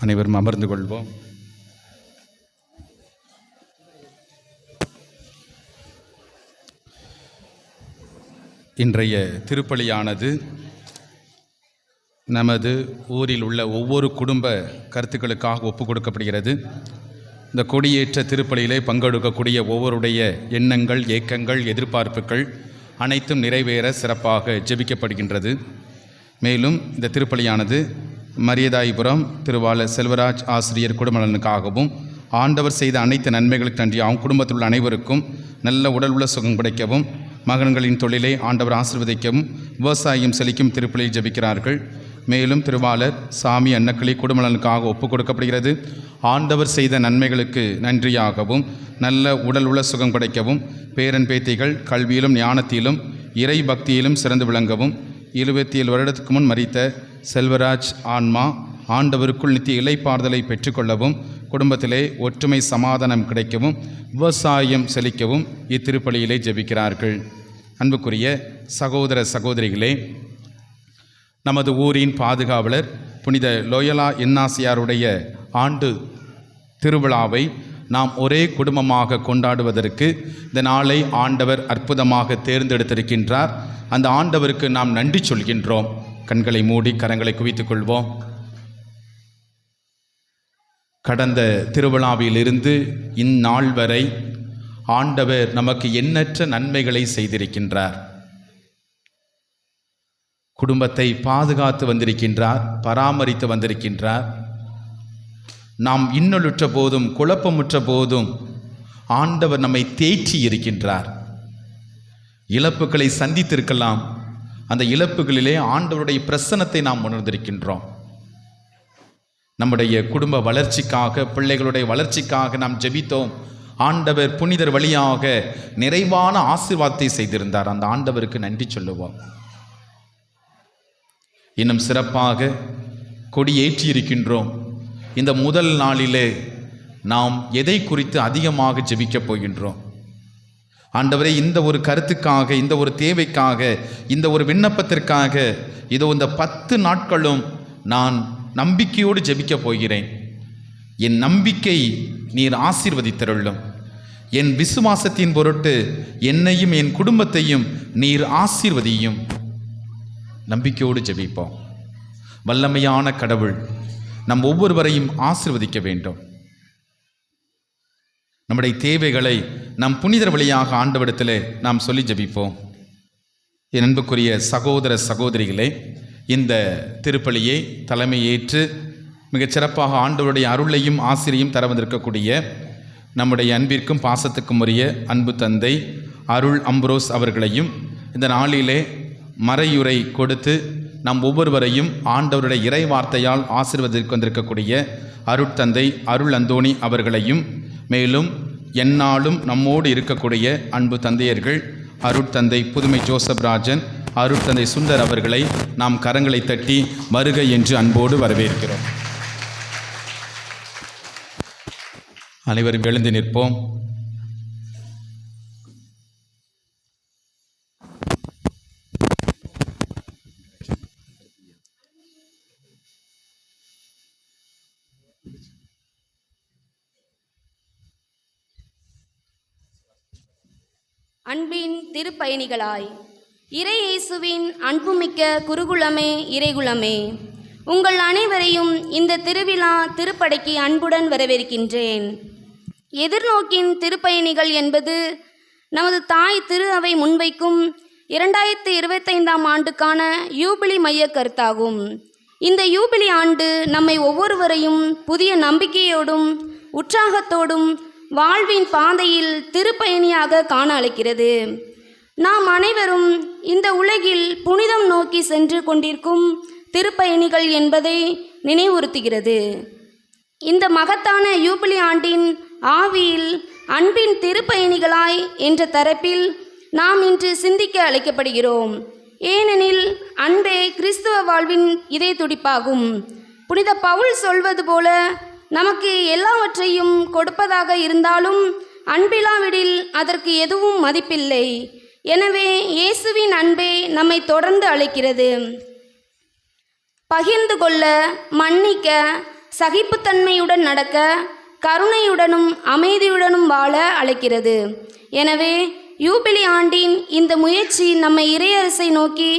அனைவரும் அமர்ந்து கொள்வோம். இன்றைய திருப்பலியானது நமது ஊரில் உள்ள ஒவ்வொரு குடும்ப கருத்துக்களுக்காக ஒப்புக் கொடுக்கப்படுகிறது. இந்த கொடியேற்ற திருப்பலியிலே பங்கெடுக்கக்கூடிய ஒவ்வொருடைய எண்ணங்கள், ஏக்கங்கள், எதிர்பார்ப்புகள் அனைத்தும் நிறைவேற சிறப்பாக ஜெபிக்கப்படுகின்றது. மேலும் இந்த திருப்பலியானது மரியதாயிபுரம் திருவாளர் செல்வராஜ் ஆசிரியர் குடும்பநலனுக்காகவும் ஆண்டவர் செய்த அனைத்து நன்மைகளுக்கு நன்றி அவங்க குடும்பத்தில் உள்ள அனைவருக்கும் நல்ல உடல் உள்ள சுகம் கிடைக்கவும், மகன்களின் தொழிலை ஆண்டவர் ஆசீர்வதிக்கவும், விவசாயம் செழிக்கும் திருப்பலியில் ஜெபிக்கிறார்கள். மேலும் திருவாளர் சாமி அன்னக்கிளி குடும்பநலனுக்காக ஒப்புக் கொடுக்கப்படுகிறது. ஆண்டவர் செய்த நன்மைகளுக்கு நன்றியாகவும் நல்ல உடல் உள்ள சுகம் கிடைக்கவும், பேரன் பேத்திகள் கல்வியிலும் ஞானத்திலும் இறை பக்தியிலும் சிறந்து விளங்கவும், 27 வருடத்துக்கு முன் மரித்த செல்வராஜ் ஆன்மா ஆண்டவருக்குள் நித்திய இளைப்பாறுதலை பெற்றுக்கொள்ளவும், குடும்பத்திலே ஒற்றுமை சமாதானம் கிடைக்கவும், விவசாயம் செழிக்கவும் இத்திருப்பலியிலே ஜெபிக்கிறார்கள். அன்புக்குரிய சகோதர சகோதரிகளே, நமது ஊரின் பாதுகாவலர் புனித லோயலா இன்னாசியாருடைய ஆண்டு திருவிழாவை நாம் ஒரே குடும்பமாக கொண்டாடுவதற்கு இந்த நாளை ஆண்டவர் அற்புதமாக தேர்ந்தெடுத்திருக்கின்றார். அந்த ஆண்டவருக்கு நாம் நன்றி சொல்கின்றோம். கண்களை மூடி கரங்களை குவித்துக் கொள்வோம். கடந்த திருவிழாவிலிருந்து இந்நாள் வரை ஆண்டவர் நமக்கு எண்ணற்ற நன்மைகளை செய்திருக்கின்றார். குடும்பத்தை பாதுகாத்து வந்திருக்கின்றார், பராமரித்து வந்திருக்கின்றார். நாம் இன்னலுற்ற போதும் குழப்பமுற்ற போதும் ஆண்டவர் நம்மை தேற்றி இருக்கின்றார். இழப்புகளை சந்தித்திருக்கலாம், அந்த இழப்புகளிலே ஆண்டவருடைய பிரசன்னத்தை நாம் உணர்ந்திருக்கின்றோம். நம்முடைய குடும்ப வளர்ச்சிக்காக, பிள்ளைகளுடைய வளர்ச்சிக்காக நாம் ஜெபித்தோம். ஆண்டவர் புனிதர் வழியாக நிறைவான ஆசீர்வாதத்தை செய்திருந்தார். அந்த ஆண்டவருக்கு நன்றி சொல்லுவோம். இன்னும் சிறப்பாக கொடியேற்றி இருக்கின்றோம். இந்த முதல் நாளிலே நாம் எதை குறித்து அதிகமாக ஜெபிக்கப் போகின்றோம்? ஆண்டவரே, இந்த ஒரு கருத்துக்காக, இந்த ஒரு தேவைக்காக, இந்த ஒரு விண்ணப்பத்திற்காக இதோ இந்த 10 நாட்களும் நான் நம்பிக்கையோடு ஜெபிக்கப் போகிறேன். என் நம்பிக்கை நீர் ஆசீர்வதித்தருளும். என் விசுவாசத்தின் பொருட்டு என்னையும் என் குடும்பத்தையும் நீர் ஆசீர்வதியும். நம்பிக்கையோடு ஜெபிப்போம். வல்லமையான கடவுள் நம் ஒவ்வொருவரையும் ஆசீர்வதிக்க வேண்டும். நம்முடைய தேவைகளை நம் புனிதர் வழியாக ஆண்டவரிடத்திலே நாம் சொல்லி ஜெபிப்போம். என் அன்புக்குரிய சகோதர சகோதரிகளே, இந்த திருப்பலியை தலைமையேற்று மிகச் சிறப்பாக ஆண்டவருடைய அருளையும் ஆசிரியும் தர வந்திருக்கக்கூடிய நம்முடைய அன்பிற்கும் பாசத்துக்கும் உரிய அன்பு தந்தை அருள் அம்ப்ரோஸ் அவர்களையும், இந்த நாளிலே மறையுரை கொடுத்து நம் ஒவ்வொருவரையும் ஆண்டவருடைய இறை வார்த்தையால் ஆசீர்வதிக்க வந்திருக்கக்கூடிய அருட்தந்தை அருள் அந்தோணி அவர்களையும், மேலும் எந்நாளும் நம்மோடு இருக்கக்கூடிய அன்பு தந்தையர்கள் அருட்தந்தை புதுமை ஜோசப் ராஜன், அருட்தந்தை சுந்தர் அவர்களை நாம் கரங்களை தட்டி வருக என்று அன்போடு வரவேற்கிறோம். அனைவரும் எழுந்து நிற்போம். அன்பின் திருப்பயணிகளாய், இறை இயேசுவின் அன்புமிக்க குருகுலமே, இறைகுலமே, உங்கள் அனைவரையும் இந்த திருவிழா திருப்படைக்கு அன்புடன் வரவேற்கின்றேன். எதிர்நோக்கின் திருப்பயணிகள் என்பது நமது தாய் திரு அவை முன்வைக்கும் 2025ஆம் ஆண்டுக்கான யூபிலி மைய கருத்தாகும். இந்த யூபிலி ஆண்டு நம்மை ஒவ்வொருவரையும் புதிய நம்பிக்கையோடும் உற்சாகத்தோடும் வாழ்வின் பாதையில் திருப்பயணியாக காண அழைக்கிறது. நாம் அனைவரும் இந்த உலகில் புனிதம் நோக்கி சென்று கொண்டிருக்கும் திருப்பயணிகள் என்பதை நினைவுறுத்துகிறது. இந்த மகத்தான யூபிலி ஆண்டின் ஆவியில் அன்பின் திருப்பயணிகளாய் என்ற தரப்பில் நாம் இன்று சிந்திக்க அழைக்கப்படுகிறோம். ஏனெனில் அன்பே கிறிஸ்துவ வாழ்வின் இதய துடிப்பாகும். புனித பவுல் சொல்வது போல, நமக்கு எல்லாவற்றையும் கொடுப்பதாக இருந்தாலும் அன்பில்லாவிடில் அதற்கு எதுவும் மதிப்பில்லை. எனவே இயேசுவின் அன்பே நம்மை தொடர்ந்து அழைக்கிறது. பகிர்ந்து கொள்ள, மன்னிக்க, சகிப்புத்தன்மையுடன் நடக்க, கருணையுடனும் அமைதியுடனும் வாழ அழைக்கிறது. எனவே யூபிலி ஆண்டின் இந்த முயற்சி நம்மை இறையரசை நோக்கி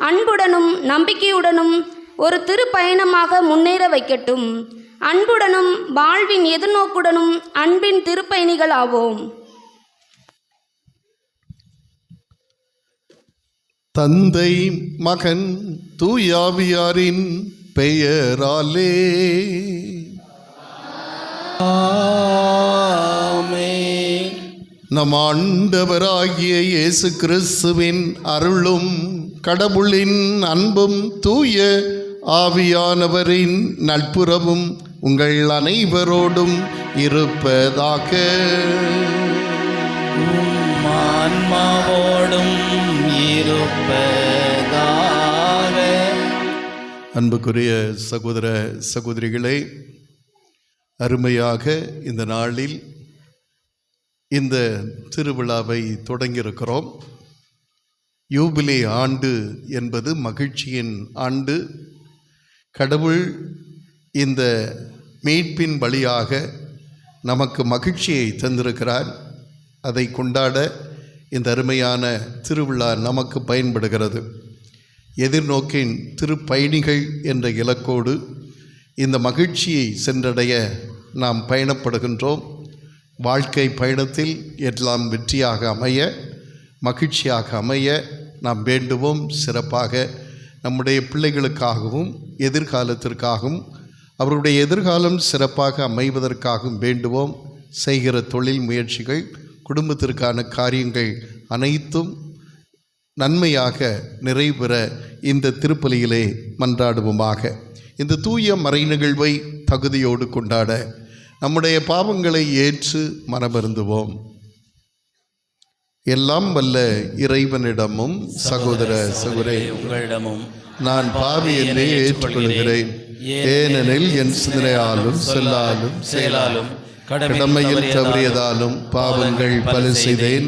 அன்புடனும் நம்பிக்கையுடனும் ஒரு திருப்பயணமாக முன்னேற வைக்கட்டும். அன்புடனும் வாழ்வின் எதிர்நோக்குடனும் அன்பின் திருப்பயணிகள் ஆவோம். தந்தை மகன் தூயாவியாரின் பெயராலே ஆமென். நம் ஆண்டவராகிய இயேசு கிறிஸ்துவின் அருளும் கடவுளின் அன்பும் தூய ஆவியானவரின் நட்புறவும் உங்கள் அனைவரோடும் இருப்பதாக. ஆன்மாவோடும் இருப்பதாக. அன்புக்குரிய சகோதர சகோதரிகளே, அருமையாக இந்த நாளில் இந்த திருவிழாவை தொடங்கியிருக்கிறோம். யூபிலி ஆண்டு என்பது மகிழ்ச்சியின் ஆண்டு. கடவுள் இந்த மீட்பின் வழியாக நமக்கு மகிழ்ச்சியை தந்திருக்கிறார். அதை கொண்டாட இந்த அருமையான திருவிழா நமக்கு பயன்படுகிறது. எதிர்நோக்கின் திருப்பயணிகள் என்ற இலக்கோடு இந்த மகிழ்ச்சியை சென்றடைய நாம் பயணப்படுகின்றோம். வாழ்க்கை பயணத்தில் எல்லாம் வெற்றியாக அமைய, மகிழ்ச்சியாக அமைய நாம் வேண்டுவோம். சிறப்பாக நம்முடைய பிள்ளைகளுக்காகவும் எதிர்காலத்திற்காகவும் அவருடைய எதிர்காலம் சிறப்பாக அமைவதற்காகவும் வேண்டுவோம். செய்கிற தொழில் முயற்சிகள், குடும்பத்திற்கான காரியங்கள் அனைத்தும் நன்மையாக நிறைவேற இந்த திருப்பலியிலே மன்றாடுவோமாக. இந்த தூய மறை நிகழ்வை தகுதியோடு கொண்டாட நம்முடைய பாவங்களை ஏற்று மனமருந்துவோம். எல்லாம் வல்ல இறைவனிடமும் சகோதர சகோதரி உங்களிடமும் நான் பாவி என்றே ஏற்றுக்கொள்கிறேன். ஏனெனில் என் சிந்தனையாலும் சொல்லாலும் செயலாலும் கடமையில் தவறியதாலும் பாவங்கள் பல செய்தேன்.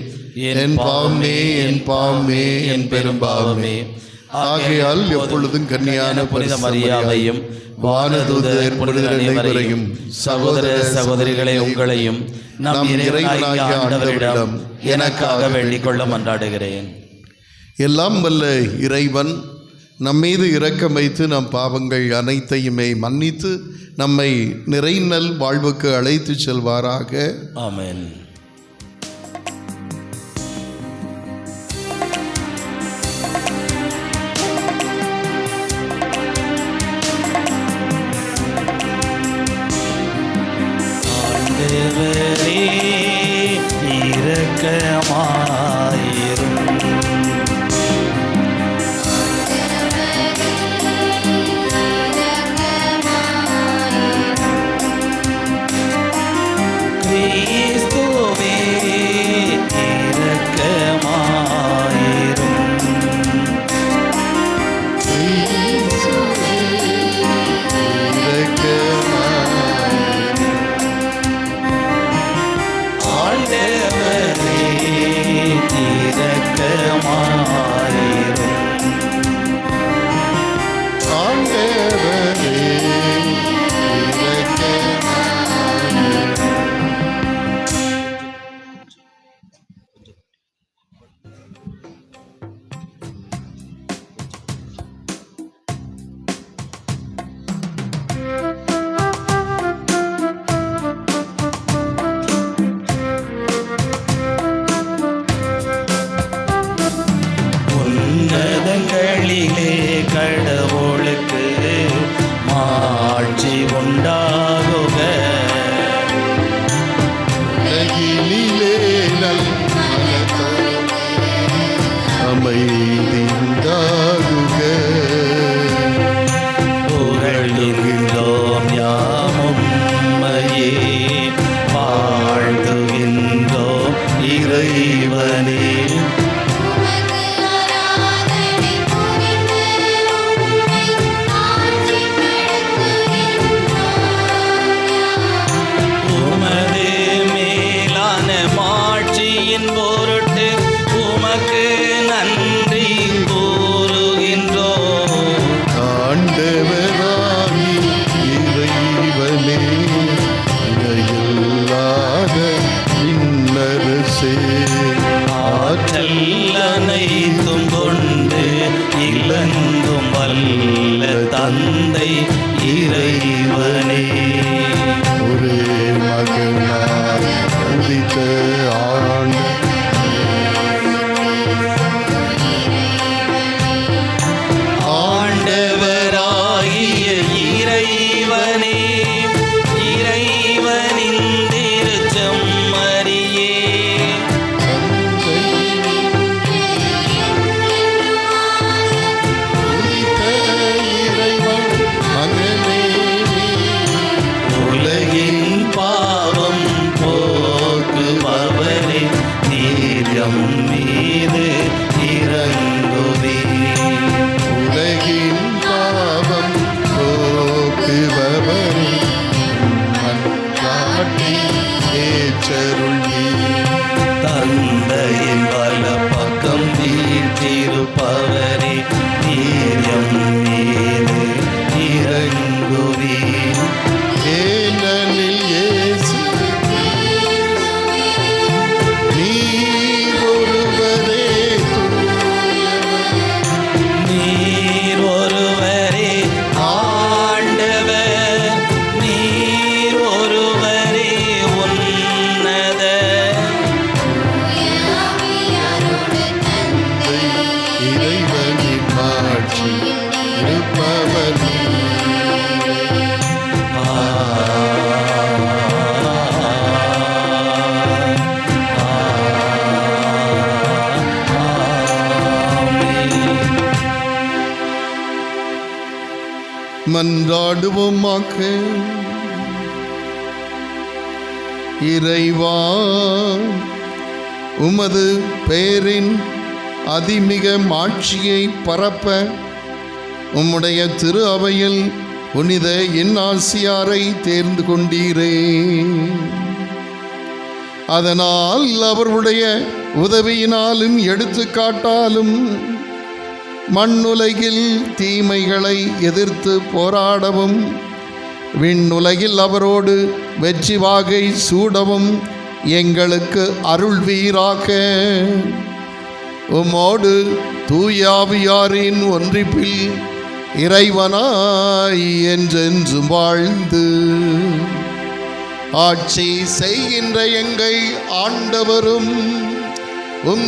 என் பாவமே, என் பாவமே, என் பெரும் பாவமே. ஆகையால் எப்பொழுதும் கன்னியான புனித மரியாதையும் வானதூதர் புனிதர் அனைவரையும் சகோதர சகோதரிகளை உங்களையும் நம் இறைவனாகிய ஆண்டவரிடம் எனக்காக வேண்டிக் கொள்ள மன்றாடுகிறேன். எல்லாம் வல்ல இறைவன் நம்மீது இரக்கம் வைத்து நம் பாவங்கள் அனைத்தையுமே மன்னித்து நம்மை நிறைநல் வாழ்வுக்கு அழைத்து செல்வாராக. ஆமென். ஆண்டவரே இரக்கமாயிரும். கிறிஸ்துவே இரக்கமாயிரும். ஆண்டவரே இரக்கமாயிரும். உன்னதங்களிலே கடவுளுக்கு மாட்சி உண்டாகுக. உலகினிலே அமைதி உண்டாகுக. புகழ்கின்றோம் யாமும் உம்மையே, வாழ்த்துகின்றோம் இறைவனே. உமது மேலான மாட்சியின் பொருட்டு உமக்கு நன்றி கூறுகின்றோம். ஆண்டவராகி இறைவனே, இணையில்லாத இன்னரசே, ஆற்றல் அனைத்தும் கொண்டு இலங்கும் வல்ல தந்தை இறைவனே. ஒரே மகனாய் உதித்த ஆண்டு ஆண்டவராகிய இறைவனே, இறைவனின் திருச்செம்மறியே, இறைவன் மகனே, உலகின் பாவம் போக்குபவரே, நீர் எம் மீது இறங்குவீர். உலகின் பாவம் போக்குபவரே, மன்றாட்டி ஏற்றருள்வீர். தந்தையின் பல பக்கம் வீற்றிருப்பவரே, நீர் எம் மீது இறங்குவீர். ஏனெனில் இயேசு நீர் ஒருவரே நீர் ஒருவரே ஆண்டவர், நீர் ஒருவரே உன்னத. இறைவனின் மாட்சி இருப்பவர் மன்றாடுவோமாக. இறைவா, உமது பெயரின் அதிமிக மாட்சியை பரப்ப உம்முடைய திரு அவையில் புனித இன்னாசியாரை தேர்ந்து கொண்டீரே. அதனால் அவருடைய உதவியினாலும் எடுத்துக்காட்டாலும் மண்ணுலகில் தீமைகளை எதிர்த்து போராடவும் விண்ணுலகில் அவரோடு வெற்றி வாகை சூடவும் எங்களுக்கு அருள்வீராக. உம்மோடு தூயாவியாரின் ஒன்றிப்பில் இறைவனாய் என்றென்றும் வாழ்ந்து ஆட்சி செய்கின்ற எங்கள் ஆண்டவரும்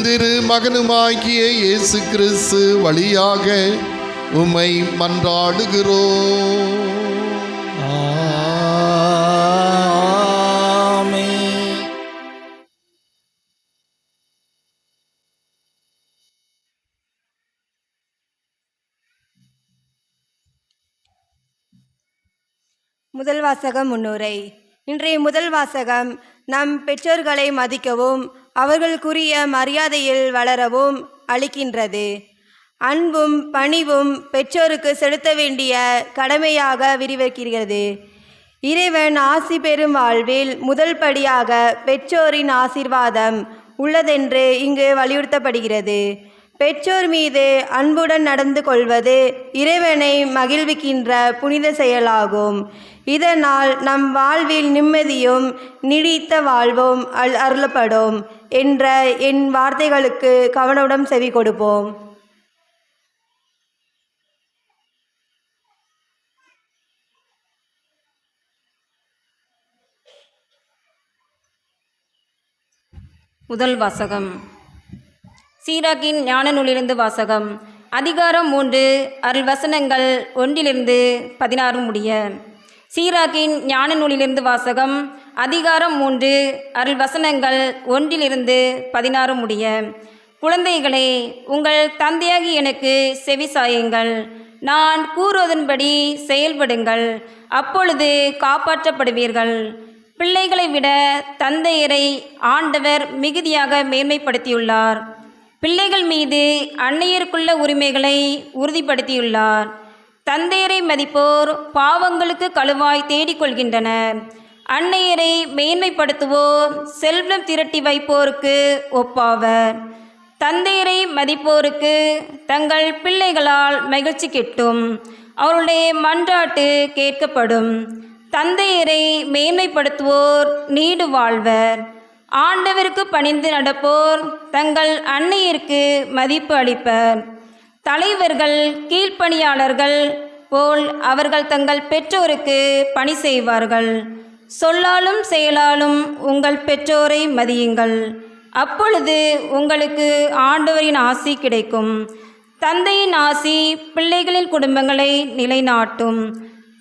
திரு மகனுமாகிய இயேசு கிறிஸ்து வழியாக உம்மை மன்றாடுகிறோம். ஆமென். முதல் வாசகம் முன்னுரை. இன்றைய முதல் வாசகம் நம் பெற்றோர்களை மதிக்கவும் அவர்களுக்குரிய மரியாதையில் வளரவும் அளிக்கின்றது. அன்பும் பணிவும் பெற்றோருக்கு செலுத்த வேண்டிய கடமையாக விரிவாக்குகிறது. இறைவன் ஆசி பெறும் வாழ்வில் முதல் படியாக பெற்றோரின் ஆசீர்வாதம் உள்ளதென்று இங்கு வலியுறுத்தப்படுகிறது. பெற்றோர் மீது அன்புடன் நடந்து கொள்வது இறைவனை மகிழ்விக்கின்ற புனித செயலாகும். இதனால் நம் வாழ்வில் நிம்மதியும் நீடித்த வாழ்வும் அருளப்படும் என்ற என் வார்த்தைகளுக்கு கவனமுடன் செவி கொடுப்போம். முதல் வாசகம். சீராக்கின் ஞான நூலிலிருந்து வாசகம். அதிகாரம் 3 அருள் வசனங்கள் 1-16 முடிய. சீராக்கின் ஞான நூலிலிருந்து வாசகம். அதிகாரம் 3 அருள் வசனங்கள் 1-16 முடிய. குழந்தைகளே, உங்கள் தந்தையாகி எனக்கு செவி சாயுங்கள், நான் கூறுவதன்படி செயல்படுங்கள், அப்பொழுது காப்பாற்றப்படுவீர்கள். பிள்ளைகளை விட தந்தையரை ஆண்டவர் மிகுதியாக மேன்மைப்படுத்தியுள்ளார். பிள்ளைகள் மீது அன்னையருக்குள்ள உரிமைகளை உறுதிப்படுத்தியுள்ளார். தந்தையரை மதிப்போர் பாவங்களுக்கு கழுவாய் தேடிக்கொள்கின்றனர். அன்னையரை மேன்மைப்படுத்துவோர் செல்வம் திரட்டி வைப்போருக்கு ஒப்பாவர். தந்தையரை மதிப்போருக்கு தங்கள் பிள்ளைகளால் மகிழ்ச்சி கிட்டும், அவருடைய மன்றாட்டு கேட்கப்படும். தந்தையரை மேன்மைப்படுத்துவோர் நீடு வாழ்வர். ஆண்டவருக்கு பணிந்து நடப்போர் தங்கள் அன்னையருக்கு மதிப்பு அளிப்பர். தலைவர்கள் கீழ்ப்பணியாளர்கள் போல் அவர்கள் தங்கள் பெற்றோருக்கு பணி செய்வார்கள். சொல்லாலும் செயலாலும் உங்கள் பெற்றோரை மதியுங்கள், அப்பொழுது உங்களுக்கு ஆண்டவரின் ஆசி கிடைக்கும். தந்தையின் ஆசி பிள்ளைகளின் குடும்பங்களை நிலைநாட்டும்.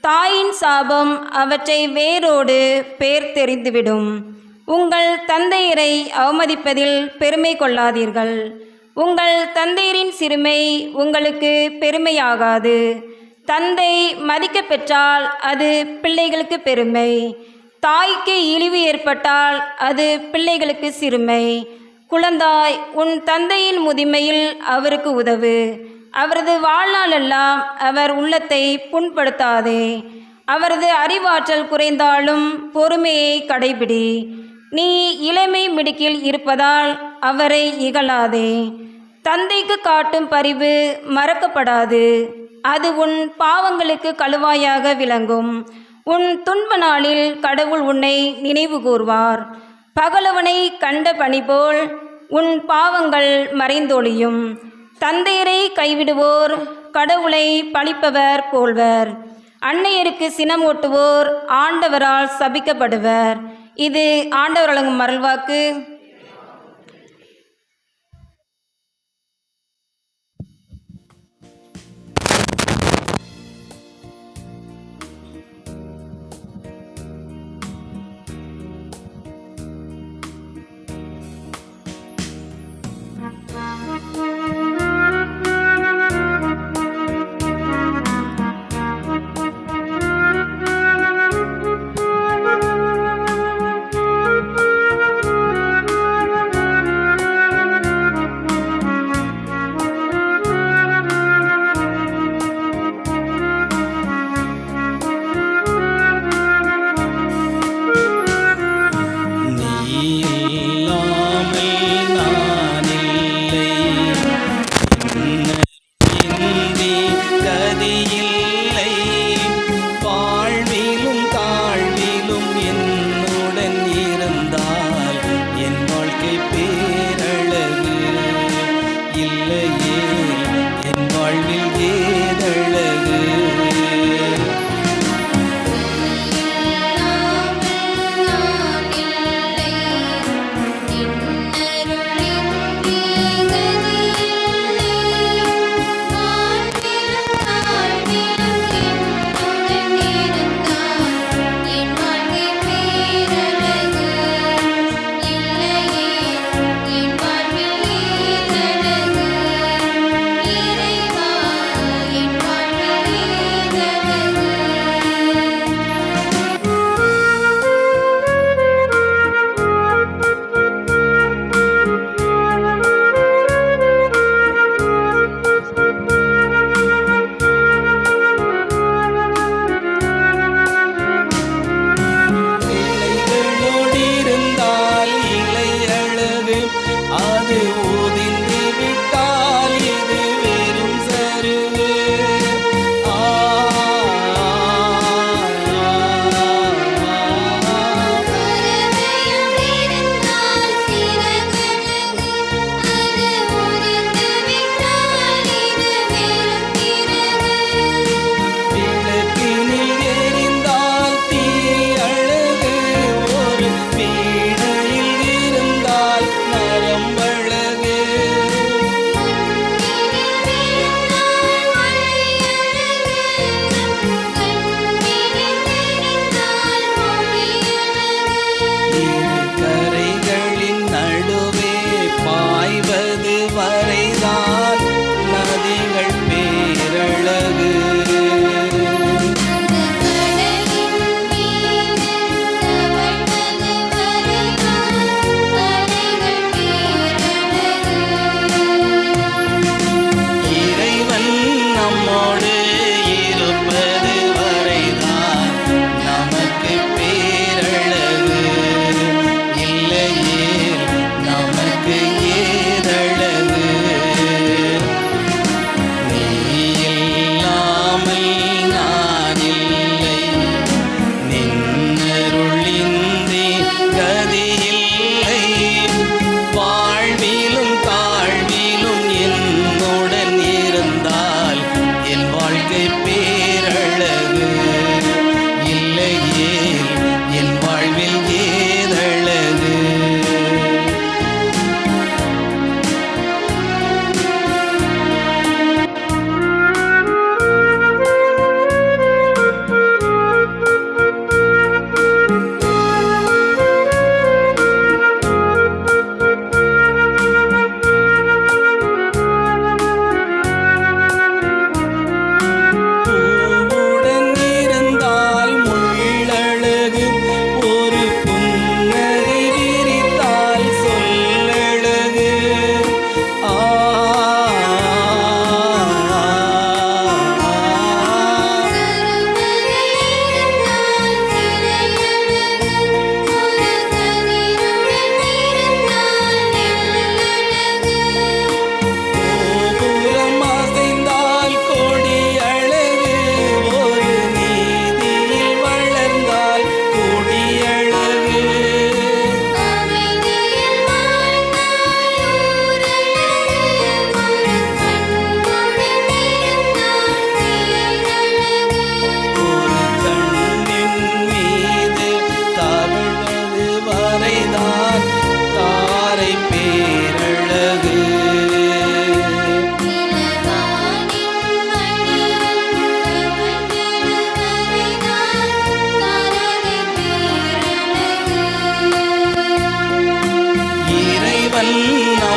தாயின் சாபம் அவற்றை வேரோடு பேர் தெரிந்துவிடும். உங்கள் தந்தையரை அவமதிப்பதில் பெருமை கொள்ளாதீர்கள். உங்கள் தந்தையரின் சிறுமை உங்களுக்கு பெருமையாகாது. தந்தை மதிக்க பெற்றால் அது பிள்ளைகளுக்கு பெருமை. தாய்க்கு இழிவு ஏற்பட்டால் அது பிள்ளைகளுக்கு சிறுமை. குழந்தாய், உன் தந்தையின் முதுமையில் அவருக்கு உதவு. அவரது வாழ்நாளெல்லாம் அவர் உள்ளத்தை புண்படுத்தாதே. அவரது அறிவாற்றல் குறைந்தாலும் பொறுமையை கடைபிடி. நீ இளமை மிடுக்கில் இருப்பதால் அவரை இகழாதே. தந்தைக்கு காட்டும் பரிவு மறக்கப்படாது, அது உன் பாவங்களுக்கு கழுவாயாக விளங்கும். உன் துன்ப நாளில் கடவுள் உன்னை நினைவு கூர்வார். பகலவனை கண்ட பனி போல் உன் பாவங்கள் மறைந்தொழியும். தந்தையரை கைவிடுவோர் கடவுளை பழிப்பவர் போல்வர். அன்னையருக்கு சினம் ஓட்டுவோர் ஆண்டவரால் சபிக்கப்படுவர். இது ஆண்டவர் வழங்கும் அருள்வாக்கு.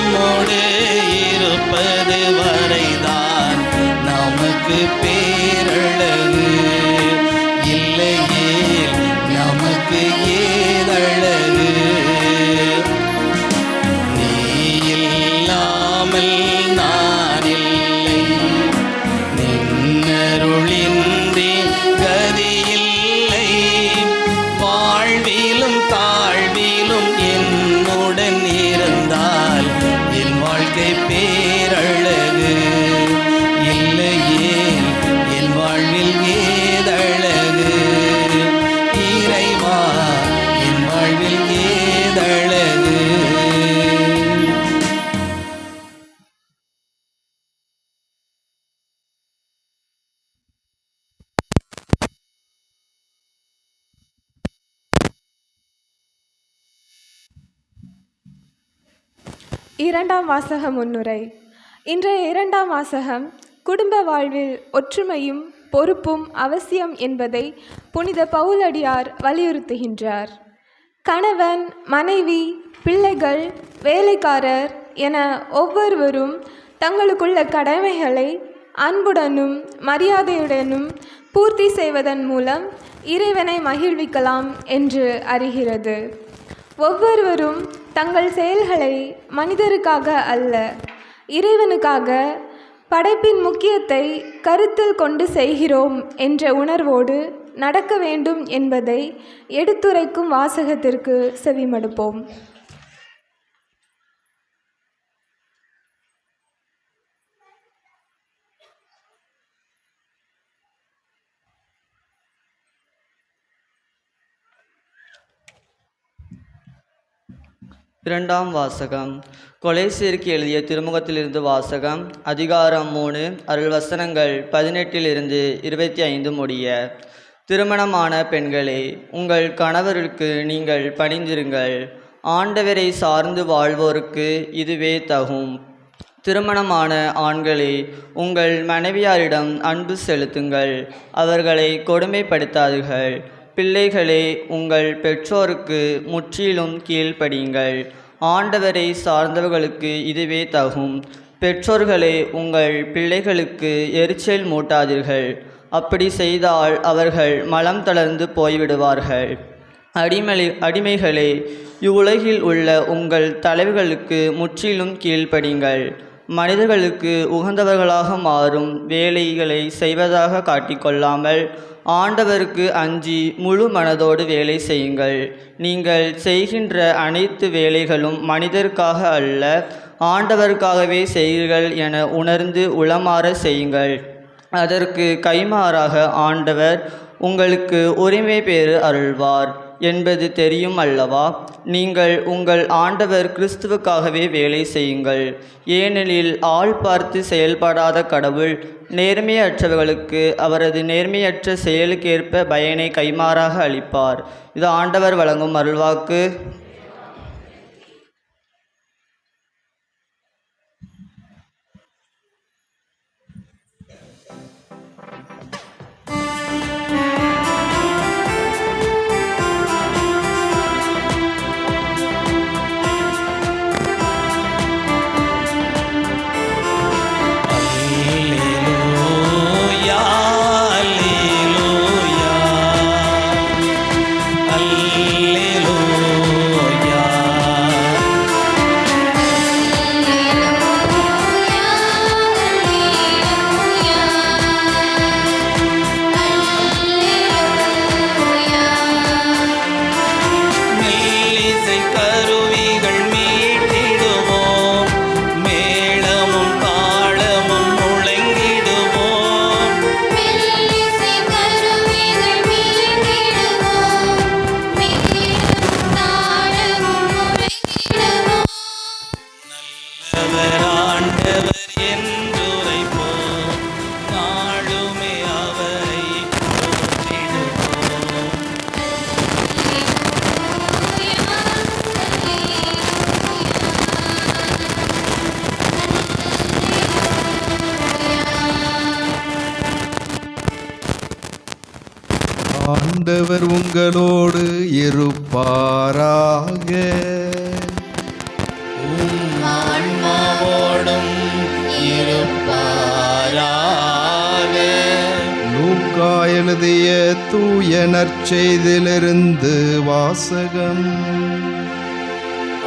நம்மோடு இருப்பது வரைதான் நமக்கு பேரழகு, இல்லையே நமக்கு ஏதழகு. நீ இல்லாமல் நான் இல்லை, நின்னருளின்றி கதியில்லை. வாழ்விலும் தாழ்விலும் என்னுடன் இருந்தால் என் வாழ்க்கை பேரழகு, இல்லையே என் வாழ்வில் ஏதழகு. இறைவா என் வாழ்வில் ஏதழகு. இரண்டாம் வாசக முன்னுரை. இன்றைய இரண்டாம் வாசகம் குடும்ப வாழ்வில் ஒற்றுமையும் பொறுப்பும் அவசியம் என்பதை புனித பவுலடியார் வலியுறுத்துகின்றார். கணவன், மனைவி, பிள்ளைகள், வேலைக்காரர் என ஒவ்வொருவரும் தங்களுக்குள்ள கடமைகளை அன்புடனும் மரியாதையுடனும் பூர்த்தி செய்வதன் மூலம் இறைவனை மகிழ்விக்கலாம் என்று அறிகிறது. ஒவ்வொருவரும் தங்கள் செயல்களை மனிதருக்காக அல்ல, இறைவனுக்காக படைப்பின் முக்கியத்தை கருத்தில் கொண்டு செய்கிறோம் என்ற உணர்வோடு நடக்க வேண்டும் என்பதை எடுத்துரைக்கும் வாசகத்திற்கு செவிமடுப்போம். இரண்டாம் வாசகம். கொலைசீருக்கு எழுதிய திருமுகத்திலிருந்து வாசகம். அதிகாரம் 3, அருள்வசனங்கள் 18 25 முடிய. திருமணமான பெண்களே, உங்கள் கணவருக்கு நீங்கள் பணிந்திருங்கள். ஆண்டவரை சார்ந்து வாழ்வோருக்கு இதுவே தகும். திருமணமான ஆண்களே, உங்கள் மனைவியாரிடம் அன்பு செலுத்துங்கள், அவர்களை கொடுமைப்படுத்தாதீர்கள். பிள்ளைகளே, உங்கள் பெற்றோருக்கு முற்றிலும் கீழ்ப்படியுங்கள். ஆண்டவரை சார்ந்தவர்களுக்கு இதுவே தகும். பெற்றோர்களே, உங்கள் பிள்ளைகளுக்கு எரிச்சல் மூட்டாதீர்கள். அப்படி செய்தால் அவர்கள் மனம் தளர்ந்து போய்விடுவார்கள். அடிமைகளே, இவ்வுலகில் உள்ள உங்கள் தலைவர்களுக்கு முற்றிலும் கீழ்ப்படியுங்கள். மனிதர்களுக்கு உகந்தவர்களாக மாறும் வேலைகளை செய்வதாக காட்டிக்கொள்ளாமல் ஆண்டவருக்கு அஞ்சி முழு மனதோடு வேலை செய்யுங்கள். நீங்கள் செய்கின்ற அனைத்து வேலைகளும் மனிதருக்காக அல்ல, ஆண்டவருக்காகவே செய்கிறீர்கள் என உணர்ந்து உளமாற செய்யுங்கள். அதற்கு கைமாறாக ஆண்டவர் உங்களுக்கு உரிமை பேறு அருள்வார் என்பது தெரியும் அல்லவா? நீங்கள் உங்கள் ஆண்டவர் கிறிஸ்துவுக்காகவே வேலை செய்யுங்கள். ஏனெனில் ஆள் பார்த்து செயல்படாத கடவுள் நேர்மையற்றவர்களுக்கு அவரது நேர்மையற்ற செயலுக்கேற்ப பயனை கைமாறாக அளிப்பார். இது ஆண்டவர் வழங்கும் அருள்வாக்கு. ஆண்டவர் உங்களோடு இருப்பாராக. உம் ஆன்மாவோடும் இருப்பாராக. லூக்கா எழுதிய தூய நற்செய்தியிலிருந்து வாசகம்.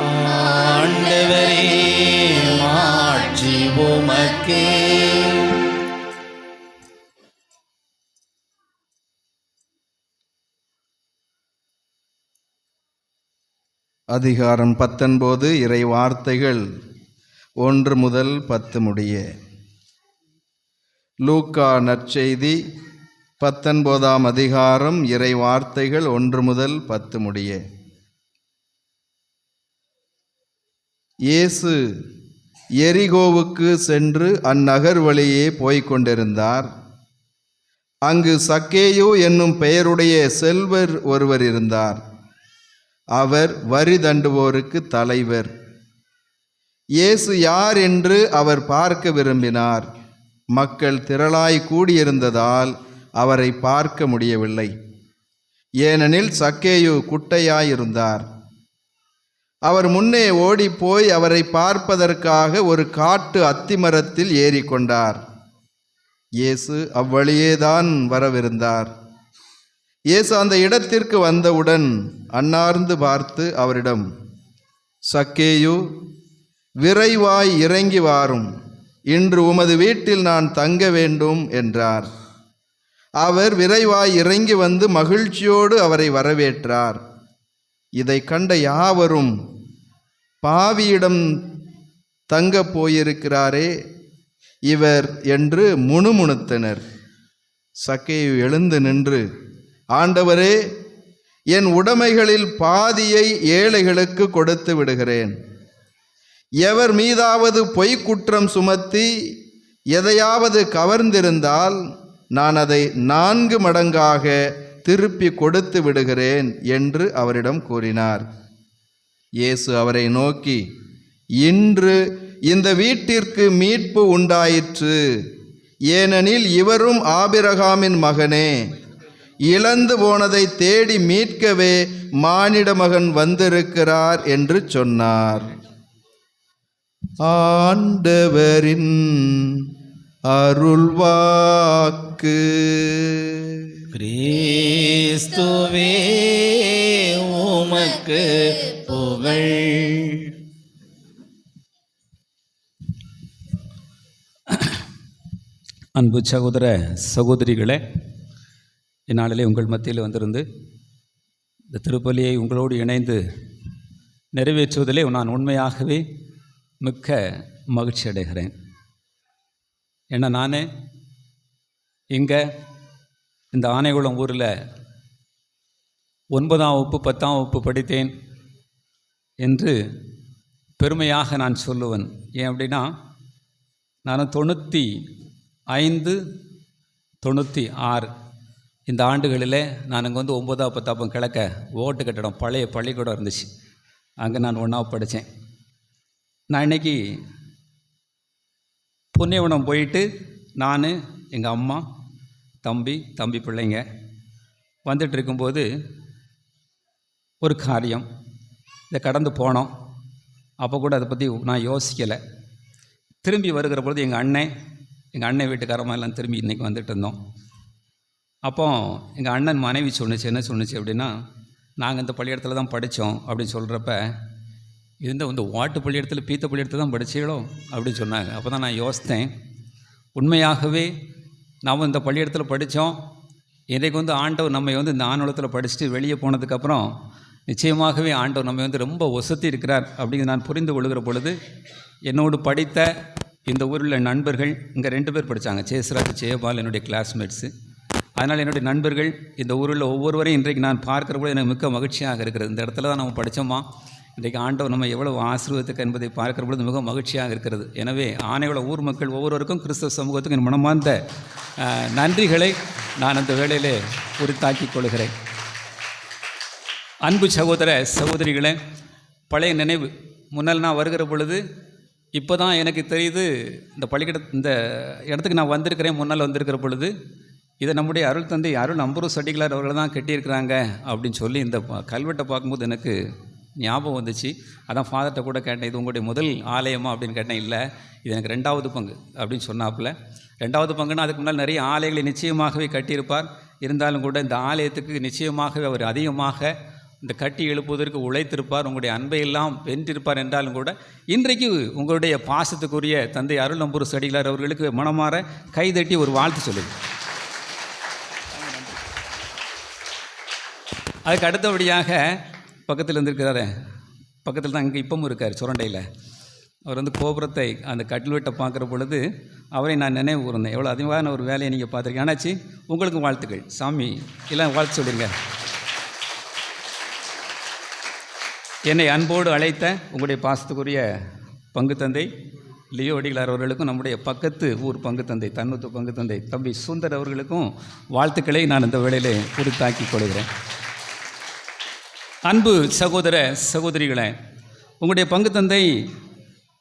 ஆண்டவரே மாட்சி உமக்கே. அதிகாரம் 19 இறை வார்த்தைகள் 1 முதல் 10 முடிய. லூக்கா நற்செய்தி 19ஆம் அதிகாரம் இறை வார்த்தைகள் 1 முதல் 10 முடிய. இயேசு எரிகோவுக்கு சென்று அந்நகர் வழியே போய்க் கொண்டிருந்தார். அங்கு சக்கேயு என்னும் பெயருடைய செல்வர் ஒருவர் இருந்தார். அவர் வரி தண்டுவோருக்கு தலைவர். இயேசு யார் என்று அவர் பார்க்க விரும்பினார். மக்கள் திரளாய் கூடியிருந்ததால் அவரை பார்க்க முடியவில்லை. ஏனெனில் சக்கேயு குட்டையாயிருந்தார். அவர் முன்னே ஓடிப்போய் அவரை பார்ப்பதற்காக ஒரு காட்டு அத்திமரத்தில் ஏறிக்கொண்டார். இயேசு அவ்வழியேதான் வரவிருந்தார். இயேசு அந்த இடத்திற்கு வந்தவுடன் அன்னார்ந்து பார்த்து அவரிடம், சக்கேயு, விரைவாய் இறங்கி வாரும், இன்று உமது வீட்டில் நான் தங்க வேண்டும் என்றார். அவர் விரைவாய் இறங்கி வந்து மகிழ்ச்சியோடு அவரை வரவேற்றார். இதை கண்ட யாவரும், பாவியிடம் தங்கப் போயிருக்கிறாரே இவர் என்று முணுமுணுத்தனர். சக்கேயு எழுந்து நின்று, ஆண்டவரே, என் உடைமைகளில் பாதியை ஏழைகளுக்கு கொடுத்து விடுகிறேன். எவர் மீதாவது பொய்க்குற்றம் சுமத்தி எதையாவது கவர்ந்திருந்தால் நான் அதை 4 மடங்காக திருப்பி கொடுத்து விடுகிறேன் என்று அவரிடம் கூறினார். இயேசு அவரை நோக்கி, இன்று இந்த வீட்டிற்கு மீட்பு உண்டாயிற்று. ஏனெனில் இவரும் ஆபிரகாமின் மகனே. இழந்து போனதை தேடி மீட்கவே மானிட மகன் வந்திருக்கிறார் என்று சொன்னார். ஆண்டவரின் அருள்வாக்கு. கிறிஸ்துவே உமக்கு புகழ். அன்பு சகோதர சகோதரிகளே, இந்நாளிலே உங்கள் மத்தியில் வந்திருந்து இந்த திருப்பலியை உங்களோடு இணைந்து நிறைவேற்றுவதிலே நான் உண்மையாகவே மிக்க மகிழ்ச்சி அடைகிறேன். ஏன்னா நானே இங்கே இந்த ஆனைகுளம் ஊரில் 9ஆம் வகுப்பு 10ஆம் வகுப்பு படித்தேன் என்று பெருமையாக நான் சொல்லுவேன். ஏன் அப்படின்னா, நான் 95, 96 இந்த ஆண்டுகளில் நான் இங்கே வந்து 9ஆம் 10ஆம் கிழக்க ஓட்டு கட்டடம் பழைய பள்ளிக்கூடம் இருந்துச்சு. அங்கே நான் 1ஆவது படித்தேன். நான் இன்றைக்கி புண்ணியவனம் போயிட்டு நான், எங்கள் அம்மா, தம்பி பிள்ளைங்க வந்துட்டு இருக்கும்போது ஒரு காரியம் இதை கடந்து போனோம். அப்போ கூட அதை பற்றி நான் யோசிக்கலை. திரும்பி வருகிற பொழுது எங்கள் அண்ணன் வீட்டுக்காரமாக எல்லாம் திரும்பி இன்றைக்கி வந்துட்டு இருந்தோம். அப்போ எங்கள் அண்ணன் மனைவி சொன்னிச்சு, என்ன சொன்னிச்சு அப்படின்னா, நாங்கள் இந்த பள்ளியிடத்தில் தான் படித்தோம் அப்படின்னு சொல்கிறப்ப, இந்த வாட்டு பள்ளியிடத்தில் பீத்த பள்ளியிடத்தில் தான் படித்தீங்களோ அப்படின்னு சொன்னாங்க. அப்போ தான் நான் யோசித்தேன், உண்மையாகவே நாம் இந்த பள்ளியிடத்தில் படித்தோம். இன்றைக்கு வந்து ஆண்டவர் நம்மை வந்து இந்த ஆணுலத்தில் படிச்சுட்டு வெளியே போனதுக்கப்புறம் நிச்சயமாகவே ஆண்டவர் நம்மை வந்து ரொம்ப ஒசத்தி இருக்கிறார் அப்படிங்கிறது நான் புரிந்து கொள்கிற பொழுது, என்னோடு படித்த இந்த ஊரில் நண்பர்கள் இங்கே 2 பேர் படித்தாங்க, சேஸ்ராஜ், ஜெயபால், என்னுடைய கிளாஸ்மேட்ஸு. அதனால் என்னுடைய நண்பர்கள் இந்த ஊரில் ஒவ்வொருவரையும் இன்றைக்கு நான் பார்க்குற போது எனக்கு மிக்க மகிழ்ச்சியாக இருக்கிறது. இந்த இடத்துல தான் நம்ம படித்தோமா, இன்றைக்கு ஆண்டவர் நம்ம எவ்வளவு ஆசீர்வாதத்துக்கு என்பதை பார்க்கிற பொழுது மிக மகிழ்ச்சியாக இருக்கிறது. எனவே ஆனையோட ஊர் மக்கள் ஒவ்வொருவருக்கும் கிறிஸ்தவ சமூகத்துக்கு என் மனமார்ந்த நன்றிகளை நான் அந்த வேளையிலே உரித்தாக்கிக் கொள்கிறேன். அன்பு சகோதர சகோதரிகளே, பழைய நினைவு. முன்னால் நான் வருகிற பொழுது இப்போ தான் எனக்கு தெரியுது, இந்த இந்த இடத்துக்கு நான் வந்திருக்கிறேன். முன்னால் வந்திருக்கிற பொழுது இதை நம்முடைய அருள் தந்தை அருள் அம்புரு சட்டிகளார் அவர்கள் தான் கட்டியிருக்கிறாங்க அப்படின்னு சொல்லி இந்த கல்வெட்டை பார்க்கும்போது எனக்கு ஞாபகம் வந்துச்சு. அதான் ஃபாதர்கிட்ட கூட கேட்டேன், இது உங்களுடைய முதல் ஆலயமா அப்படின்னு கேட்டேன். இல்லை, இது எனக்கு 2வது பங்கு அப்படின்னு சொன்னாப்புல. 2வது பங்குன்னா அதுக்கு முன்னால் நிறைய ஆலயங்களை நிச்சயமாகவே கட்டியிருப்பார். இருந்தாலும் கூட இந்த ஆலயத்துக்கு நிச்சயமாகவே அவர் அதிகமாக இந்த கட்டி எழுப்புவதற்கு உழைத்திருப்பார். உங்களுடைய அன்பை எல்லாம் வென்றிருப்பார். என்றாலும் கூட இன்றைக்கு உங்களுடைய பாசத்துக்குரிய தந்தை அருளம்பூர் அடிகளார் அவர்களுக்கு மனமாற கைதட்டி ஒரு வாழ்த்து சொல்லுது. அதுக்கு அடுத்தபடியாக பக்கத்தில் இருந்திருக்கிறாரு, பக்கத்தில் தான் இங்கே இப்பவும் இருக்கார் சுரண்டையில். அவர் வந்து கோபுரத்தை அந்த கட்டில்வெட்டை பார்க்குற பொழுது அவரை நான் நினைவு கூர்ந்தேன். எவ்வளோ அதிகமான ஒரு வேலையை நீங்கள் பார்த்துருக்கீங்க. ஆனாச்சு உங்களுக்கும் வாழ்த்துக்கள். சாமி எல்லாம் வாழ்த்து சொல்லிடுங்க. என்னை அன்போடு அழைத்த உங்களுடைய பாசத்துக்குரிய பங்கு தந்தை லியோ அடிகளார் அவர்களுக்கும் நம்முடைய பக்கத்து ஊர் பங்கு தந்தை தன்னூத்து பங்கு தந்தை தம்பி சுந்தர் அவர்களுக்கும் வாழ்த்துக்களை நான் இந்த வேளையிலே குறித்தாக்கி கொள்கிறேன். அன்பு சகோதர சகோதரிகளே, உங்களுடைய பங்கு தந்தை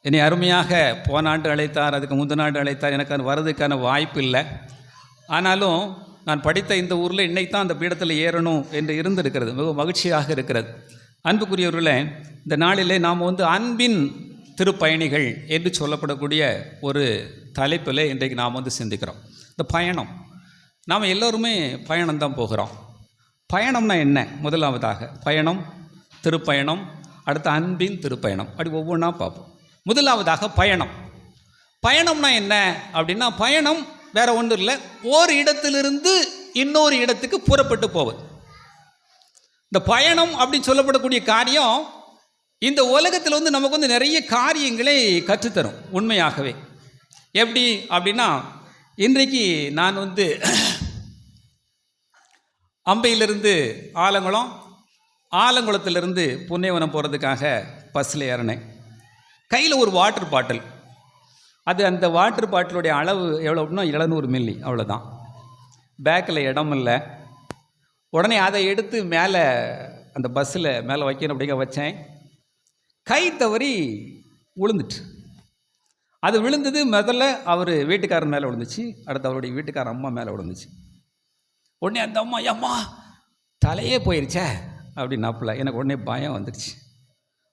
என்னை அருமையாக போன ஆண்டு அழைத்தார், அதுக்கு முந்தின ஆண்டு அழைத்தார். எனக்கு அது வர்றதுக்கான வாய்ப்பு இல்லை. ஆனாலும் நான் படித்த இந்த ஊரில் இன்னைக்கு தான் அந்த பீடத்தில் ஏறணும் என்று இருந்திருக்கிறது. மிகவும் மகிழ்ச்சியாக இருக்கிறது. அன்புக்குரியவர்களே, இந்த நாளிலே நாம் வந்து அன்பின் திருப்பயணிகள் என்று சொல்லப்படக்கூடிய ஒரு தலைப்பில் இன்றைக்கு நாம் வந்து சிந்திக்கிறோம். இந்த பயணம், நாம் எல்லோருமே பயணம்தான் போகிறோம். பயணம்னா என்ன? முதலாவதாக பயணம், திருப்பயணம், அடுத்த அன்பின் திருப்பயணம், அப்படி ஒவ்வொன்றா பார்ப்போம். முதலாவதாக பயணம். பயணம்னா என்ன அப்படின்னா, பயணம் வேற ஒன்றும் இல்லை, ஒரு இடத்திலிருந்து இன்னொரு இடத்துக்கு புறப்பட்டு போவது. இந்த பயணம் அப்படின்னு சொல்லப்படக்கூடிய காரியம் இந்த உலகத்தில் வந்து நமக்கு வந்து நிறைய காரியங்களை கற்றுத்தரும். உண்மையாகவே எப்படி அப்படின்னா, இன்றைக்கு நான் வந்து அம்பையிலிருந்து ஆலங்குளம், ஆலங்குளத்திலிருந்து புன்னைவனம் போகிறதுக்காக பஸ்ஸில் ஏறினேன். கையில் ஒரு வாட்டர் பாட்டில். அது அந்த வாட்டர் பாட்டிலுடைய அளவு எவ்வளோ அப்படின்னா 700 மில்லி, அவ்வளோதான். பேக்கில் இடம் இல்லை. உடனே அதை எடுத்து மேலே அந்த பஸ்ஸில் மேலே வைக்கணும் அப்படிங்க வச்சேன். கை தவறி விழுந்துட்டு. அது விழுந்தது முதல்ல அவர் வீட்டுக்காரர் மேலே விழுந்துச்சு, அடுத்து அவருடைய வீட்டுக்கார அம்மா மேலே விழுந்துச்சு. உடனே அந்த அம்மா, அம்மா தலையே போயிருச்சே அப்படின்னாப்புல. எனக்கு உடனே பயம் வந்துடுச்சு.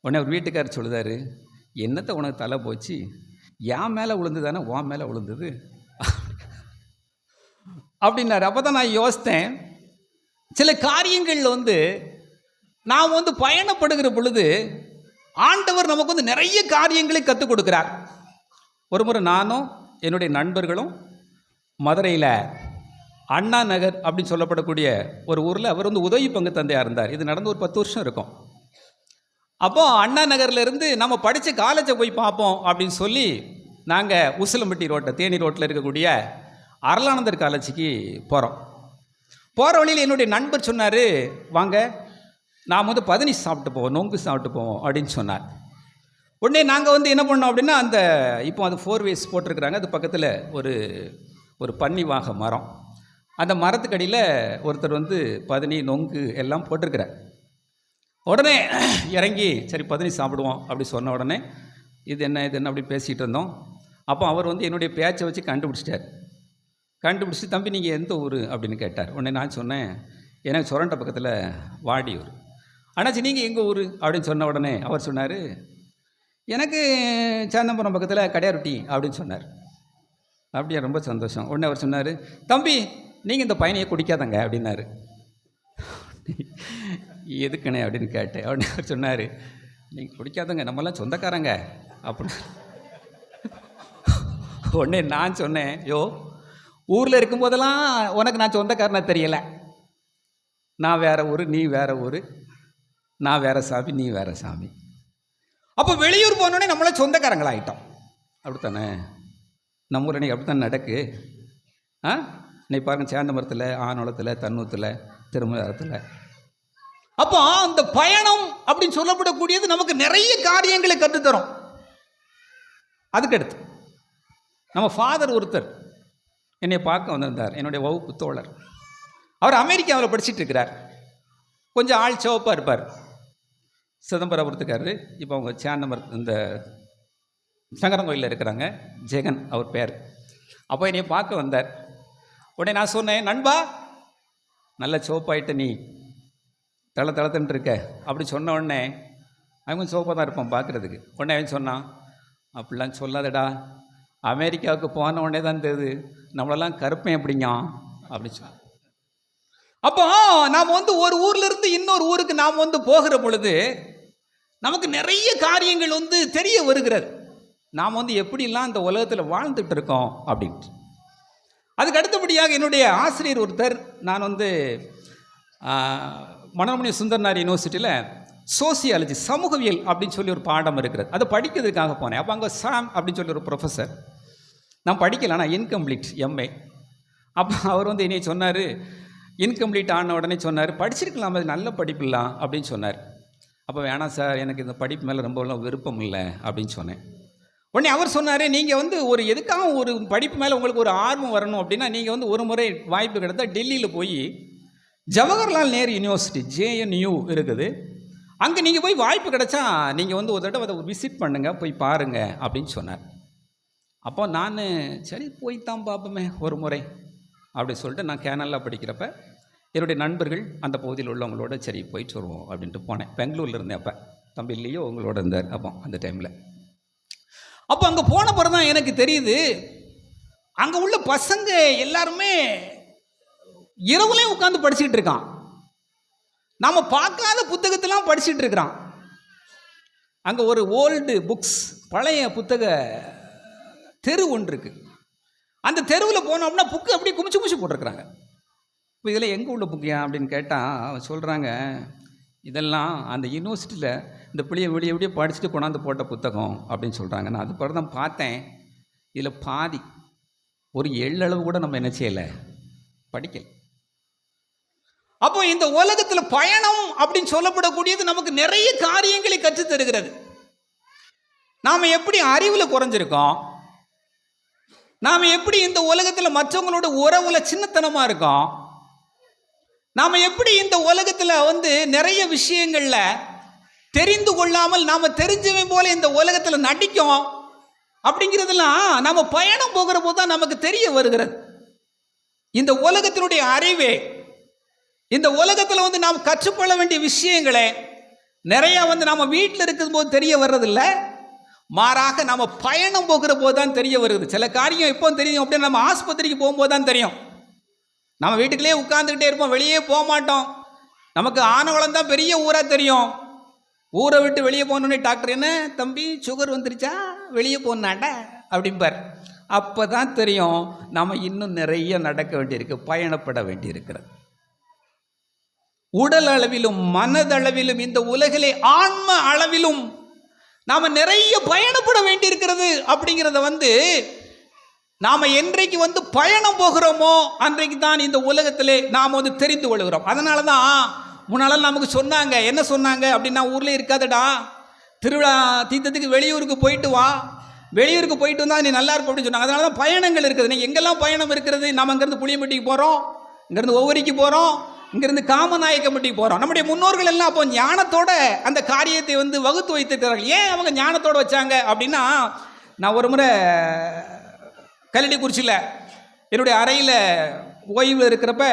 உடனே அவர் வீட்டுக்காரர் சொல்லுதாரு, என்னத்தை உனக்கு தலை போச்சு, என் மேலே விழுந்து தானே உன் மேலே விழுந்தது அப்படின்னாரு. அப்போ தான் நான் யோசித்தேன், சில காரியங்களில் வந்து நாம் வந்து பயணப்படுகிற பொழுது ஆண்டவர் நமக்கு வந்து நிறைய காரியங்களை கற்றுக் கொடுக்குறார். ஒரு முறை நானும் என்னுடைய நண்பர்களும் மதுரையில் அண்ணா நகர் அப்படின்னு சொல்லப்படக்கூடிய ஒரு ஊரில், அவர் வந்து உதவி பங்கு தந்தையாக இருந்தார். இது நடந்து ஒரு 10 வருஷம் இருக்கும். அப்போது அண்ணா நகர்லேருந்து நம்ம படித்த காலேஜை போய் பார்ப்போம் அப்படின்னு சொல்லி நாங்கள் உசிலம்பட்டி ரோட்டை, தேனி ரோட்டில் இருக்கக்கூடிய அருளானந்தர் காலேஜுக்கு போகிறோம். போகிற வழியில் என்னுடைய நண்பர் சொன்னார், வாங்க நாம் வந்து 15 சாப்பிட்டு போவோம், நொங்கு சாப்பிட்டு போவோம் அப்படின்னு சொன்னார். உடனே நாங்கள் வந்து என்ன பண்ணோம் அப்படின்னா, அந்த இப்போ அது 4 ways போட்டிருக்கிறாங்க, அது பக்கத்தில் ஒரு பன்னி வாக மரம், அந்த மரத்துக்கடியில் ஒருத்தர் வந்து 15 நொங்கு எல்லாம் போட்டிருக்கிறார். உடனே இறங்கி சரி 15 சாப்பிடுவோம் அப்படி சொன்ன உடனே இது என்ன அப்படி பேசிகிட்டு இருந்தோம். அப்போ அவர் வந்து என்னுடைய பேச்சை வச்சு கண்டுபிடிச்சிட்டார். கண்டுபிடிச்சி, தம்பி நீங்கள் எந்த ஊர் அப்படின்னு கேட்டார். உடனே நான் சொன்னேன், எனக்கு சுரண்டை பக்கத்தில் வாடியூர். ஆனாச்சு நீங்கள் எங்கள் ஊர் அப்படின்னு சொன்ன உடனே அவர் சொன்னார், எனக்கு சேந்தம்பரம் பக்கத்தில் கடையாருட்டி அப்படின்னு சொன்னார். அப்படியே ரொம்ப சந்தோஷம். உடனே அவர் சொன்னார், தம்பி நீங்கள் இந்த பையனையே குடிக்காதங்க அப்படின்னாரு. எதுக்குண்ணே அப்படின்னு கேட்டேன். உடனே அவர் சொன்னார், நீங்கள் குடிக்காதங்க, நம்மளாம் சொந்தக்காரங்க அப்படின்னு. உடனே நான் சொன்னேன், யோ ஊரில் இருக்கும்போதெல்லாம் உனக்கு நான் சொந்தக்காரனா தெரியலை. நான் வேற ஊர், நீ வேற ஊர், நான் வேற சாமி, நீ வேற சாமி. அப்போ வெளியூர் போனோடனே நம்மளாம் சொந்தக்காரங்களாகிட்டோம். அப்படித்தானே நம்ம ஊர் இன்னைக்கு அப்படித்தானே நடக்கு. இன்னைக்கு பாருங்க, சேந்தமரத்தில், ஆனோளத்தில், தன்னூத்தில், திருமலத்தில். அப்போ அந்த பயணம் அப்படின்னு சொல்லப்படக்கூடியது நமக்கு நிறைய காரியங்களை கற்றுத்தரும். அதுக்கடுத்து நம்ம ஃபாதர் ஒருத்தர் என்னை பார்க்க வந்திருந்தார், என்னுடைய வகுப்பு தோழர். அவர் அமெரிக்காவில் படிச்சுட்டு இருக்கிறார். கொஞ்சம் ஆள் சிவப்பாக இருப்பார், சிதம்பரபுரத்துக்காரரு. இப்போ அவங்க சேந்தமரம் இந்த சங்கரங்கோயிலில் இருக்கிறாங்க, ஜெகன் அவர் பேர். அப்போ என்னை பார்க்க வந்தார். உடனே நான் சொன்னேன், நண்பா நல்ல சிவப்பாயிட்ட, நீ தளத்துன்ட்டு இருக்க அப்படி சொன்ன உடனே அவன் கொஞ்சம் சோப்பாக தான் இருப்பான் பார்க்குறதுக்கு. உடனே அவன் சொன்னான், அப்படிலாம் சொல்லாதடா, அமெரிக்காவுக்கு போன உடனே தான் தெரியுது நம்மளெல்லாம் கருப்பேன் எப்படிங்க அப்படின்னு சொன்னான். அப்போ நாம் வந்து ஒரு ஊர்லேருந்து இன்னொரு ஊருக்கு நாம் வந்து போகிற பொழுது நமக்கு நிறைய காரியங்கள் வந்து தெரிய வருகிறது. நாம் வந்து எப்படிலாம் இந்த உலகத்தில் வாழ்ந்துட்டு இருக்கோம் அப்படின்ட்டு. அதுக்கு அடுத்தபடியாக என்னுடைய ஆசிரியர் ஒருத்தர், நான் வந்து மனோன்மணி சுந்தரனார் யூனிவர்சிட்டியில் சோசியாலஜி சமூகவியல் அப்படின்னு சொல்லி ஒரு பாடம் இருக்கிறது. அதை படிக்கிறதுக்காக போனேன். அப்போ அங்கே சாம் அப்படின்னு சொல்லி ஒரு ப்ரொஃபஸர், நான் படிக்கல, ஆனால் இன்கம்ப்ளீட் எம்ஏ. அப்போ அவர் வந்து என்னை சொன்னார், இன்கம்ப்ளீட் ஆன உடனே சொன்னார், படிச்சிருக்கலாம், அது நல்ல படிப்பிடலாம் அப்படின்னு சொன்னார். அப்போ வேணாம் சார், எனக்கு இந்த படிப்பு மேலே ரொம்பலாம் விருப்பம் இல்லை அப்படின்னு சொன்னேன். உடனே அவர் சொன்னார், நீங்கள் வந்து ஒரு எதுக்காக ஒரு படிப்பு மேலே உங்களுக்கு ஒரு ஆர்வம் வரணும் அப்படின்னா, நீங்கள் வந்து ஒரு முறை வாய்ப்பு கிடைத்தா டெல்லியில் போய் ஜவஹர்லால் நேரு யூனிவர்சிட்டி JNU இருக்குது, அங்கே நீங்கள் போய் வாய்ப்பு கிடைச்சா நீங்கள் வந்து ஒரு தடவை அதை விசிட் பண்ணுங்கள், போய் பாருங்கள் அப்படின்னு சொன்னார். அப்போ நான் சரி போய்த்தான் பார்ப்போமே ஒரு முறை அப்படி சொல்லிட்டு, நான் கேனலில் படிக்கிறப்ப என்னுடைய நண்பர்கள் அந்த பகுதியில் உள்ளவங்களோட சரி போயிட்டு வருவோம் அப்படின்ட்டு போனேன். பெங்களூரில் இருந்தேன். அப்போ தம்பி இல்லையோ உங்களோட இருந்தார் அப்போ அந்த டைமில். அப்போ அங்கே போன பிறகு தான் எனக்கு தெரியுது, அங்கே உள்ள பசங்க எல்லாருமே இரவுலையும் உட்காந்து படிச்சுக்கிட்டு இருக்கான். நாம் பார்க்காத புத்தகத்தெல்லாம் படிச்சுட்டு இருக்கிறான். அங்கே ஒரு ஓல்டு புக்ஸ், பழைய புத்தக தெரு ஒன்று இருக்குது. அந்த தெருவில் போனோம்னா புக்கு அப்படியே குமிச்சு குமிச்சு போட்டிருக்கிறாங்க. இப்போ இதில் எங்கே உள்ள புக்கியா அப்படின்னு கேட்டால் சொல்கிறாங்க, இதெல்லாம் அந்த யூனிவர்சிட்டியில் இந்த பிள்ளைய வெளியே வெளியே படிச்சுட்டு கொண்டாந்து போட்ட புத்தகம் அப்படின்னு சொல்கிறாங்க. நான் அது பிறகு தான் பார்த்தேன், இதில் பாதி ஒரு எள்ளளவு கூட நம்ம என்ன செய்யலை, படிக்கலை. அப்போ இந்த உலகத்தில் பயணம் அப்படின்னு சொல்லப்படக்கூடியது நமக்கு நிறைய காரியங்களை கற்றுத் தருகிறது. நாம் எப்படி அறிவில் குறைஞ்சிருக்கோம், நாம் எப்படி இந்த உலகத்தில் மற்றவங்களோட உறவுல சின்னத்தனமாக இருக்கோம், நாம் எப்படி இந்த உலகத்தில் வந்து நிறைய விஷயங்களில் தெரிந்து கொள்ளாமல் நாம் தெரிஞ்சவன் போல இந்த உலகத்தில் நடிக்கும் அப்படிங்கிறதெல்லாம் நாம் பயணம் போகிற போது தான் நமக்கு தெரிய வருகிறது. இந்த உலகத்தினுடைய அறிவே, இந்த உலகத்தில் வந்து நாம் கற்றுக்கொள்ள வேண்டிய விஷயங்களே நிறையா வந்து நம்ம வீட்டில் இருக்கும்போது தெரிய வர்றதில்லை, மாறாக நம்ம பயணம் போகிற போது தான் தெரிய வருது. சில காரியம் எப்போ தெரியும் அப்படின்னா, நம்ம ஆஸ்பத்திரிக்கு போகும்போது தான் தெரியும். நம்ம வீட்டுக்குள்ளே உட்காந்துக்கிட்டே இருப்போம், வெளியே போக மாட்டோம். நமக்கு ஆனவளம் தான் பெரிய ஊராக தெரியும். ஊரை விட்டு வெளியே போனோடனே டாக்டர், என்ன தம்பி சுகர் வந்துருச்சா, வெளியே போனாண்ட அப்படிம்பார். அப்போ தான் தெரியும் நம்ம இன்னும் நிறைய நடக்க வேண்டியிருக்கு, பயணப்பட வேண்டியிருக்கிறது. உடல் அளவிலும் மனதளவிலும் இந்த உலகிலே ஆன்ம அளவிலும் நாம் நிறைய பயணப்பட வேண்டியிருக்கிறது. அப்படிங்கிறத வந்து நாம் என்றைக்கு வந்து பயணம் போகிறோமோ அன்றைக்கு தான் இந்த உலகத்திலே நாம் வந்து தெரிந்து கொள்கிறோம். அதனால தான் முன்னால நமக்கு சொன்னாங்க, என்ன சொன்னாங்க அப்படின்னா, ஊரில் இருக்காதடா, திருவிழா தீர்த்தத்துக்கு வெளியூருக்கு போயிட்டு வா, வெளியூருக்கு போயிட்டு வந்தால் நீ நல்லா இருப்ப அப்படின்னு சொன்னாங்க. அதனால தான் பயணங்கள் இருக்குது. நீங்கள் எங்கெல்லாம் பயணம் இருக்கிறது, நம்ம இங்கேருந்து புளியம்பட்டிக்கு போகிறோம், இங்கேருந்து ஒவ்வொரிக்கு போகிறோம், இங்கேருந்து காமநாயக்கம்பட்டிக்கு போகிறோம். நம்முடைய முன்னோர்கள் எல்லாம் அப்போ ஞானத்தோட அந்த காரியத்தை வந்து வகுத்து வைத்திருக்கிறார்கள். ஏன் அவங்க ஞானத்தோடு வச்சாங்க அப்படின்னா, நான் ஒரு முறை கல்லடிக்குறிச்சியில் என்னுடைய அறையில் ஓய்வில் இருக்கிறப்ப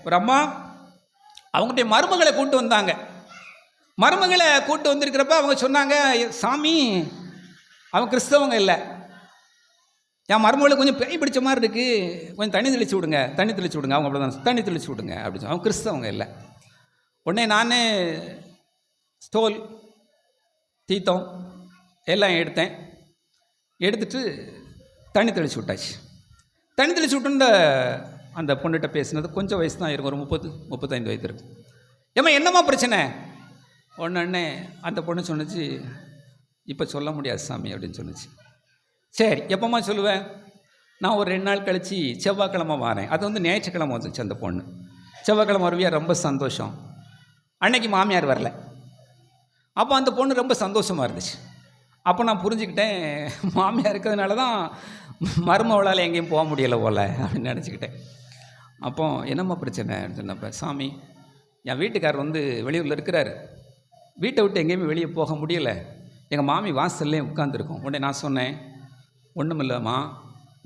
ஒரு அம்மா அவங்களுடைய மருமகளை கூட்டு வந்தாங்க. மருமகளை கூட்டு வந்திருக்கிறப்ப அவங்க சொன்னாங்க, சாமி அவங்க கிறிஸ்தவங்க இல்லை, என் மருமகளுக்கு கொஞ்சம் பேய் பிடிச்ச மாதிரி இருக்குது, கொஞ்சம் தண்ணி தெளிச்சு விடுங்க, தண்ணி தெளிச்சு விடுங்க, அவங்க அப்படி தான் தண்ணி தெளிச்சு விடுங்க அப்படின்னு சொல்லி. அவங்க கிறிஸ்தவங்க இல்லை. உடனே நான் ஸ்டோல் தீர்த்தம் எல்லாம் எடுத்துட்டு தண்ணி தெளிச்சு விட்டாச்சு. தண்ணி தெளிச்சு விட்டுன்ற அந்த பொண்ணுகிட்ட பேசினது கொஞ்சம் வயசு தான் இருக்கும், ஒரு 30-35 வயது இருக்கும். ஏம்மா என்னம்மா பிரச்சனை? ஒன்று அந்த பொண்ணு சொன்னிச்சு, இப்போ சொல்ல முடியாது சாமி அப்படின்னு சொன்னிச்சு. சரி எப்போம்மா சொல்லுவேன்? நான் ஒரு 2 நாள் கழித்து செவ்வாய்க்கிழமை வரேன். அது வந்து ஞாயிற்றுக்கிழமை வந்துச்சு அந்த பொண்ணு. செவ்வாய்க்கிழமை வருவியா? ரொம்ப சந்தோஷம். அன்னைக்கு மாமியார் வரல. அப்போ அந்த பொண்ணு ரொம்ப சந்தோஷமாக இருந்துச்சு. அப்போ நான் புரிஞ்சுக்கிட்டேன், மாமியார் இருக்கிறதுனால தான் மருமவளால் எங்கேயும் போக முடியலை போல அப்படின்னு நினச்சிக்கிட்டேன். அப்போ என்னம்மா பிரச்சனை அப்படின்னு சொன்னப்போ, சாமி என் வீட்டுக்காரர் வந்து வெளியூரில் இருக்கிறாரு, வீட்டை விட்டு எங்கேயுமே வெளியே போக முடியலை, எங்கள் மாமி வாசல்லே உட்காந்துருக்கோம். உடனே நான் சொன்னேன், ஒன்றும் இல்லைம்மா,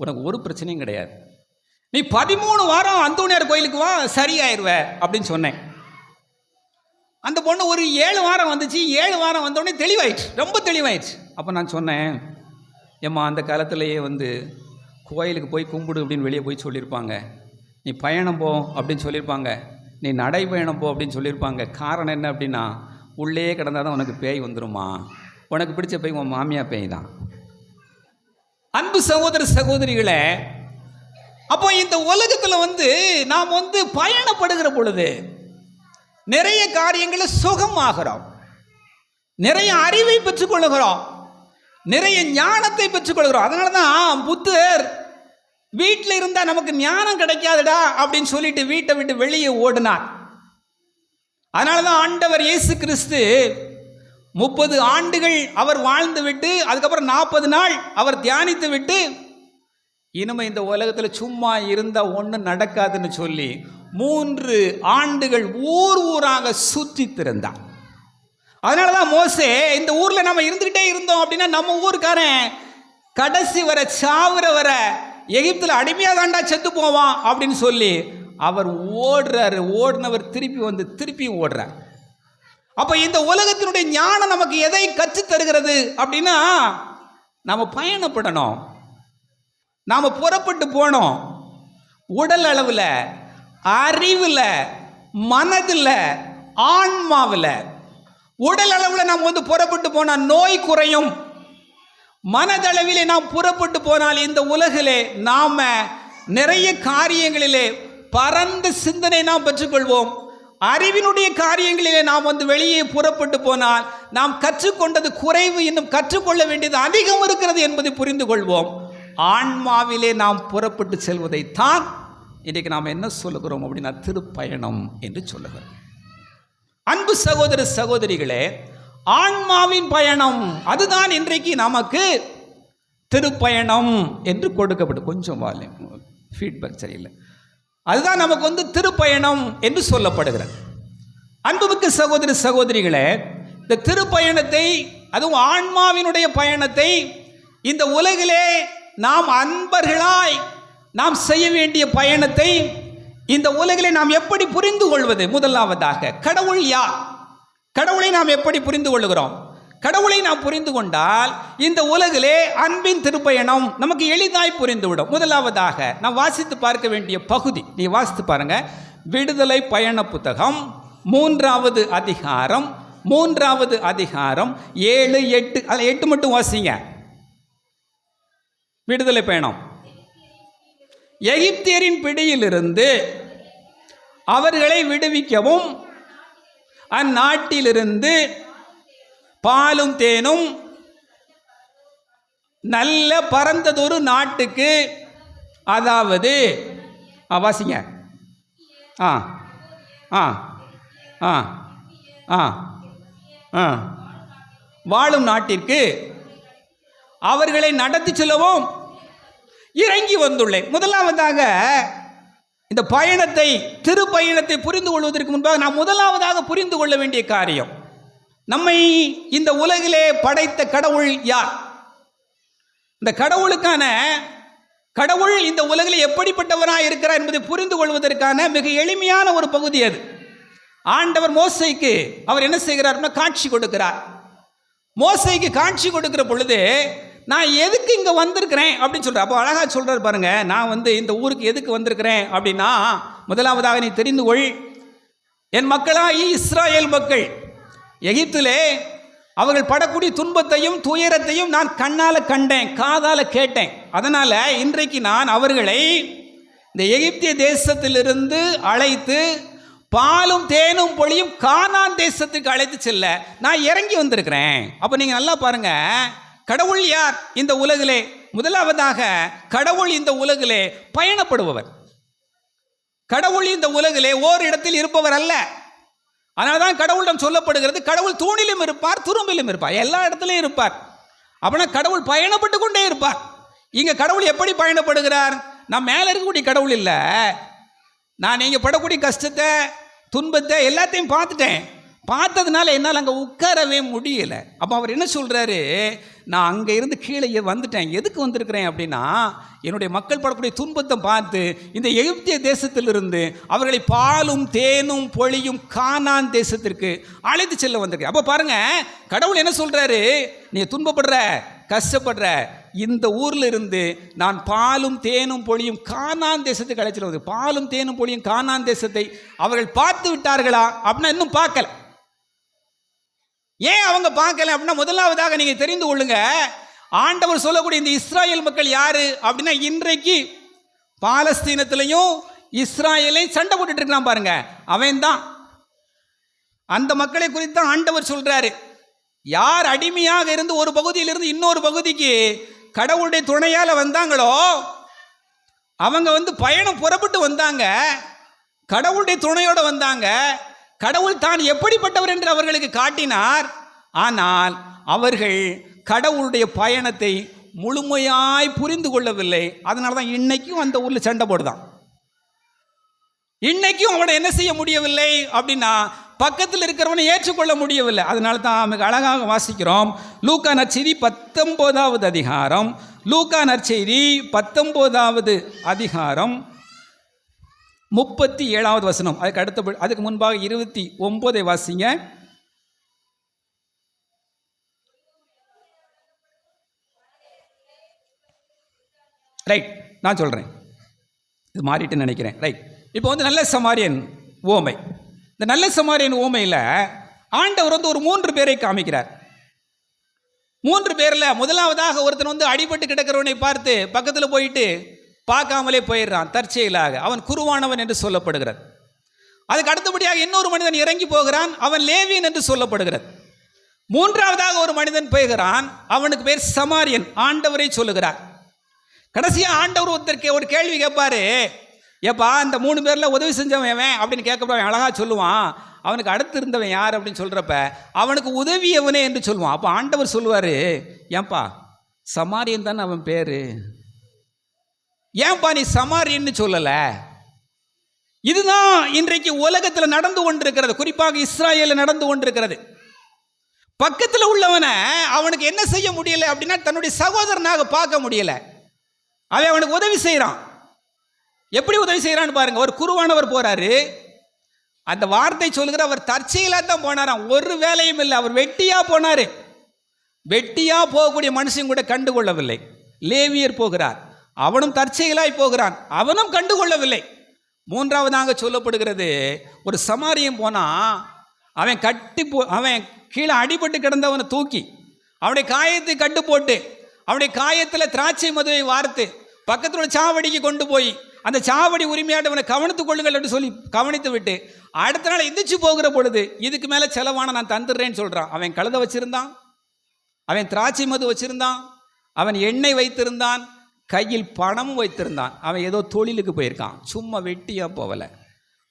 உனக்கு ஒரு பிரச்சனையும் கிடையாது, நீ 13 வாரம் அந்தோணியார் கோயிலுக்கு வா, சரியாயிருவ அப்படின்னு சொன்னேன். அந்த பொண்ணு ஒரு 7 வாரம் வந்துச்சு. 7 வாரம் வந்தோடனே தெளிவாயிடுச்சு, ரொம்ப தெளிவாயிடுச்சு. அப்போ நான் சொன்னேன், ஏம்மா அந்த காலத்திலேயே வந்து கோயிலுக்கு போய் கும்பிடு அப்படின்னு வெளியே போய் சொல்லியிருப்பாங்க. நீ பயணம் போ அப்படின்னு சொல்லியிருப்பாங்க. நீ நடைப்பயணம் போ அப்படின்னு சொல்லியிருப்பாங்க. காரணம் என்ன அப்படின்னா, உள்ளே கிடந்தால் தான் உனக்கு பேய் வந்துடுமா. உனக்கு பிடிச்ச பேய் உன் மாமியா பேய் தான். அன்பு சகோதர சகோதரிகளே, அப்போ இந்த உலகத்தில் வந்து நாம் வந்து பயணப்படுகிற பொழுது நிறைய காரியங்களை சுகமாகிறோம், நிறைய அறிவை பெற்றுக்கொள்கிறோம், நிறைய ஞானத்தை பெற்றுக்கொள்கிறோம். அதனால தான் புத்தர் வீட்டில் இருந்தால் நமக்கு ஞானம் கிடைக்காதுடா அப்படின்னு சொல்லிட்டு வீட்டை விட்டு வெளியே ஓடினார். அதனால தான் ஆண்டவர் இயேசு கிறிஸ்து 30 ஆண்டுகள் அவர் வாழ்ந்து விட்டு அதுக்கப்புறம் 40 நாள் அவர் தியானித்து விட்டு இனிமே இந்த உலகத்தில் சும்மா இருந்தால் ஒன்றும் நடக்காதுன்னு சொல்லி 3 ஆண்டுகள் ஊராக சுற்றி திறந்தார். அதனால தான் மோசே, இந்த ஊரில் நம்ம இருந்துக்கிட்டே இருந்தோம் அப்படின்னா நம்ம ஊருக்காரன் கடைசி வர சாவுற வர எகிப்தில் அடிமையாக தாண்டா செத்து போவான் அப்படின்னு சொல்லி அவர் ஓடுறாரு. ஓடினவர் திருப்பி வந்து திருப்பி ஓடுறார். அப்போ இந்த உலகத்தினுடைய ஞானம் நமக்கு எதை கற்றுத் தருகிறது அப்படின்னா, நாம் பயணப்படணும், நாம் புறப்பட்டு போனோம். உடல் அளவில், அறிவில், மனதில், ஆன்மாவில். உடல் அளவில் நாம் வந்து புறப்பட்டு போனால் நோய் குறையும். மனதளவிலே நாம் புறப்பட்டு போனால் இந்த உலகிலே நாம் நிறைய காரியங்களிலே பரந்த சிந்தனை நாம் பெற்றுக்கொள்வோம். அறிவினுடைய காரியங்களிலே நாம் வந்து வெளியே புறப்பட்டு போனால் நாம் கற்றுக்கொண்டது குறைவு, இன்னும் கற்றுக்கொள்ள வேண்டியது அதிகம் இருக்கிறது என்பதை புரிந்து கொள்வோம். ஆன்மாவிலே நாம் புறப்பட்டு செல்வதைத்தான் இன்றைக்கு நாம் என்ன சொல்லுகிறோம் அப்படின்னா திருப்பயணம் என்று சொல்லுகிறோம். அன்பு சகோதர சகோதரிகளே, ஆன்மாவின் பயணம் அதுதான் இன்றைக்கு நமக்கு திருப்பயணம் என்று கொடுக்கப்பட்டு, கொஞ்சம் வால்யூம் ஃபீட்பேக் சரியில்லை, அதுதான் நமக்கு வந்து திருப்பயணம் என்று சொல்லப்படுகிறது. அன்புமிக்க சகோதர சகோதரிகளே, இந்த திருப்பயணத்தை, அதுவும் ஆன்மாவினுடைய பயணத்தை இந்த உலகிலே நாம் அன்பர்களாய் நாம் செய்ய வேண்டிய பயணத்தை இந்த உலகிலே நாம் எப்படி புரிந்து கொள்வது? முதலாவதாக கடவுள் யார்? கடவுளை நாம் எப்படி புரிந்து கொள்கிறோம்? கடவுளை நாம் புரிந்து கொண்டால் இந்த உலகிலே அன்பின் திருப்பயணம் நமக்கு எளிதாய் புரிந்துவிடும். முதலாவதாக நாம் வாசித்து பார்க்க வேண்டிய பகுதி, நீ வாசித்து பாருங்க, விடுதலை பயண புத்தகம் 3வது அதிகாரம் 7, 8, அதில் 8 மட்டும் வாசிங்க. விடுதலை பயணம். எகிப்தியரின் பிடியிலிருந்து அவர்களை விடுவிக்கவும் அந்நாட்டிலிருந்து பாலும் தேனும் நல்ல பரந்ததொரு நாட்டுக்கு, அதாவது வாசிங்க, வாழும் நாட்டிற்கு அவர்களை நடத்தி செல்லவும் இறங்கி வந்துள்ளேன். முதலாவதாக இந்த பயணத்தை, திருப்பயணத்தை புரிந்து கொள்வதற்கு முன்பாக நாம் முதலாவதாக புரிந்து கொள்ள வேண்டிய காரியம், நம்மை இந்த உலகிலே படைத்த கடவுள் யார்? இந்த கடவுள் இந்த உலகிலே எப்படிப்பட்டவராக இருக்கிறார் என்பதை புரிந்து கொள்வதற்கான மிக எளிமையான ஒரு பகுதி அது. ஆண்டவர் மோசேக்கு அவர் என்ன செய்கிறார்னா காட்சி கொடுக்கிறார். மோசேக்கு காட்சி கொடுக்கிற பொழுது, நான் எதுக்கு இங்கே வந்திருக்கிறேன் அப்படின்னு சொல்கிறேன். அப்போ அழகாக சொல்கிறார் பாருங்க, நான் வந்து இந்த ஊருக்கு எதுக்கு வந்திருக்கிறேன் அப்படின்னா, முதலாவதாக நீ தெரிந்து கொள், என் மக்களாகி இஸ்ராயேல் மக்கள் எகிப்திலே அவர்கள் படக்கூடிய துன்பத்தையும் துயரத்தையும் நான் கண்ணால் கண்டேன், காதால் கேட்டேன். அதனால் இன்றைக்கு நான் அவர்களை இந்த எகிப்திய தேசத்திலிருந்து அழைத்து பாலும் தேனும் பொழியும் கானான் தேசத்துக்கு அழைத்து செல்ல நான் இறங்கி வந்திருக்கிறேன். அப்போ நீங்கள் நல்லா பாருங்கள், கடவுள் யார் இந்த உலகிலே? முதலாவதாக கடவுள் இந்த உலகிலே பயணப்படுபவர். கடவுள் இந்த உலகிலே ஓர் இடத்தில் இருப்பவர் அல்ல. அதனால்தான் கடவுளிடம் சொல்லப்படுகிறது, கடவுள் தூணிலும் இருப்பார், துரும்பிலும் இருப்பார், எல்லா இடத்துலையும் இருப்பார். அப்படின்னா கடவுள் பயணப்பட்டு கொண்டே இருப்பார். இங்கே கடவுள் எப்படி பயணப்படுகிறார்? நான் மேலே இருக்கக்கூடிய கடவுள் இல்லை, நான் நீங்கள் படக்கூடிய கஷ்டத்தை துன்பத்தை எல்லாத்தையும் பார்த்துட்டேன். பார்த்ததுனால என்னால் அங்கே உட்காரவே முடியலை. அப்போ அவர் என்ன சொல்கிறாரு, நான் அங்கே இருந்து கீழே வந்துட்டேன். எதுக்கு வந்திருக்கிறேன் அப்படின்னா, என்னுடைய மக்கள் படக்கூடிய துன்பத்தை பார்த்து இந்த எகிப்திய தேசத்திலிருந்து அவர்களை பாலும் தேனும் பொழியும் கானான் தேசத்திற்கு அழைத்து செல்ல வந்திருக்கேன். அப்போ பாருங்கள், கடவுள் என்ன சொல்கிறாரு, நீ துன்பப்படுற கஷ்டப்படுற இந்த ஊரில் இருந்து நான் பாலும் தேனும் பொழியும் கானான் தேசத்துக்கு அழைச்சிட்டு வந்து, பாலும் தேனும் பொழியும் கானான் தேசத்தை அவர்கள் பார்த்து விட்டார்களா அப்படின்னா இன்னும் பார்க்கல. ஏன் அவங்க பார்க்கல அப்படின்னா, முதலாவதாக நீங்கள் தெரிந்து கொள்ளுங்க, ஆண்டவர் சொல்லக்கூடிய இந்த இஸ்ராயேல் மக்கள் யாரு அப்படின்னா, இன்றைக்கு பாலஸ்தீனத்திலையும் இஸ்ராயேலையும் சண்டை போட்டுட்டு இருக்கான் பாருங்க, அவன் தான். அந்த மக்களை குறித்து தான் ஆண்டவர் சொல்றாரு. யார் அடிமையாக இருந்து ஒரு பகுதியிலிருந்து இன்னொரு பகுதிக்கு கடவுளுடைய துணையால் வந்தாங்களோ, அவங்க பயணம் புறப்பட்டு வந்தாங்க, கடவுளுடைய துணையோடு வந்தாங்க. கடவுள் தான் எப்படிப்பட்டவர் என்று அவர்களுக்கு காட்டினார். ஆனால் அவர்கள் கடவுளுடைய பயணத்தை முழுமையாய் புரிந்து கொள்ளவில்லை. அதனால தான் இன்னைக்கும் அந்த ஊரில் சண்டை போடுதான். இன்னைக்கும் அவனை என்ன செய்ய முடியவில்லை அப்படின்னா, பக்கத்தில் இருக்கிறவனை ஏற்றுக்கொள்ள முடியவில்லை. அதனால தான் மிக அழகாக வாசிக்கிறோம். லூக்கா நற்செய்தி 19வது அதிகாரம், லூக்கா நற்செய்தி 19வது அதிகாரம் 37வது வசனம். அதுக்கு முன்பாக 29 வாசிங்க. ரைட், நான் சொல்கிறேன், இது மாறிட்டுன்னு நினைக்கிறேன். ரைட், இப்போ நல்ல சமாரியன் ஓமை. இந்த நல்ல சமாரியன் ஓமையில் ஆண்டவர் ஒரு 3 பேரை காமிக்கிறார். 3 பேரில் முதலாவதாக ஒருத்தன் அடிபட்டு கிடக்கிறவனை பார்த்து பக்கத்தில் போயிட்டு பார்க்காமலே போயிடுறான் தற்செயலாக. அவன் குருவானவன் என்று சொல்லப்படுகிறது. அதுக்கு அடுத்தபடியாக இன்னொரு மனிதன் இறங்கி போகிறான், அவன் லேவியன் என்று சொல்லப்படுகிறது. 3ஆவதாக ஒரு மனிதன் போகிறான், அவனுக்கு பேர் சமாரியன். ஆண்டவரை சொல்லுகிறார். கடைசியாக ஆண்டவர் ஒருத்தருக்கு ஒரு கேள்வி கேட்பாரு, ஏப்பா இந்த 3 பேரில் உதவி செஞ்சவன் அப்படின்னு கேட்கப்ப அழகாக சொல்லுவான், அவனுக்கு அடுத்து இருந்தவன் யார் அப்படின்னு சொல்கிறப்ப அவனுக்கு உதவியவனே என்று சொல்லுவான். அப்போ ஆண்டவர் சொல்லுவார், ஏன்பா சமாரியன் தானே அவன் பேர், ஏன்பா நீ சமாரியன்னு சொல்லலை? இதுதான் இன்றைக்கு உலகத்தில் நடந்து கொண்டிருக்கிறது, குறிப்பாக இஸ்ராயேலில் நடந்து கொண்டிருக்கிறது. பக்கத்தில் உள்ளவனை அவனுக்கு என்ன செய்ய முடியலை அப்படின்னா, தன்னுடைய சகோதரனாக பார்க்க முடியலை. அவன் அவனுக்கு உதவி செய்கிறான். எப்படி உதவி செய்கிறான்னு பாருங்க. ஒரு குருவானவர் போறாரு, அந்த வார்த்தை சொல்லுகிற அவர் தற்செயலாக தான் போனாராம், ஒரு வேலையும் இல்லை. அவர் வெட்டியா போனாரு. வெட்டியா போகக்கூடிய மனுஷன் கூட கண்டுகொள்ளவில்லை. லேவியர் போகிறார், அவனும் தற்செயலாய் போகிறான், அவனும் கண்டுகொள்ளவில்லை. 3ஆவதாக சொல்லப்படுகிறது, ஒரு சமாரியம் போனா அவன் அவன் கீழே அடிபட்டு கிடந்தவனை தூக்கி அவனுடைய காயத்தை கட்டு போட்டு அவனுடைய காயத்தில் திராட்சை மதுவை வார்த்து பக்கத்தில் உள்ள சாவடிக்கு கொண்டு போய் அந்த சாவடி உரிமையாட்டவனை கவனித்துக் கொள்ளுங்கள் என்று சொல்லி கவனித்து விட்டு அடுத்த நாள் எந்திரிச்சு போகிற பொழுது, இதுக்கு மேலே செலவான நான் தந்துடுறேன்னு சொல்கிறான். அவன் கழுதை வச்சிருந்தான், அவன் திராட்சை மது வச்சிருந்தான், அவன் எண்ணெய் வைத்திருந்தான், கையில் பணமும் வைத்திருந்தான். அவன் ஏதோ தொழிலுக்கு போயிருக்கான், சும்மா வெட்டியா போகலை.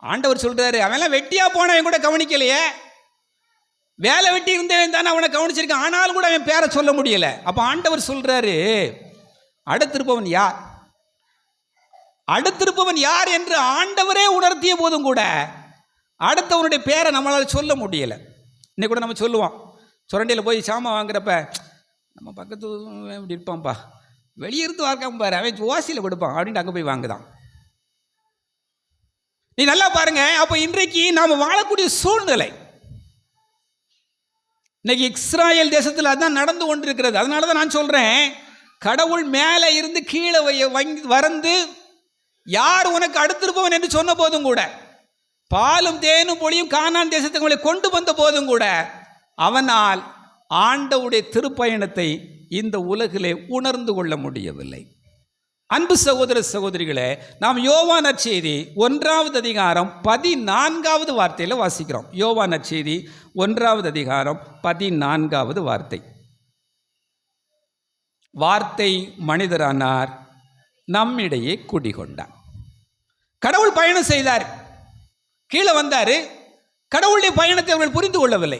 ஆண்டவர் சொல்றாரு, அவன்லாம் வெட்டியா போனவன் கூட கவனிக்கலையே, வேலை வெட்டி இருந்தவன் தானே அவனை கவனிச்சிருக்கான், ஆனாலும் கூட அவன் பேரை சொல்ல முடியல. அப்போ ஆண்டவர் சொல்றாரு, அடுத்திருப்பவன் யார், அடுத்திருப்பவன் யார் என்று ஆண்டவரே உணர்த்திய போதும் கூட அடுத்தவனுடைய பேரை நம்மளால் சொல்ல முடியலை. இன்னைக்கு கூட நம்ம சொல்லுவோம், சுரண்டியில் போய் சாமான் வாங்குறப்ப, நம்ம பக்கத்து இப்படி இருப்பான்ப்பா, வெளியிருந்து வார்க்காம பாரு, அவன் ஓசியில் கொடுப்பான் அப்படின்ட்டு அங்கே போய் வாங்குதான். நீ நல்லா பாருங்க. அப்போ இன்றைக்கு நாம் வாழக்கூடிய சூழ்நிலை இன்னைக்கு இஸ்ராயேல் தேசத்தில் அதுதான் நடந்து கொண்டிருக்கிறது. அதனால தான் நான் சொல்கிறேன், கடவுள் மேலே இருந்து கீழே வந்து யார் உனக்கு அடுத்திருப்பவன் என்று சொன்ன போதும் கூட, பாலும் தேனும் பொழியும் கானான் தேசத்துக்கு அவளை கொண்டு வந்த போதும் கூட, அவனால் ஆண்டவுடைய திருப்பயணத்தை இந்த உலகிலே உணர்ந்து கொள்ள முடியவில்லை. அன்பு சகோதர சகோதரிகளே, நாம் யோவான் நற்செய்தி 1வது அதிகாரம் 14வது வார்த்தையில் வாசிக்கிறோம். யோவான் நற்செய்தி 1வது அதிகாரம் 14வது வார்த்தை. வார்த்தை மனிதரானார், நம்மிடையே குடிகொண்டார். கடவுள் பயணம் செய்தார், கீழே வந்தார். கடவுளுடைய பயணத்தை அவர்கள் புரிந்து கொள்ளவில்லை.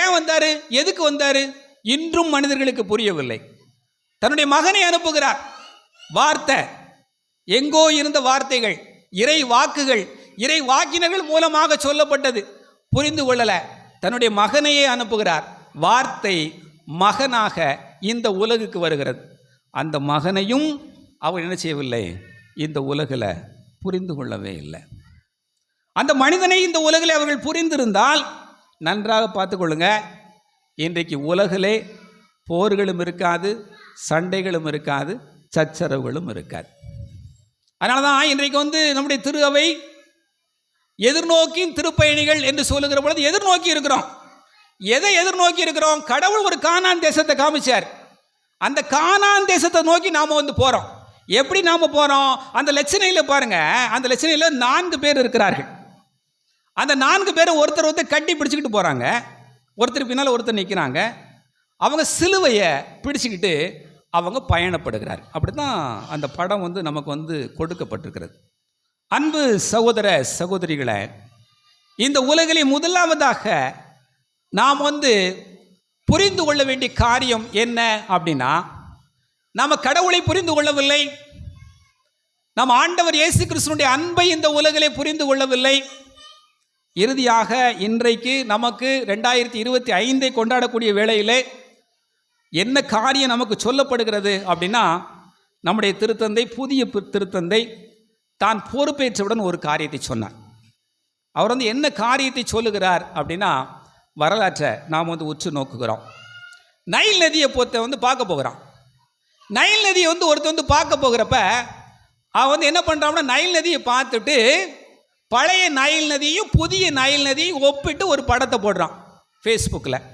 ஏன் வந்தார், எதுக்கு வந்தார், இன்றும் மனிதர்களுக்கு புரியவில்லை. தன்னுடைய மகனை அனுப்புகிறார். வார்த்தை, எங்கோ இருந்த வார்த்தைகள், இறை வாக்குகள், இறை வாக்கினர்கள் மூலமாக சொல்லப்பட்டது, புரிந்து கொள்ளலை. தன்னுடைய மகனையே அனுப்புகிறார். வார்த்தை மகனாக இந்த உலகுக்கு வருகிறது. அந்த மகனையும் அவர் என்ன செய்யவில்லை, இந்த உலகில் புரிந்து கொள்ளவே இல்லை. அந்த மனிதனை இந்த உலகில் அவர்கள் புரிந்திருந்தால் நன்றாக பார்த்துக்கொள்ளுங்க, இன்றைக்கு உலகிலே போர்களும் இருக்காது, சண்டைகளும் இருக்காது, சச்சரவுகளும் இருக்காது. அதனால தான் இன்றைக்கு நம்முடைய திரு அவை எதிர்நோக்கின் திருப்பயணிகள் என்று சொல்லுகிற பொழுது எதிர்நோக்கி இருக்கிறோம். எதை எதிர்நோக்கி இருக்கிறோம்? கடவுள் ஒரு கானான் தேசத்தை காமிச்சார். அந்த கானான் தேசத்தை நோக்கி நாம் போகிறோம். எப்படி நாம் போகிறோம்? அந்த லட்சணையில் பாருங்கள், அந்த லட்சணையில் 4 பேர் இருக்கிறார்கள். அந்த 4 பேரும் ஒருத்தர் கட்டி பிடிச்சிக்கிட்டு போகிறாங்க. ஒருத்தர் பின்னால் ஒருத்தர் நிற்கிறாங்க. அவங்க சிலுவையை பிடிச்சிக்கிட்டு அவங்க பயணப்படுகிறார். அப்படி தான் அந்த படம் நமக்கு கொடுக்கப்பட்டிருக்கிறது. அன்பு சகோதர சகோதரிகளை, இந்த உலகிலே முதலாவதாக நாம் புரிந்து கொள்ள வேண்டிய காரியம் என்ன அப்படின்னா, நாம் கடவுளை புரிந்து கொள்ளவில்லை. நாம் ஆண்டவர் இயேசு கிறிஸ்துவினுடைய அன்பை இந்த உலகிலே புரிந்து கொள்ளவில்லை. இறுதியாக இன்றைக்கு நமக்கு 2025 கொண்டாடக்கூடிய வேளையிலே என்ன காரியம் நமக்கு சொல்லப்படுகிறது அப்படின்னா, நம்முடைய திருத்தந்தை, புதிய திருத்தந்தை தான் பொறுப்பேற்றவுடன் ஒரு காரியத்தை சொன்னார். அவர் என்ன காரியத்தை சொல்லுகிறார் அப்படின்னா, வரலாற்றை நாம் உற்று நோக்குகிறோம். நைல் நதியை பார்க்க போகிறான். நைல் நதியை ஒருத்தர் பார்க்க போகிறப்ப அவன் என்ன பண்ணுறான்னா, நைல் நதியை பார்த்துட்டு பழைய நைல் நதியும் புதிய நைல் நதியும் ஒப்பிட்டு ஒரு படத்தை போடுறான் ஃபேஸ்புக்கில்.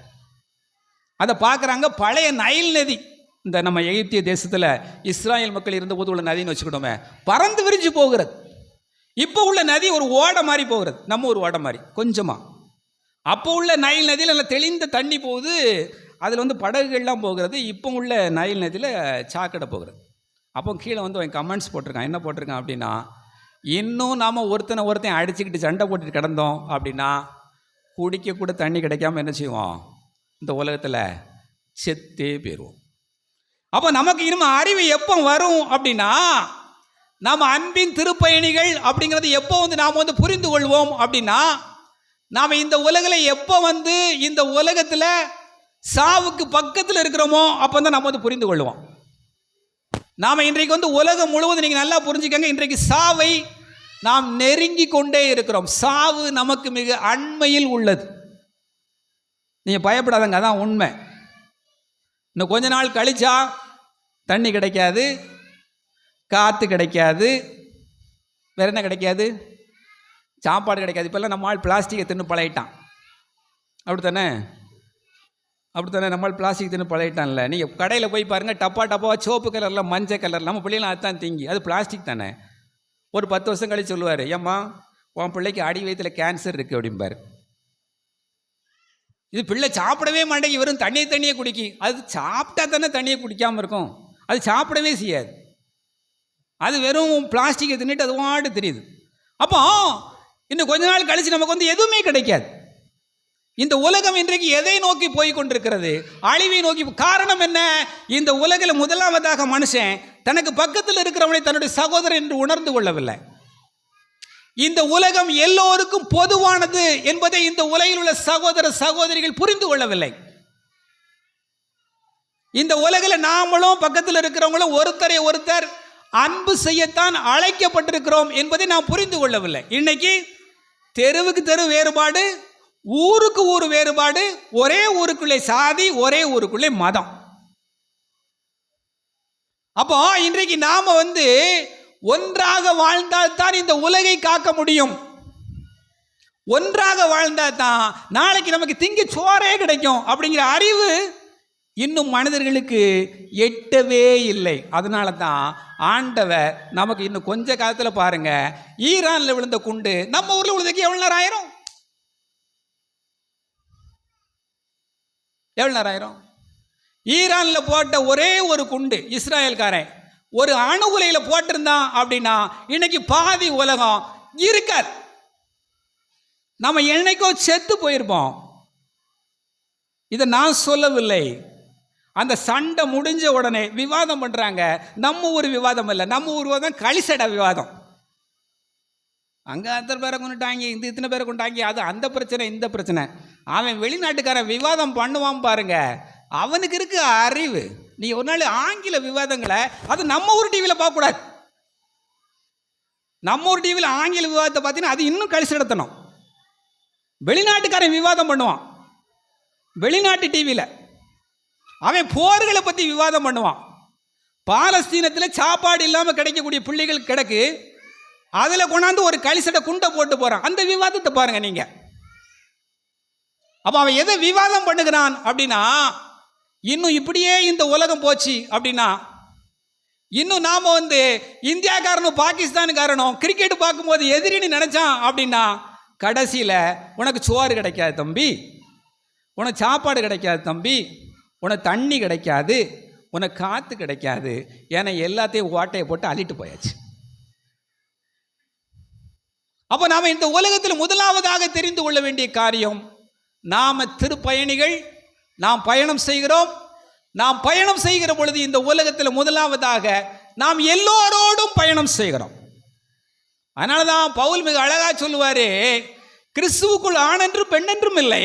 அதை பார்க்குறாங்க. பழைய நைல் நதி, இந்த நம்ம எகிப்திய தேசத்தில் இஸ்ராயல் மக்கள் இருந்தபோது உள்ள நதின்னு வச்சுக்கிட்டோமே, பறந்து விரிஞ்சு போகிறது. இப்போ உள்ள நதி ஒரு ஓடை மாதிரி போகிறது, நம்ம ஒரு ஓடை மாதிரி கொஞ்சமாக. அப்போ உள்ள நைல் நதியில் நல்லா தெளிந்த தண்ணி போகுது, அதில் படகுகள்லாம் போகிறது. இப்போ உள்ள நைல் நதியில் சாக்கடை போகிறது. அப்போ கீழே அவன் கமெண்ட்ஸ் போட்டிருக்கான். என்ன போட்டிருக்கான் அப்படின்னா, இன்னும் நாம் ஒருத்தன் அடிச்சுக்கிட்டு சண்டை போட்டுட்டு கிடந்தோம் அப்படின்னா குடிக்க கூட தண்ணி கிடைக்காம என்ன செய்வோம், இந்த உலகத்தில் செத்தே போயிடுவோம். அப்போ நமக்கு இனிமேல் அறிவு எப்போ வரும் அப்படின்னா, நாம் அன்பின் திருப்பயணிகள் அப்படிங்கிறது எப்போ நாம் புரிந்து கொள்வோம் அப்படின்னா, நாம் இந்த உலகில் எப்போ இந்த உலகத்தில் சாவுக்கு பக்கத்தில் இருக்கிறோமோ அப்போ தான் நம்ம புரிந்து கொள்வோம். நாம் இன்றைக்கு உலகம் முழுவதும் நீங்கள் நல்லா புரிஞ்சுக்கங்க, இன்றைக்கு சாவை நாம் நெருங்கி கொண்டே இருக்கிறோம். சாவு நமக்கு மிக அண்மையில் உள்ளது. நீங்கள் பயப்படாதங்க, அதான் உண்மை. இன்னும் கொஞ்ச நாள் கழிச்சா தண்ணி கிடைக்காது, காற்று கிடைக்காது, வேற என்ன கிடைக்காது? சாப்பாடு கிடைக்காது. இப்போல்லாம் நம்மால் பிளாஸ்டிக்கை தின்னு பழகிட்டான். அப்படித்தானே? நம்மால் பிளாஸ்டிக் தின்னு பழகிட்டான்ல. நீங்கள் கடையில் போய் பாருங்கள், டப்பாவாக சோப்பு கலரில் மஞ்சள் கலரில், நம்ம பிள்ளைலாம் அதுதான் திங்கி, அது பிளாஸ்டிக் தானே. ஒரு 10 வருஷம் கழிச்சு சொல்லுவார், ஏம்மா உன் பிள்ளைக்கு அடி வயிற்றில் கேன்சர் இருக்குது அப்படிம்பார். இது பிள்ளை சாப்பிடவே மாட்டேங்கி, வெறும் தண்ணியை குடிக்கி. அது சாப்பிட்டா தானே தண்ணியை குடிக்காமல் இருக்கும், அது சாப்பிடவே செய்யாது. அது வெறும் பிளாஸ்டிக்கை தின்னுட்டு அது வாட்டு தெரியுது. அப்போ இன்னும் கொஞ்ச நாள் கழிச்சு நமக்கு எதுவுமே கிடைக்காது. இந்த உலகம் இன்றைக்கு எதை நோக்கி போய் கொண்டிருக்கிறது? அழிவை நோக்கி. காரணம் என்ன? இந்த உலகில் முதலாவதாக மனுஷன் தனக்கு பக்கத்தில் இருக்கிறவனை தன்னுடைய சகோதரன் என்று உணர்ந்து கொள்ளவில்லை. இந்த உலகம் எல்லோருக்கும் பொதுவானது என்பதை இந்த உலகில் உள்ள சகோதர சகோதரிகள் புரிந்து கொள்ளவில்லை. இந்த உலகில் நாமளும் பக்கத்தில் இருக்கிறவங்களும் ஒருத்தரை ஒருத்தர் அன்பு செய்யத்தான் அழைக்கப்பட்டிருக்கிறோம் என்பதை நாம் புரிந்து கொள்ளவில்லை. இன்னைக்கு தெருவுக்கு தெரு வேறுபாடு, ஊருக்கு ஊர் வேறுபாடு, ஒரே ஊருக்குள்ளே சாதி, ஒரே ஊருக்குள்ளே மதம். அப்போ இன்றைக்கு நாம ஒன்றாக வாழ்ந்தால்தான் இந்த உலகை காக்க முடியும். ஒன்றாக வாழ்ந்தால் தான் நாளைக்கு நமக்கு திங்க சோறே கிடைக்கும் அப்படிங்கிற அறிவு இன்னும் மனிதர்களுக்கு எட்டவே இல்லை. அதனால தான் ஆண்டவர் நமக்கு இன்னும் கொஞ்ச காலத்தில் பாருங்க, ஈரானில் விழுந்த குண்டு நம்ம ஊரில் விழுந்ததுக்கு எவ்வளோ நேரம் ஆயிரும்? எவ்வளோ நேரம் ஆயிரும்? ஈரானில் போட்ட ஒரே ஒரு குண்டு இஸ்ராயல்காரன் ஒரு அணு உலையில் போட்டிருந்தான் அப்படின்னா இன்னைக்கு பாதி உலகம் இருக்காது. நம்ம என்னைக்கோ செத்து போயிருப்போம். இதை நான் சொல்லவில்லை. அந்த சண்டை முடிஞ்ச உடனே விவாதம் பண்ணுறாங்க. நம்ம ஊர் விவாதம் இல்லை, நம்ம ஊர் விவாதம் களிசடை விவாதம். அங்கே அத்தனை பேரை கொண்டுட்டாங்க, இத்தனை பேரை கொண்டாங்க, அது அந்த பிரச்சனை இந்த பிரச்சனை. அவன் வெளிநாட்டுக்காரன் விவாதம் பண்ணுவான் பாருங்க, அவனுக்கு இருக்கு அறிவு. நீ ஒரு நாள் ஆங்கில விவாதங்களை அது நம்ம ஊர் டிவியில் பார்க்கக்கூடாது. நம்ம ஊர் டிவியில் ஆங்கில விவாதத்தை பார்த்தீங்கன்னா அது இன்னும் கழிச்சு நடத்தணும். வெளிநாட்டுக்காரன் விவாதம் பண்ணுவான் வெளிநாட்டு டிவியில், அவன் போர்களை பற்றி விவாதம் பண்ணுவான். பாலஸ்தீனத்தில் சாப்பாடு இல்லாமல் கிடைக்கக்கூடிய பிள்ளைகள் கிடக்கு, அதில் கொண்டாந்து ஒரு களிசடை குண்டை போட்டு போகிறான். அந்த விவாதத்தை பாருங்க நீங்கள். அப்போ அவன் எதை விவாதம் பண்ணுகிறான் அப்படின்னா, இன்னும் இப்படியே இந்த உலகம் போச்சு அப்படின்னா, இன்னும் நாம் இந்தியாக்காரனும் பாகிஸ்தானுக்காரனும் கிரிக்கெட் பார்க்கும்போது எதிரின்னு நினச்சான் அப்படின்னா, கடைசியில் உனக்கு சோறு கிடைக்காது தம்பி, உனக்கு சாப்பாடு கிடைக்காது தம்பி, உனக்கு தண்ணி கிடைக்காது, உனக்கு காற்று கிடைக்காது. ஏன்னா எல்லாத்தையும் ஓட்டையை போட்டு அள்ளிட்டு போயாச்சு. அப்போ நாம் இந்த உலகத்தில் முதலாவதாக தெரிந்து கொள்ள வேண்டிய காரியம், நாம் திருப்பயணிகள், நாம் பயணம் செய்கிறோம். நாம் பயணம் செய்கிற பொழுது இந்த உலகத்தில் முதலாவதாக நாம் எல்லோரோடும் பயணம் செய்கிறோம். அதனால தான் பவுல் மிக அழகா சொல்லுவார், கிறிஸ்துவுக்குள் ஆண் என்றும் பெண் என்றும் இல்லை,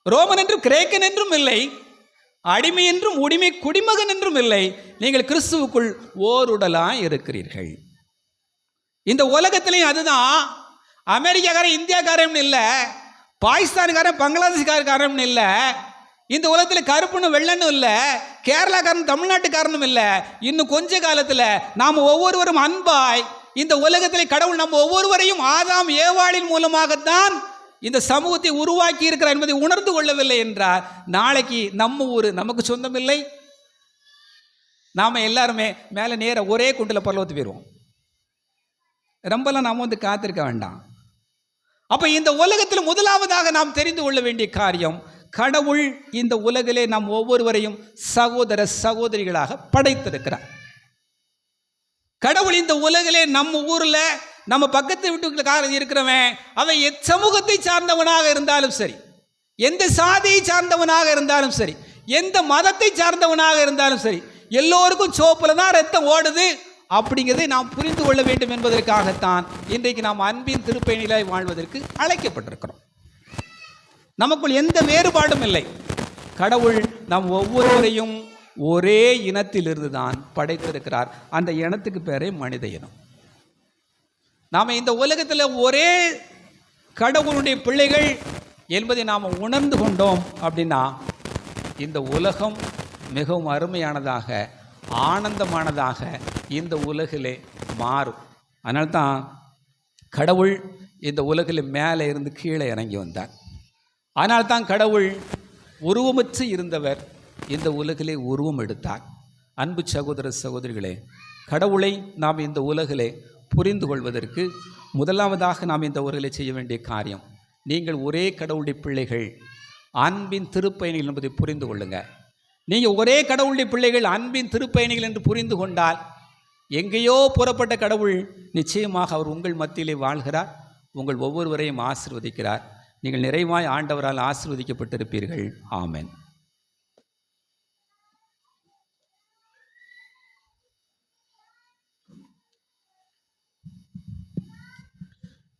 ரோமன் என்றும் கிரேக்கன் என்றும் இல்லை, அடிமை என்றும் உடிமை குடிமகன் என்றும் இல்லை, நீங்கள் கிறிஸ்துவுக்குள் ஓருடலாய் இருக்கிறீர்கள். இந்த உலகத்திலையும் அதுதான். அமெரிக்காக்காரன் இந்தியாக்காரன் இல்லை, பாகிஸ்தானுக்காரன் பங்களாதேஷ்காரன் இல்லை, இந்த உலகத்தில் கருப்புன்னு வெள்ளன்னு இல்லை, கேரளாக்காரன் தமிழ்நாட்டுக்காரனும் இல்லை. இன்னும் கொஞ்ச காலத்தில் நாம் ஒவ்வொருவரும் அன்பாய் இந்த உலகத்தில் கடவுள் நம்ம ஒவ்வொருவரையும் ஆதாம் ஏவாளின் மூலமாகத்தான் இந்த சமூகத்தை உருவாக்கி இருக்கிறார் என்பதை உணர்ந்து கொள்ளவில்லை என்றால், நாளைக்கு நம்ம ஊர் நமக்கு சொந்தம் இல்லை, நாம் எல்லாருமே மேலே நேர ஒரே குண்டில் பரலோகத்து போயிடுவோம். ரொம்பலாம் நாம் காத்திருக்க வேண்டாம். அப்போ இந்த உலகத்தில் முதலாவதாக நாம் தெரிந்து கொள்ள வேண்டிய காரியம், கடவுள் இந்த உலகிலே நாம் ஒவ்வொருவரையும் சகோதர சகோதரிகளாக படைத்திருக்கிறார். கடவுள் இந்த உலகிலே நம்ம ஊரில் நம்ம பக்கத்து வீட்டுக்காரன் இருக்கிறவன் அவன் சமூகத்தை சார்ந்தவனாக இருந்தாலும் சரி, எந்த சாதியை சார்ந்தவனாக இருந்தாலும் சரி, எந்த மதத்தை சார்ந்தவனாக இருந்தாலும் சரி, எல்லோருக்கும் சோப்பில் தான் ரத்தம் ஓடுது அப்படிங்கிறதை நாம் புரிந்து கொள்ள வேண்டும் என்பதற்காகத்தான் இன்றைக்கு நாம் அன்பின் திருப்பயணிகளாய் வாழ்வதற்கு அழைக்கப்பட்டிருக்கிறோம். நமக்குள் எந்த வேறுபாடும் இல்லை. கடவுள் நாம் ஒவ்வொருவரையும் ஒரே இனத்திலிருந்து தான் படைத்திருக்கிறார். அந்த இனத்துக்கு பேரே மனித இனம். நாம் இந்த உலகத்தில் ஒரே கடவுளுடைய பிள்ளைகள் என்பதை நாம் உணர்ந்து கொண்டோம் அப்படின்னா, இந்த உலகம் மிகவும் அருமையானதாக ஆனந்தமானதாக இந்த உலகிலே மாறும். அதனால்தான் கடவுள் இந்த உலகில் மேலே இருந்து கீழே இறங்கி வந்தார். அதனால்தான் கடவுள் உருவமற்று இருந்தவர் இந்த உலகிலே உருவம் எடுத்தார். அன்பு சகோதர சகோதரிகளே, கடவுளை நாம் இந்த உலகிலே புரிந்து கொள்வதற்கு முதலாவதாக நாம் இந்த உலகிலே செய்ய வேண்டிய காரியம், நீங்கள் ஒரே கடவுளுடைய பிள்ளைகள், அன்பின் திருப்பயணிகள் என்பதை புரிந்து கொள்ளுங்கள். நீங்கள் ஒரே கடவுளுடைய பிள்ளைகள், அன்பின் திருப்பயணிகள் என்று புரிந்து கொண்டால், எங்கேயோ புறப்பட்ட கடவுள் நிச்சயமாக அவர் உங்கள் மத்தியிலே வாழ்கிறார், உங்கள் ஒவ்வொருவரையும் ஆசீர்வதிக்கிறார். நீங்கள் நிறைவாய் ஆண்டவரால் ஆசீர்வதிக்கப்பட்டிருப்பீர்கள். ஆமென்.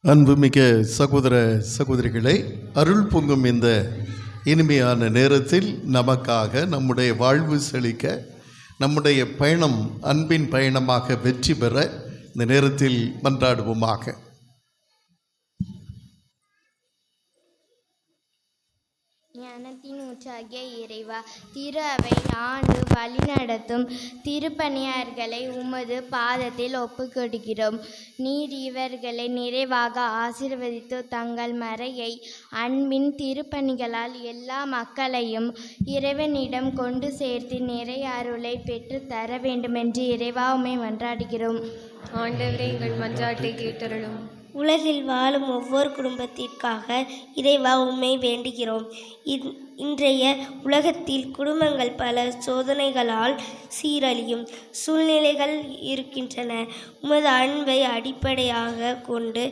அன்புமிக்க சகோதர சகோதரிகளை, அருள் பொங்கும் இந்த இனிமையான நேரத்தில் நமக்காக நம்முடைய வாழ்வு செழிக்க, நம்முடைய பயணம் அன்பின் பயணமாக வெற்றி பெற இந்த நேரத்தில் மன்றாடுவோமாக. ஞானத்தின் ஊற்றாகிய இறைவா, திரு அவை ஆண்டு வழிநடத்தும் திருப்பணியார்களை உமது பாதத்தில் ஒப்புக்கொடுக்கிறோம். நீர் இவர்களை நிறைவாக ஆசீர்வதித்து தங்கள் மறையை அன்பின் திருப்பணிகளால் எல்லா மக்களையும் இறைவனிடம் கொண்டு சேர்த்து நிறை அருளை பெற்று தர வேண்டுமென்று இறைவா உம்மை மன்றாடுகிறோம். ஆண்டவரே, எங்கள் மன்றாட்டை கேட்டருளும். உலகில் வாழும் ஒவ்வொரு குடும்பத்திற்காக இறைவா உம்மை வேண்டுகிறோம். இன்றைய உலகத்தில் குடும்பங்கள் பல சோதனைகளால் சீரழியும் சூழ்நிலைகள் இருக்கின்றன. உமது அன்பை அடிப்படையாக கொண்டு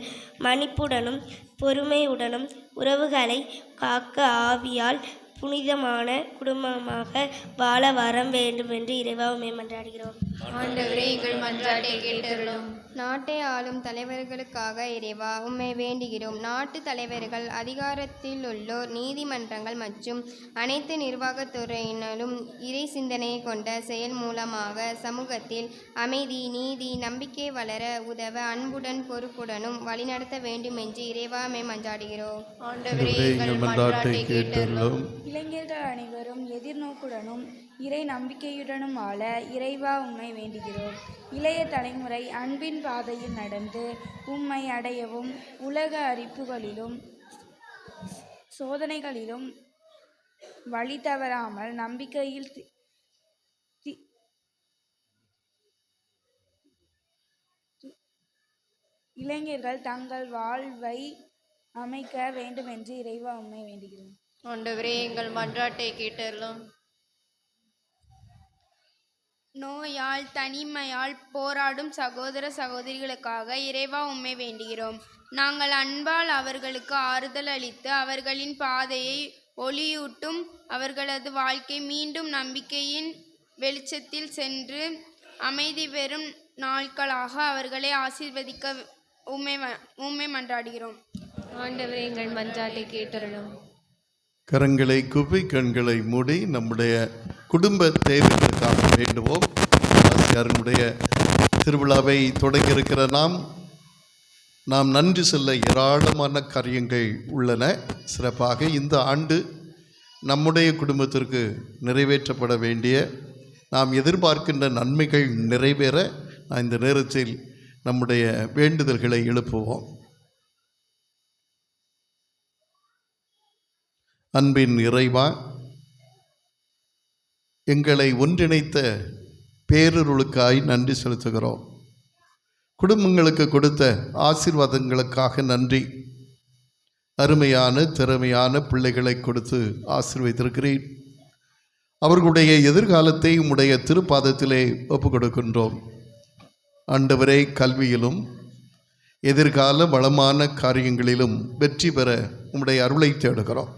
மன்னிப்புடனும் பொறுமையுடனும் உறவுகளை காக்க ஆவியால் புனிதமான குடும்பமாக வாழ வரம் வேண்டும் என்று இறைவா உம்மை மன்றாடுகிறோம். ஆண்டவரே எங்கள் மன்றாட்டை கேட்டருளும். நாட்டை ஆளும் தலைவர்களுக்காக இறைவா உம்மை வேண்டுகிறோம். நாட்டு தலைவர்கள், அதிகாரத்தில் உள்ளோர், நீதிமன்றங்கள் மற்றும் அனைத்து நிர்வாகத்துறையினரும் இறை சிந்தனையை கொண்ட செயல் மூலமாக சமூகத்தில் அமைதி, நீதி, நம்பிக்கை வளர உதவ அன்புடன் பொறுப்புடனும் வழிநடத்த வேண்டும் என்று இறைவா உம்மை மன்றாடுகிறோம். ஆண்டவரே எங்கள் மன்றாட்டை கேட்டருளும். இளைஞர்கள் அனைவரும் எதிர்நோக்குடனும் இறை நம்பிக்கையுடனும் ஆள இறைவா உம்மை வேண்டுகிறோம். இளைய தலைமுறை அன்பின் பாதையில் நடந்து உம்மை அடையவும் உலக அறிப்புகளிலும் சோதனைகளிலும் வழி தவறாமல் நம்பிக்கையில் இளைஞர்கள் தங்கள் வாழ்வை அமைக்க வேண்டும் என்று இறைவா உம்மை வேண்டுகிறோம். ஆண்டவரே எங்கள் மன்றாட்டை கேட்டருளும். நோயால் தனிமையால் போராடும் சகோதர சகோதரிகளுக்காக இறைவா உம்மை வேண்டுகிறோம். நாங்கள் அன்பால் அவர்களுக்கு ஆறுதல் அளித்து அவர்களின் பாதையை ஒளியூட்டும் அவர்களது வாழ்க்கை மீண்டும் நம்பிக்கையின் வெளிச்சத்தில் சென்று அமைதி பெறும் நாட்களாக அவர்களை ஆசீர்வதிக்க உம்மை மன்றாடுகிறோம். ஆண்டவரே எங்கள் மன்றாட்டை கேட்டருளும். கரங்களை குப்பி கண்களை மூடி நம்முடைய குடும்ப தேவைகளுக்காக வேண்டுவோம். ஆசியாருடைய திருவிழாவை தொடங்கியிருக்கிற நாம் நன்றி சொல்ல ஏராளமான காரியங்கள் உள்ளன. சிறப்பாக இந்த ஆண்டு நம்முடைய குடும்பத்திற்கு நிறைவேற்றப்பட வேண்டிய நாம் எதிர்பார்க்கின்ற நன்மைகள் நிறைவேற இந்த நேரத்தில் நம்முடைய வேண்டுதல்களை எழுப்புவோம். அன்பின் இறைவா, எங்களை ஒன்றிணைத்த பேரருளுக்காய் நன்றி செலுத்துகிறோம். குடும்பங்களுக்கு கொடுத்த ஆசீர்வாதங்களுக்காக நன்றி. அருமையான திறமையான பிள்ளைகளை கொடுத்து ஆசீர்வதித்திருக்கிறீர். அவர்களுடைய எதிர்காலத்தை உம்முடைய திருப்பாதத்திலே ஒப்புக் கொடுக்கின்றோம். ஆண்டவரே, கல்வியிலும் எதிர்கால வளமான காரியங்களிலும் வெற்றி பெற உம்முடைய அருளை தேடுகிறோம்.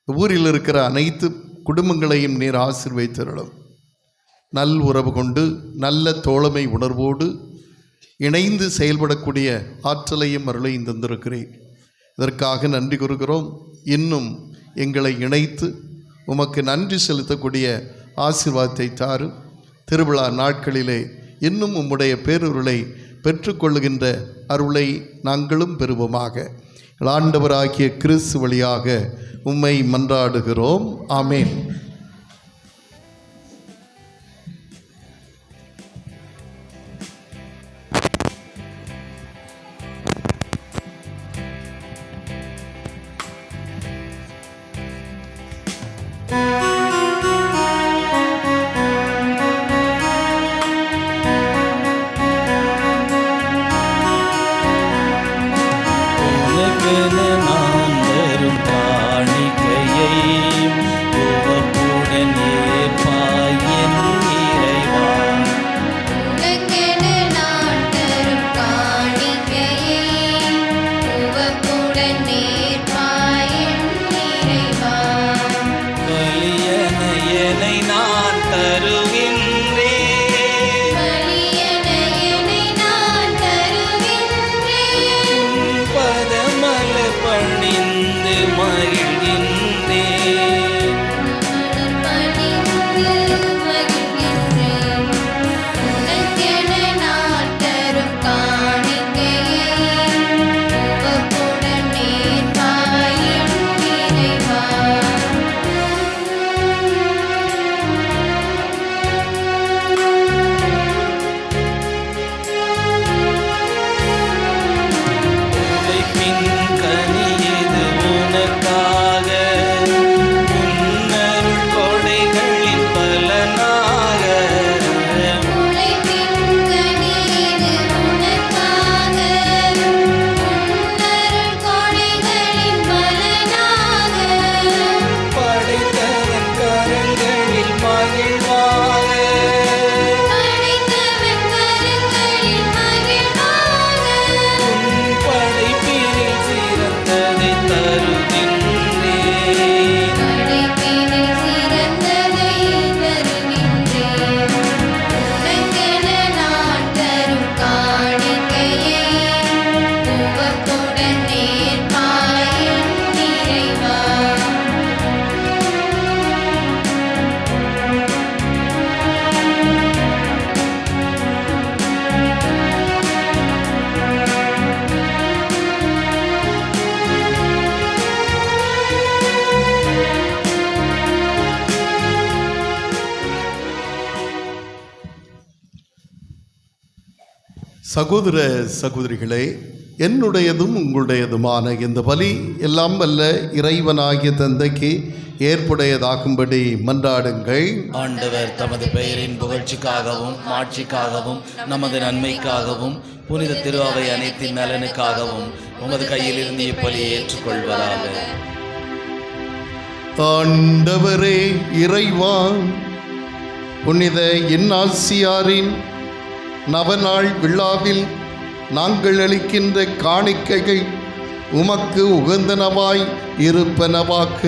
ஊரில் இருக்கிற அனைத்து குடும்பங்களையும் நீர் ஆசீர்வதித்தருளும். நல் உறவு கொண்டு நல்ல தோழமை உணர்வோடு இணைந்து செயல்படக்கூடிய ஆற்றலையும் அருளையும் தந்திருக்கிறேன். இதற்காக நன்றி கூறுகிறோம். இன்னும் எங்களை இணைத்து உமக்கு நன்றி செலுத்தக்கூடிய ஆசீர்வாதத்தை தாரும். திருவிழா நாட்களிலே இன்னும் உம்முடைய பேரருளை பெற்றுக்கொள்ளுகின்ற அருளை நாங்களும் பெறுவோமாக. ஆண்டவராகிய கிறிஸ்து வழியாக உம்மை மன்றாடுகிறோம். ஆமேன். பலியாக சகோதர சகோதரிகளே, என்னுடையதும் உங்களுடையதுமான இந்த பலி எல்லாம் வல்ல இறைவனாகிய தந்தைக்கு ஏற்புடையதாகும்படி மன்றாடுங்கள். ஆண்டவர் தமது பெயரின் புகழ்ச்சிக்காகவும் மாட்சிக்காகவும் நமது நன்மைக்காகவும் புனித திருஅவை அனைத்தின் நலனுக்காகவும் உமது கையில் இருந்து இப்பலியை ஏற்றுக்கொள்வதாக. ஆண்டவரே இறைவா, புனித இன்னாசியாரின் நவநாள் விழாவில் நாங்கள் அளிக்கின்ற காணிக்கைகள் உமக்கு உகந்தனவாய் இருப்பனவாக்க.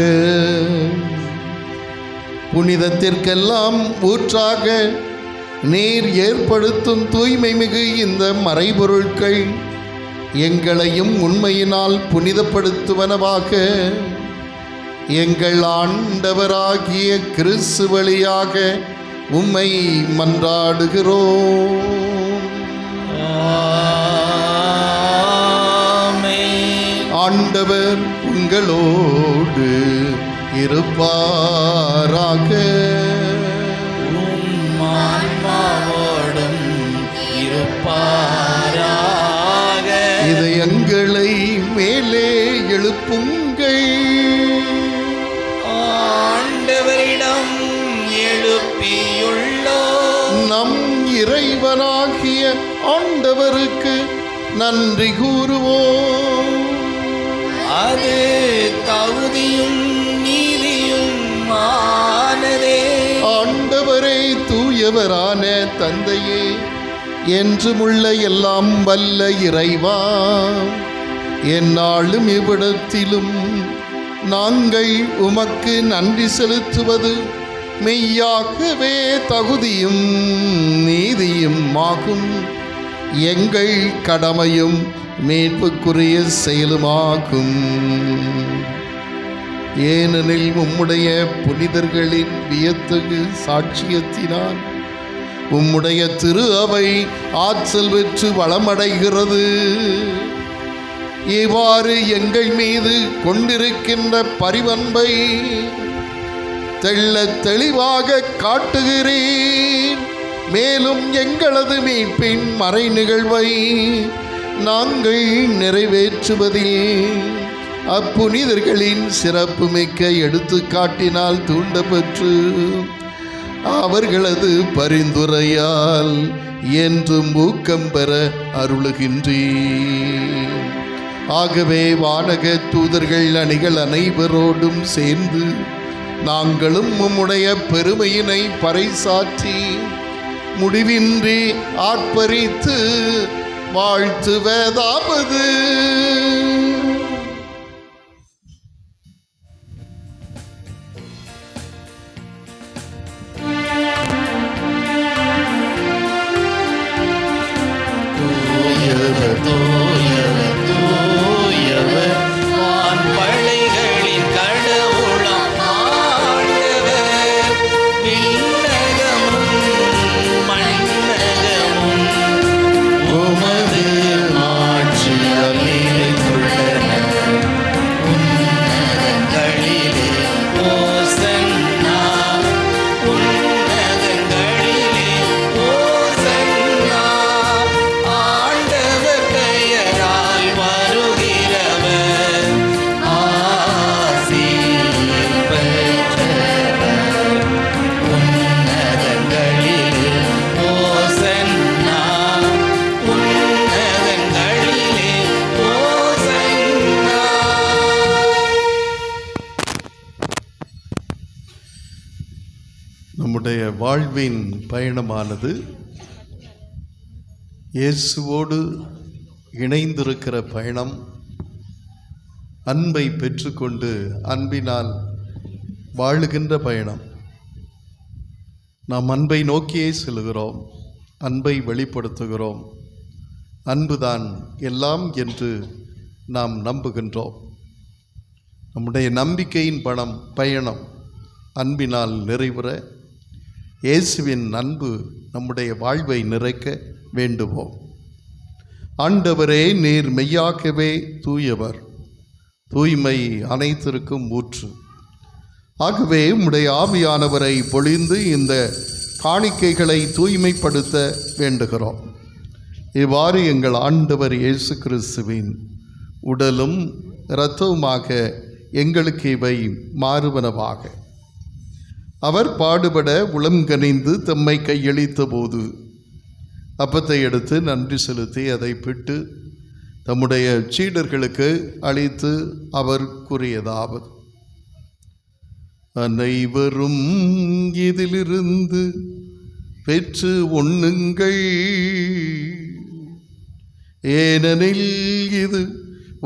புனிதத்திற்கெல்லாம் ஊற்றாக நீர் ஏற்படுத்தும் தூய்மை மிகு இந்த மறைபொருட்கள் எங்களையும் உண்மையினால் புனிதப்படுத்துவனவாக. எங்கள் ஆண்டவராகிய கிறிஸ்து வழியாக உம்மை மன்றாடுகிறோம். ஆண்டவர் உங்களோடு இருப்பாராக. ஆன்மாவோடும் இருப்பாராக. இதயங்களை மேலே எழுப்புங்கள். ஆண்டவரிடம் எழுப்பியுள்ளோம். நம் இறைவனாகிய ஆண்டவருக்கு நன்றி கூறுவோம். அது தகுதியும் நீதியும் ஆனதே. ஆண்டவரே தூயவரான தந்தையே, என்றுமுள்ள எல்லாம் வல்ல இறைவா, எந்நாளும் இவ்விடத்திலும் நாங்கள் உமக்கு நன்றி செலுத்துவது மெய்யாகவே தகுதியும் நீதியும் ஆகும். எங்கள் கடமையும் மீட்புக்குரிய செயலுமாகும். ஏனெனில் உம்முடைய புனிதர்களின் வியத்தகு சாட்சியத்தினால் உம்முடைய திரு அவை ஆற்றல் பெற்று வளமடைகிறது. இவ்வாறு எங்கள் மீது கொண்டிருக்கின்ற பரிவன்பை தெள்ளத் தெளிவாக காட்டுகிறேன். மேலும் எங்களது மீட்பின் மறை நிகழ்வை நாங்கள் நிறைவேற்றுவதில் அப்புனிதர்களின் சிறப்புமிக்க எடுத்துக்காட்டினால் தூண்டப்பெற்று அவர்களது பரிந்துரையால் என்றும் ஊக்கம் பெற அருளுகின்றேன். ஆகவே வானக தூதர்கள் அணிகள் அனைவரோடும் சேர்ந்து நாங்களும் உம்முடைய பெருமையினை பறைசாற்றி முடிவின்றி ஆர்ப்பரித்து வாழ்த்துவதாவது. தூயவர் தூயவர் தூயவர் வான்படைகளின் கடவுளாம் ஆண்டவர். விண்ணகமும் மண்ணகமும் உமது மாட்சியால் நிறைந்துள்ளன. உன்னதங்களிலே ஓசன்னா, உன்னதங்களிலே ஓசன்னா. ஆண்டவர் பெயரால் வருகிறவர் ஆசி பெற்றவர். உன்னதங்களிலே ஓசன்னா, உன்னதங்களிலே ஓசன்னா. நம்முடைய வாழ்வின் பயணமானது இயேசுவோடு இணைந்திருக்கிற பயணம். அன்பை பெற்றுக்கொண்டு அன்பினால் வாழுகின்ற பயணம். நாம் அன்பை நோக்கியே செல்கிறோம், அன்பை வெளிப்படுத்துகிறோம். அன்புதான் எல்லாம் என்று நாம் நம்புகின்றோம். நம்முடைய நம்பிக்கையின் பயணம் அன்பினால் நிறைவுற இயேசுவின் அன்பு நம்முடைய வாழ்வை நிறைக்க வேண்டுவோம். ஆண்டவரே, நீர் மெய்யாகவே தூயவர், தூய்மை அனைத்திற்கும் ஊற்று. ஆகவே உம்முடைய ஆவியானவரை பொழிந்து இந்த காணிக்கைகளை தூய்மைப்படுத்த வேண்டுகிறோம். இவ்வாறு எங்கள் ஆண்டவர் இயேசு கிறிஸ்துவின் உடலும் இரத்தவுமாக எங்களுக்கு இவை மாறுவனவாக. அவர் பாடுபட உளம்கனிந்து தம்மை கையளித்த போது அப்பத்தை எடுத்து நன்றி செலுத்தி அதை பிட்டு தம்முடைய சீடர்களுக்கு அளித்து அவர் கூறியதாவது: அனைவரும் இதிலிருந்து பெற்று உண்ணுங்கள், ஏனெனில் இது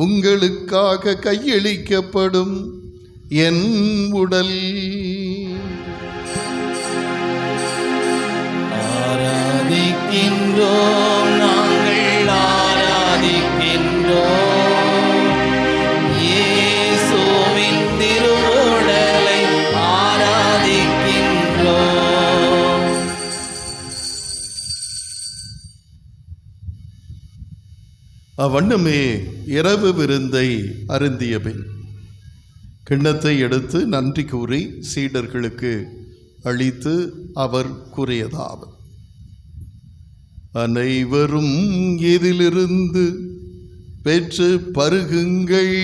உங்களுக்காக கையளிக்கப்படும் என் உடல். ஆராதிக்கின்றோம், நாங்கள் ஆராதிக்கின்றோம் இயேசுவின் திருவுடலை ஆராதிக்கின்றோம். அவ்வண்ணமே இரவு விருந்தை அருந்திய பின் கிண்ணத்தை எடுத்து நன்றி கூறி சீடர்களுக்கு அளித்து அவர் கூறியதாவது: அனைவரும் இதிலிருந்து பெற்று பருகுங்கள்,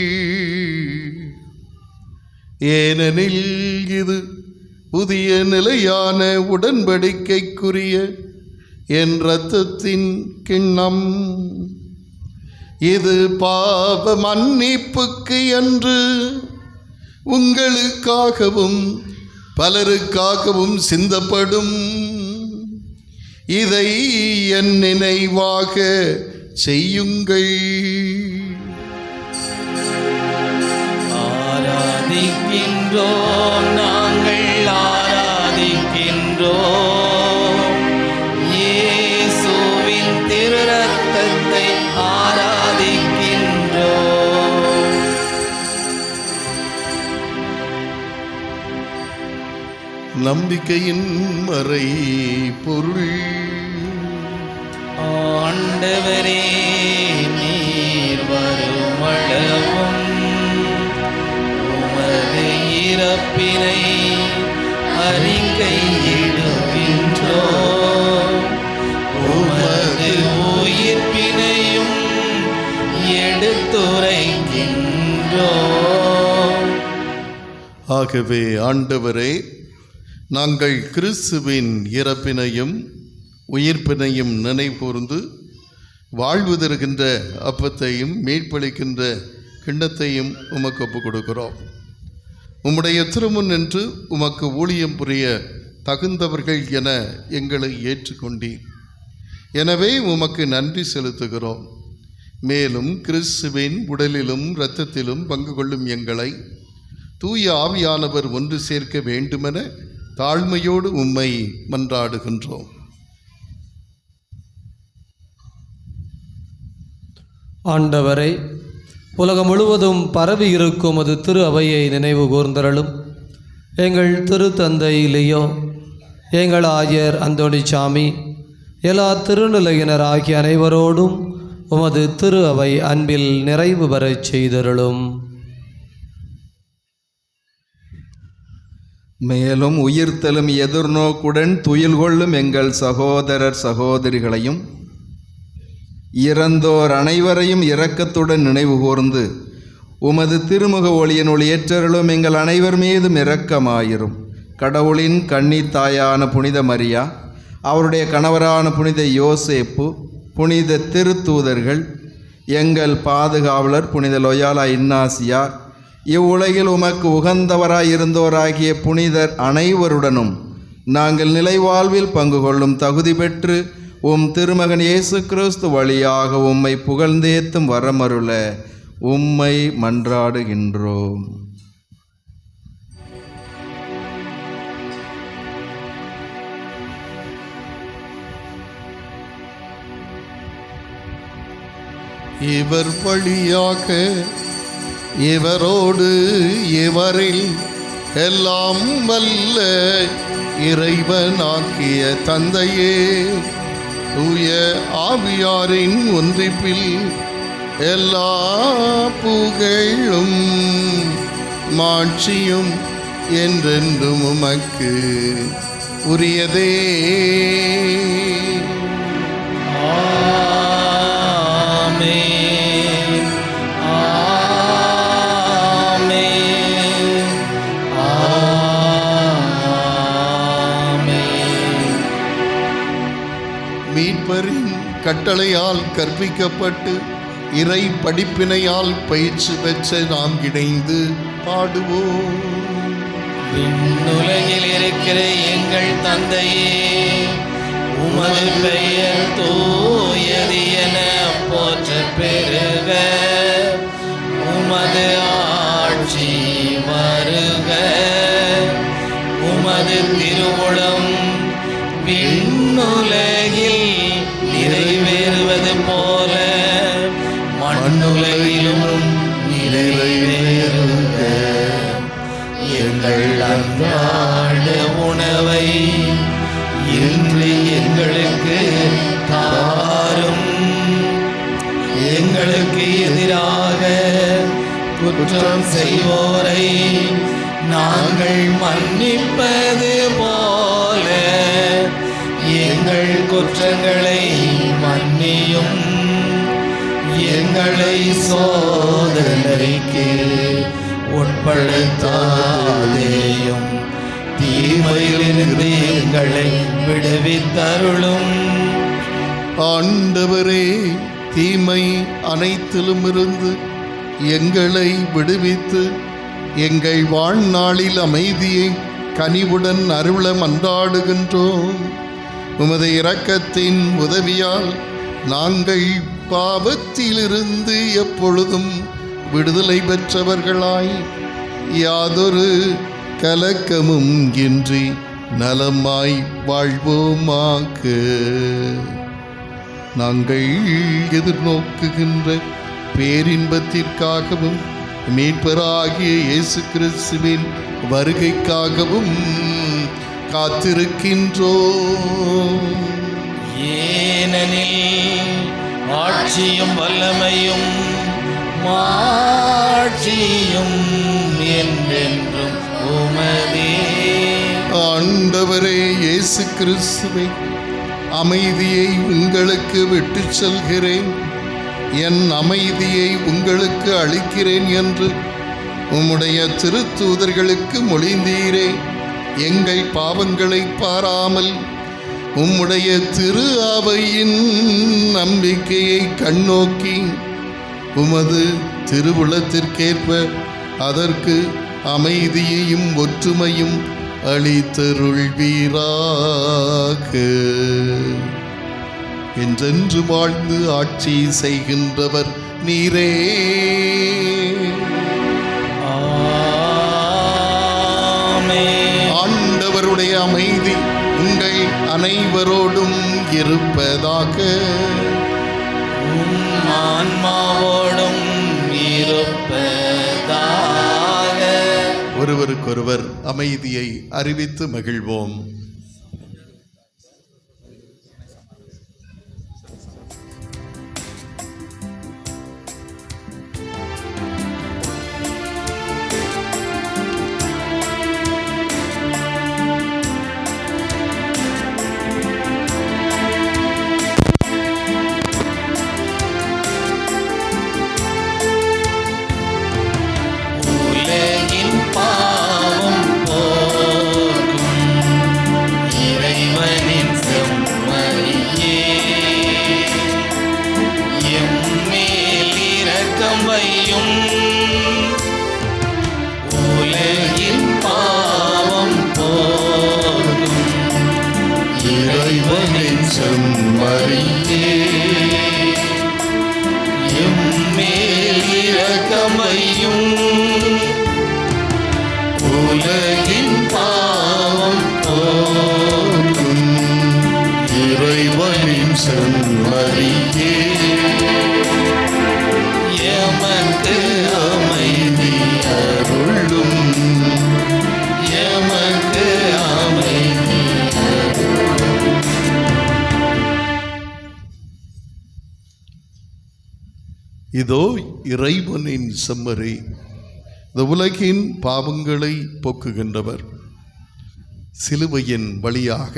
ஏனெனில் இது புதிய நிலையான உடன்படிக்கைக்குரிய என் இரத்தத்தின் கிண்ணம். இது பாவ மன்னிப்புக்கு என்று உங்களுக்காகவும் பலருக்காகவும் சிந்தப்படும். இதை என் நினைவாக செய்யுங்கள். ஆராதிக்கின்றோம், நாங்கள் ஆராதிக்கின்றோம் இயேசுவின் திரு ரத்தத்தை ஆராதிக்கின்றோம். நம்பிக்கையின் மறை பொருள். ஆண்டவரே, நீர் வருமளவும் உமது இறப்பினை அறிக்கையிடுகின்றோம், உமது உயிர்ப்பினையும் எடுத்துரைக்கின்றோம். ஆகவே ஆண்டவரே, நாங்கள் கிறிஸ்துவின் இறப்பினையும் உயிர்ப்பினையும் நினைகூர்ந்து வாழ்வு தருகின்ற அப்பத்தையும் மீட்பளிக்கின்ற கிண்ணத்தையும் உமக்கு ஒப்புக் கொடுக்கிறோம். உம்முடைய திருமுன் நின்று உமக்கு ஊழியம் புரிய தகுந்தவர்கள் என எங்களை ஏற்றுக்கொண்டீர். எனவே உமக்கு நன்றி செலுத்துகிறோம். மேலும் கிறிஸ்துவின் உடலிலும் இரத்தத்திலும் பங்கு கொள்ளும் எங்களை தூய ஆவியானவர் ஒன்று சேர்க்க வேண்டுமென தாழ்மையோடு உம்மை மன்றாடுகின்றோம். ஆண்டவரை, உலகம் முழுவதும் பரவி இருக்கும் அது திரு அவையை நினைவு கூர்ந்தருளும். எங்கள் திருத்தந்தை லியோ, எங்கள் ஆயர் அந்தோணிசாமி, எல்லா திருநிலையினர் ஆகிய அனைவரோடும் உமது திரு அவை அன்பில் நிறைவு பெறச் செய்தருளும். மேலும் உயிர்த்தலும் எதிர்நோக்குடன் துயில் கொள்ளும் எங்கள் சகோதரர் சகோதரிகளையும் இறந்தோர் அனைவரையும் இரக்கத்துடன் நினைவு கூர்ந்து உமது திருமுக ஒளியின் ஒளியேற்றருளும். எங்கள் அனைவர் மீதும் இரக்கமாயிரும். கடவுளின் கன்னித்தாயான புனித மரியா, அவருடைய கணவரான புனித யோசேப்பு, புனித திருத்தூதர்கள், எங்கள் பாதுகாவலர் புனித லொயாலா இன்னாசியார், இவ்வுலகில் உமக்கு உகந்தவராயிருந்தோராகிய புனிதர் அனைவருடனும் நாங்கள் நிலைவாழ்வில் பங்கு கொள்ளும் தகுதி பெற்று உம் திருமகன் இயேசு கிறிஸ்து வழியாக உம்மை புகழ்ந்தேத்தும் வரமருள உம்மை மன்றாடுகின்றோம். இவர் வழியாக இவரோடு இவரில் எல்லாம் வல்ல இறைவனாக்கிய தந்தையே, தூய ஆவியாரின் ஒன்றிப்பில் எல்லா புகழும் மாட்சியும் என்றென்றும் உமக்கு உரியதே. கட்டளையால் கற்பிக்கப்பட்டு இறை படிப்பினையால் பயிற்சி பெற்ற நாம் இணைந்து பாடுவோம். விண்ணுலகில் இருக்கிற எங்கள் தந்தையே, உமது பெயர் தூயது என போற்ற பெறுக. உமது ஆட்சி வருக. உமது திருவுளம் விண்ணுலகில் நிறைவேறுவது போல மண்ணுலகிலும் நிறைவேறுக. எங்கள் அன்றாட உணவை இன்று எங்களுக்கு தாரும். எங்களுக்கு எதிராக குற்றம் செய்வோரை நாங்கள் மன்னிப்பது போல எங்கள் குற்றங்களை மன்னியும். எங்களை சோதனைக்கு உட்படுத்தாதேயும், தீமையிலிருந்து எங்களை விடுவித்தருளும். ஆண்டவரே, தீமை அனைத்திலும் இருந்து எங்களை விடுவித்து எங்கள் வாழ்நாளில் அமைதியை கனிவுடன் அருள மன்றாடுகின்றோம். உமது இரக்கத்தின் உதவியால் நாங்கள் பாவத்திலிருந்து எப்பொழுதும் விடுதலை பெற்றவர்களாய் யாதொரு கலக்கமும் இன்றி நலமாய் வாழ்வோமாக. நாங்கள் எதிர்நோக்குகின்ற பேரின்பத்திற்காகவும் மீட்பராகிய இயேசு கிறிஸ்துவின் வருகைக்காகவும் காத்திருக்கின்றோம். ஏனெனில் ஆட்சியும் வல்லமையும் மாட்சியும் என்றென்றும் உமதே. ஆண்டவரே இயேசு கிறிஸ்துவே, அமைதியை உங்களுக்கு விட்டுச் செல்கிறேன், என் அமைதியை உங்களுக்கு அளிக்கிறேன் என்று உம்முடைய திருத்தூதர்களுக்கு மொழிந்தீரே. எங்கள் பாவங்களை பாராமல் உம்முடைய திரு அவையின் நம்பிக்கையை கண்ணோக்கி உமது திருவுளத்திற்கேற்ப அதற்கு அமைதியையும் ஒற்றுமையும் அளித்தருள்வீராக. என்றென்று வாழ்ந்து ஆட்சி செய்கின்றவர் நீரே. ஆண்டவருடைய அமைதி உங்கள் அனைவரோடும் இருப்பதாக. ஆன்மாவோடும் இருப்பதாக. ஒருவருக்கொருவர் அமைதியை அறிவித்து மகிழ்வோம். உலகின் பாவம் போக்கும் இறைவனின் செம்மறியே, எம்மேல் இரக்கம் வையும். உலகின் பாவம் போக்கும் இறைவனின் செம்மறியே, எம்மேல் இரக்கம் வையும். உலகின் பாவம் போக்கும் இறைவனின் செம்மறியே, எமக்கு அமைதி அருளும். எமக்கு அமைதி அருளும். இதோ இறைவனின் செம்மறி, இந்த உலகின் பாவங்களை போக்குகின்றவர். சிலுவையின் வழியாக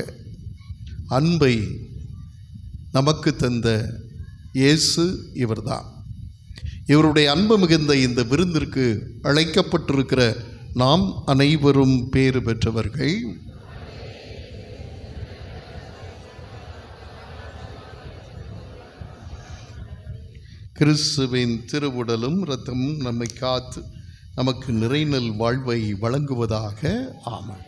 அன்பை நமக்கு தந்த இயேசு இவர்தான். இவருடைய அன்பு மிகுந்த இந்த விருந்திற்கு அழைக்கப்பட்டிருக்கிற நாம் அனைவரும் பேறு பெற்றவர்கள். கிறிஸ்துவின் திருவுடலும் இரத்தமும் நம்மை காத்து நமக்கு நிறைநல் வாழ்வை வழங்குவதாக. ஆமென்.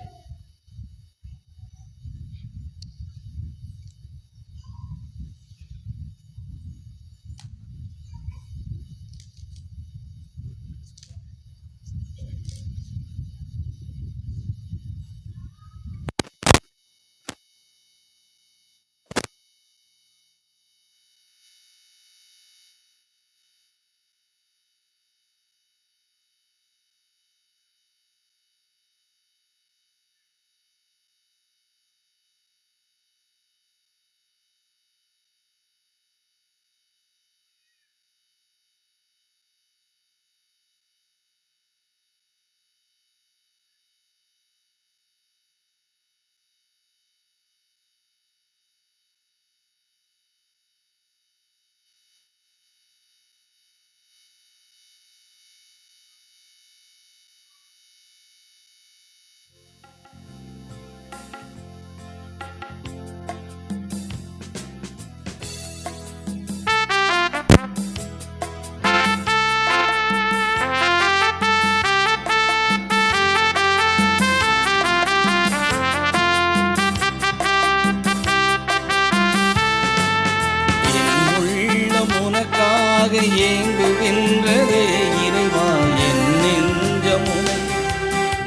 ஏங்குகின்றதே இறைவா, என் நெஞ்சமுனை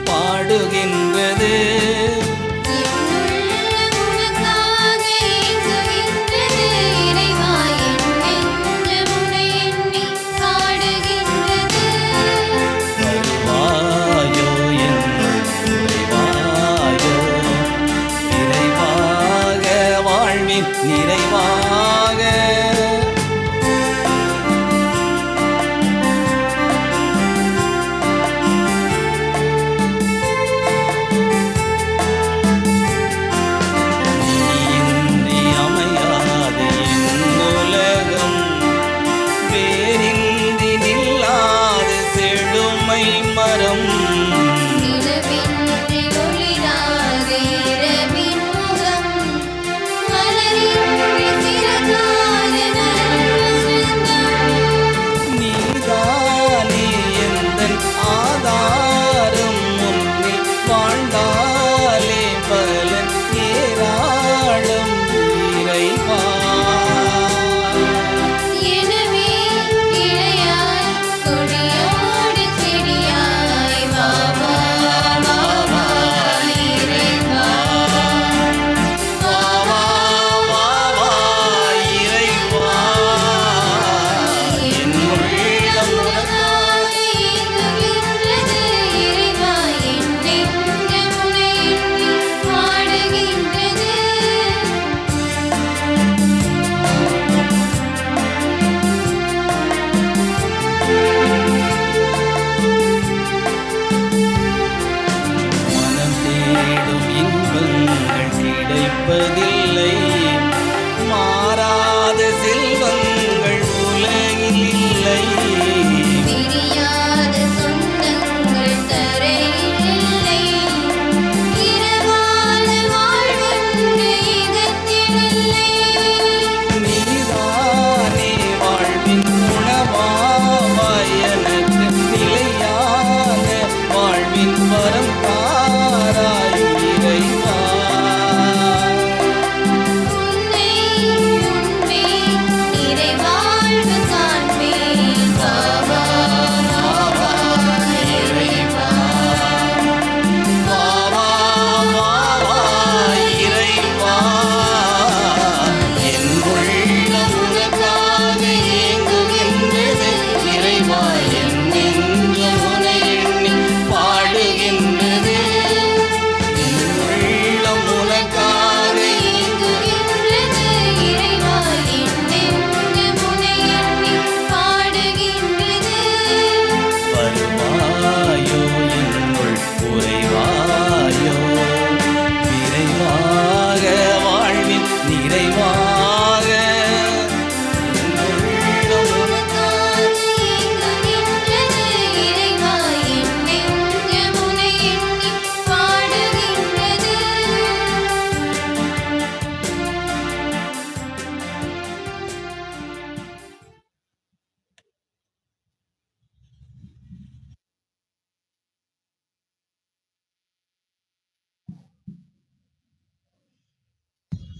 பாடுகின்றது. வருவாயோ என்னுள் உறைவாயோ, நிறைவாக வாழ்வின் நிறைவாக. கிடைப்பதில்லை, மாறாத செல்வங்கள் உலகில் இல்லை. பிரியாத சொந்தங்கள் தரையில்லை, இரவாத வாழ்வென்று இதற்றில்லை. நீதானே வாழ்வின் உணவாவாய், எனக்கு நிலையான வாழ்வின் வரம் தாராய் இறைவா.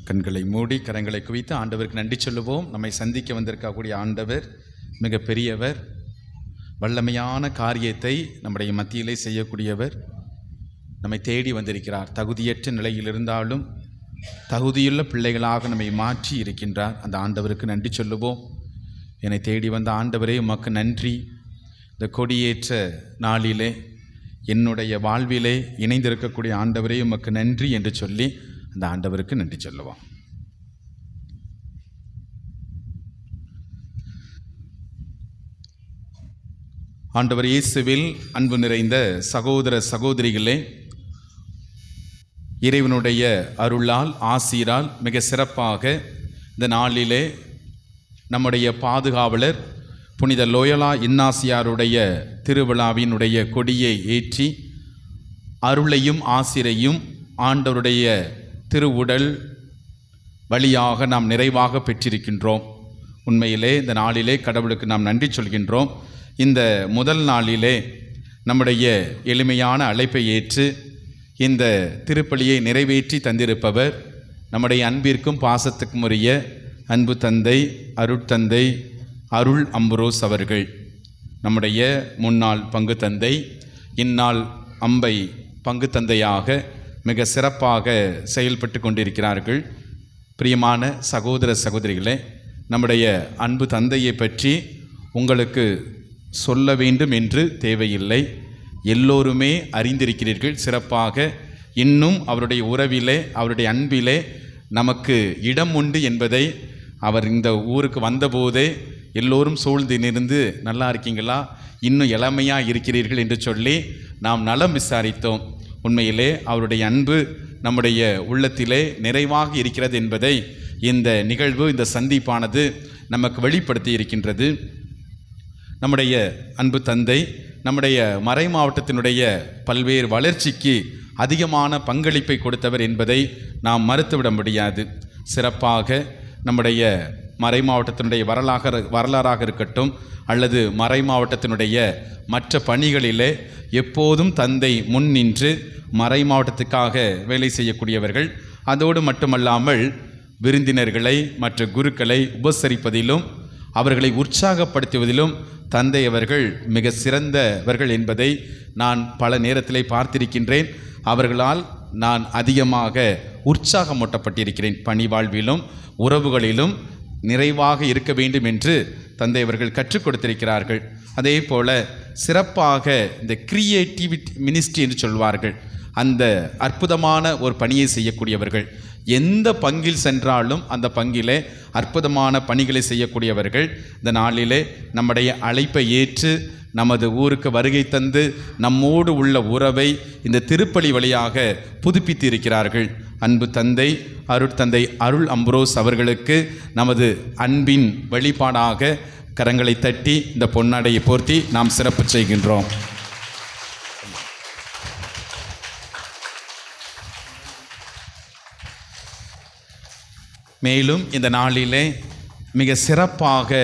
கண்களை மூடி கரங்களை குவித்து ஆண்டவருக்கு நன்றி சொல்லுவோம். நம்மை சந்திக்க வந்திருக்கக்கூடிய ஆண்டவர் மிக பெரியவர், வல்லமையான காரியத்தை நம்முடைய மத்தியிலே செய்யக்கூடியவர். நம்மை தேடி வந்திருக்கிறார். தகுதியற்ற நிலையில் இருந்தாலும் தகுதியுள்ள பிள்ளைகளாக நம்மை மாற்றி இருக்கின்றார். அந்த ஆண்டவருக்கு நன்றி சொல்லுவோம். என்னை தேடி வந்த ஆண்டவரே உமக்கு நன்றி. இந்த கொடியேற்ற நாளிலே என்னுடைய வாழ்விலே இணைந்திருக்கக்கூடிய ஆண்டவரே உமக்கு நன்றி என்று சொல்லி அந்த ஆண்டவருக்கு நன்றி சொல்லுவோம். ஆண்டவர் இயேசுவில் அன்பு நிறைந்த சகோதர சகோதரிகளே, இறைவனுடைய அருளால் ஆசீரால் மிக சிறப்பாக இந்த நாளிலே நம்முடைய பாதுகாவலர் புனித லோயலா இன்னாசியாருடைய திருவிழாவினுடைய கொடியை ஏற்றி அருளையும் ஆசிரையும் ஆண்டவருடைய திருவுடல் வழியாக நாம் நிறைவாக பெற்றிருக்கின்றோம். உண்மையிலே இந்த நாளிலே கடவுளுக்கு நாம் நன்றி சொல்கின்றோம். இந்த முதல் நாளிலே நம்முடைய எளிமையான அழைப்பை ஏற்று இந்த திருப்பலியை நிறைவேற்றி தந்திருப்பவர் நம்முடைய அன்பிற்கும் பாசத்துக்கும் உரிய அன்பு தந்தை அருட்தந்தை அருள் அம்புரோஸ் அவர்கள். நம்முடைய முன்னாள் பங்கு தந்தை, இந்நாள் அம்பை பங்கு தந்தையாக மிக சிறப்பாக செயல்பட்டு கொண்டிருக்கிறார்கள். பிரியமான சகோதர சகோதரிகளே, நம்முடைய அன்பு தந்தையை பற்றி உங்களுக்கு சொல்ல வேண்டும் என்று தேவையில்லை. எல்லோருமே அறிந்திருக்கிறீர்கள். சிறப்பாக இன்னும் அவருடைய உறவிலே அவருடைய அன்பிலே நமக்கு இடம் உண்டு என்பதை அவர் இந்த ஊருக்கு வந்தபோதே எல்லோரும் சூழ்ந்து நின்று நல்லா இருக்கீங்களா, இன்னும் இளமையாக இருக்கிறீர்கள் என்று சொல்லி நாம் நலம் விசாரித்தோம். உண்மையிலே அவருடைய அன்பு நம்முடைய உள்ளத்திலே நிறைவாக இருக்கிறது என்பதை இந்த நிகழ்வு, இந்த சந்திப்பானது நமக்கு வெளிப்படுத்தி இருக்கின்றது. நம்முடைய அன்பு தந்தை நம்முடைய மறை மாவட்டத்தினுடைய பல்வேறு வளர்ச்சிக்கு அதிகமான பங்களிப்பை கொடுத்தவர் என்பதை நாம் மறுத்துவிட முடியாது. சிறப்பாக நம்முடைய மறை மாவட்டத்தினுடைய வரலாறாக இருக்கட்டும் அல்லது மறை மாவட்டத்தினுடைய மற்ற பணிகளிலே எப்போதும் தந்தை முன் நின்று மறை மாவட்டத்துக்காக வேலை செய்யக்கூடியவர்கள். அதோடு மட்டுமல்லாமல் விருந்தினர்களை மற்ற குருக்களை உபசரிப்பதிலும் அவர்களை உற்சாகப்படுத்துவதிலும் தந்தை அவர்கள் மிக சிறந்தவர்கள் என்பதை நான் பல நேரத்திலே பார்த்திருக்கின்றேன். அவர்களால் நான் அதிகமாக உற்சாகமூட்டப்பட்டிருக்கிறேன். பணி வாழ்விலும் உறவுகளிலும் நிறைவாக இருக்க வேண்டும் என்று தந்தை அவர்கள் கற்றுக் கொடுத்திருக்கிறார்கள். அதே போல சிறப்பாக இந்த கிரியேட்டிவிட்டி மினிஸ்ட்ரி என்று சொல்வார்கள், அந்த அற்புதமான ஒரு பணியை செய்யக்கூடியவர்கள். எந்த பங்கில் சென்றாலும் அந்த பங்கிலே அற்புதமான பணிகளை செய்யக்கூடியவர்கள். இந்த நாளிலே நம்முடைய அழைப்பை ஏற்று நமது ஊருக்கு வருகை தந்து நம்மோடு உள்ள உறவை இந்த திருப்பலி வழியாக புதுப்பித்து இருக்கிறார்கள். அன்பு தந்தை அருட்தந்தை அருள் அம்புரோஸ் அவர்களுக்கு நமது அன்பின் வெளிப்பாடாக கரங்களை தட்டி இந்த பொன்னாடையை போர்த்தி நாம் சிறப்பு செய்கின்றோம். மேலும் இந்த நாளிலே மிக சிறப்பாக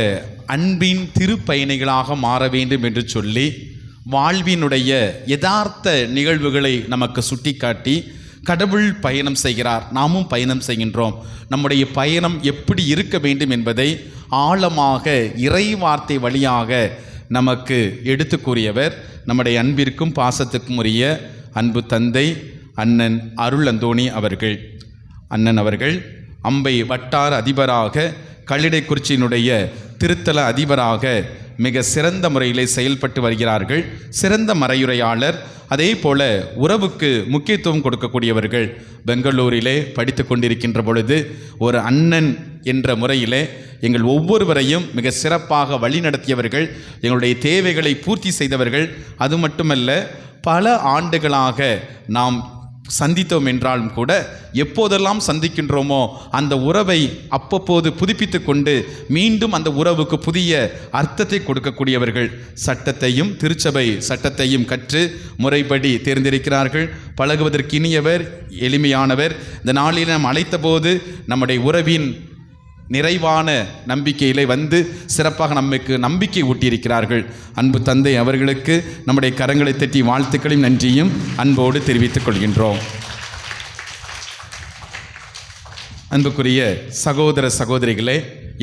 அன்பின் திருப்பயணிகளாக மாற வேண்டும் என்று சொல்லி வாழ்வினுடைய யதார்த்த நிகழ்வுகளை நமக்கு சுட்டிக்காட்டி கடவுள் பயணம் செய்கிறார், நாமும் பயணம் செய்கின்றோம். நம்முடைய பயணம் எப்படி இருக்க வேண்டும் என்பதை ஆழமாக இறை வார்த்தை வழியாக நமக்கு எடுத்து கூறியவர் நம்முடைய அன்பிற்கும் பாசத்துக்கும் உரிய அன்பு தந்தை அண்ணன் அருள் அந்தோணி அவர்கள். அண்ணன் அவர்கள் அம்பை வட்டார அதிபராக, கல்லிடைக்குறிச்சியினுடைய திருத்தல அதிபராக மிக சிறந்த முறையிலே செயல்பட்டு வருகிறார்கள். சிறந்த மறையுரையாளர், அதே போல உறவுக்கு முக்கியத்துவம் கொடுக்கக்கூடியவர்கள். பெங்களூரிலே படித்து கொண்டிருக்கின்ற பொழுது ஒரு அண்ணன் என்ற முறையிலே எங்கள் ஒவ்வொருவரையும் மிக சிறப்பாக வழிநடத்தியவர்கள், எங்களுடைய தேவைகளை பூர்த்தி செய்தவர்கள். அது மட்டுமல்ல, பல ஆண்டுகளாக நாம் சந்தித்தோம் என்றாலும் கூட எப்போதெல்லாம் சந்திக்கின்றோமோ அந்த உறவை அப்பப்போது புதுப்பித்து கொண்டு மீண்டும் அந்த உறவுக்கு புதிய அர்த்தத்தை கொடுக்கக்கூடியவர்கள். சட்டத்தையும் திருச்சபை சட்டத்தையும் கற்று முறைப்படி தேர்ந்தெடுக்கிறார்கள். பழகுவதற்கு இனியவர், எளிமையானவர். இந்த நாளில் நாம் அழைத்த போது நம்முடைய உறவின் நிறைவான நம்பிக்கையிலே வந்து சிறப்பாக நமக்கு நம்பிக்கை ஊட்டியிருக்கிறார்கள். அன்பு தந்தை அவர்களுக்கு நம்முடைய கரங்களை தட்டி வாழ்த்துக்களையும் நன்றியும் அன்போடு தெரிவித்துக் கொள்கின்றோம். அன்புக்குரிய சகோதர சகோதரிகளே,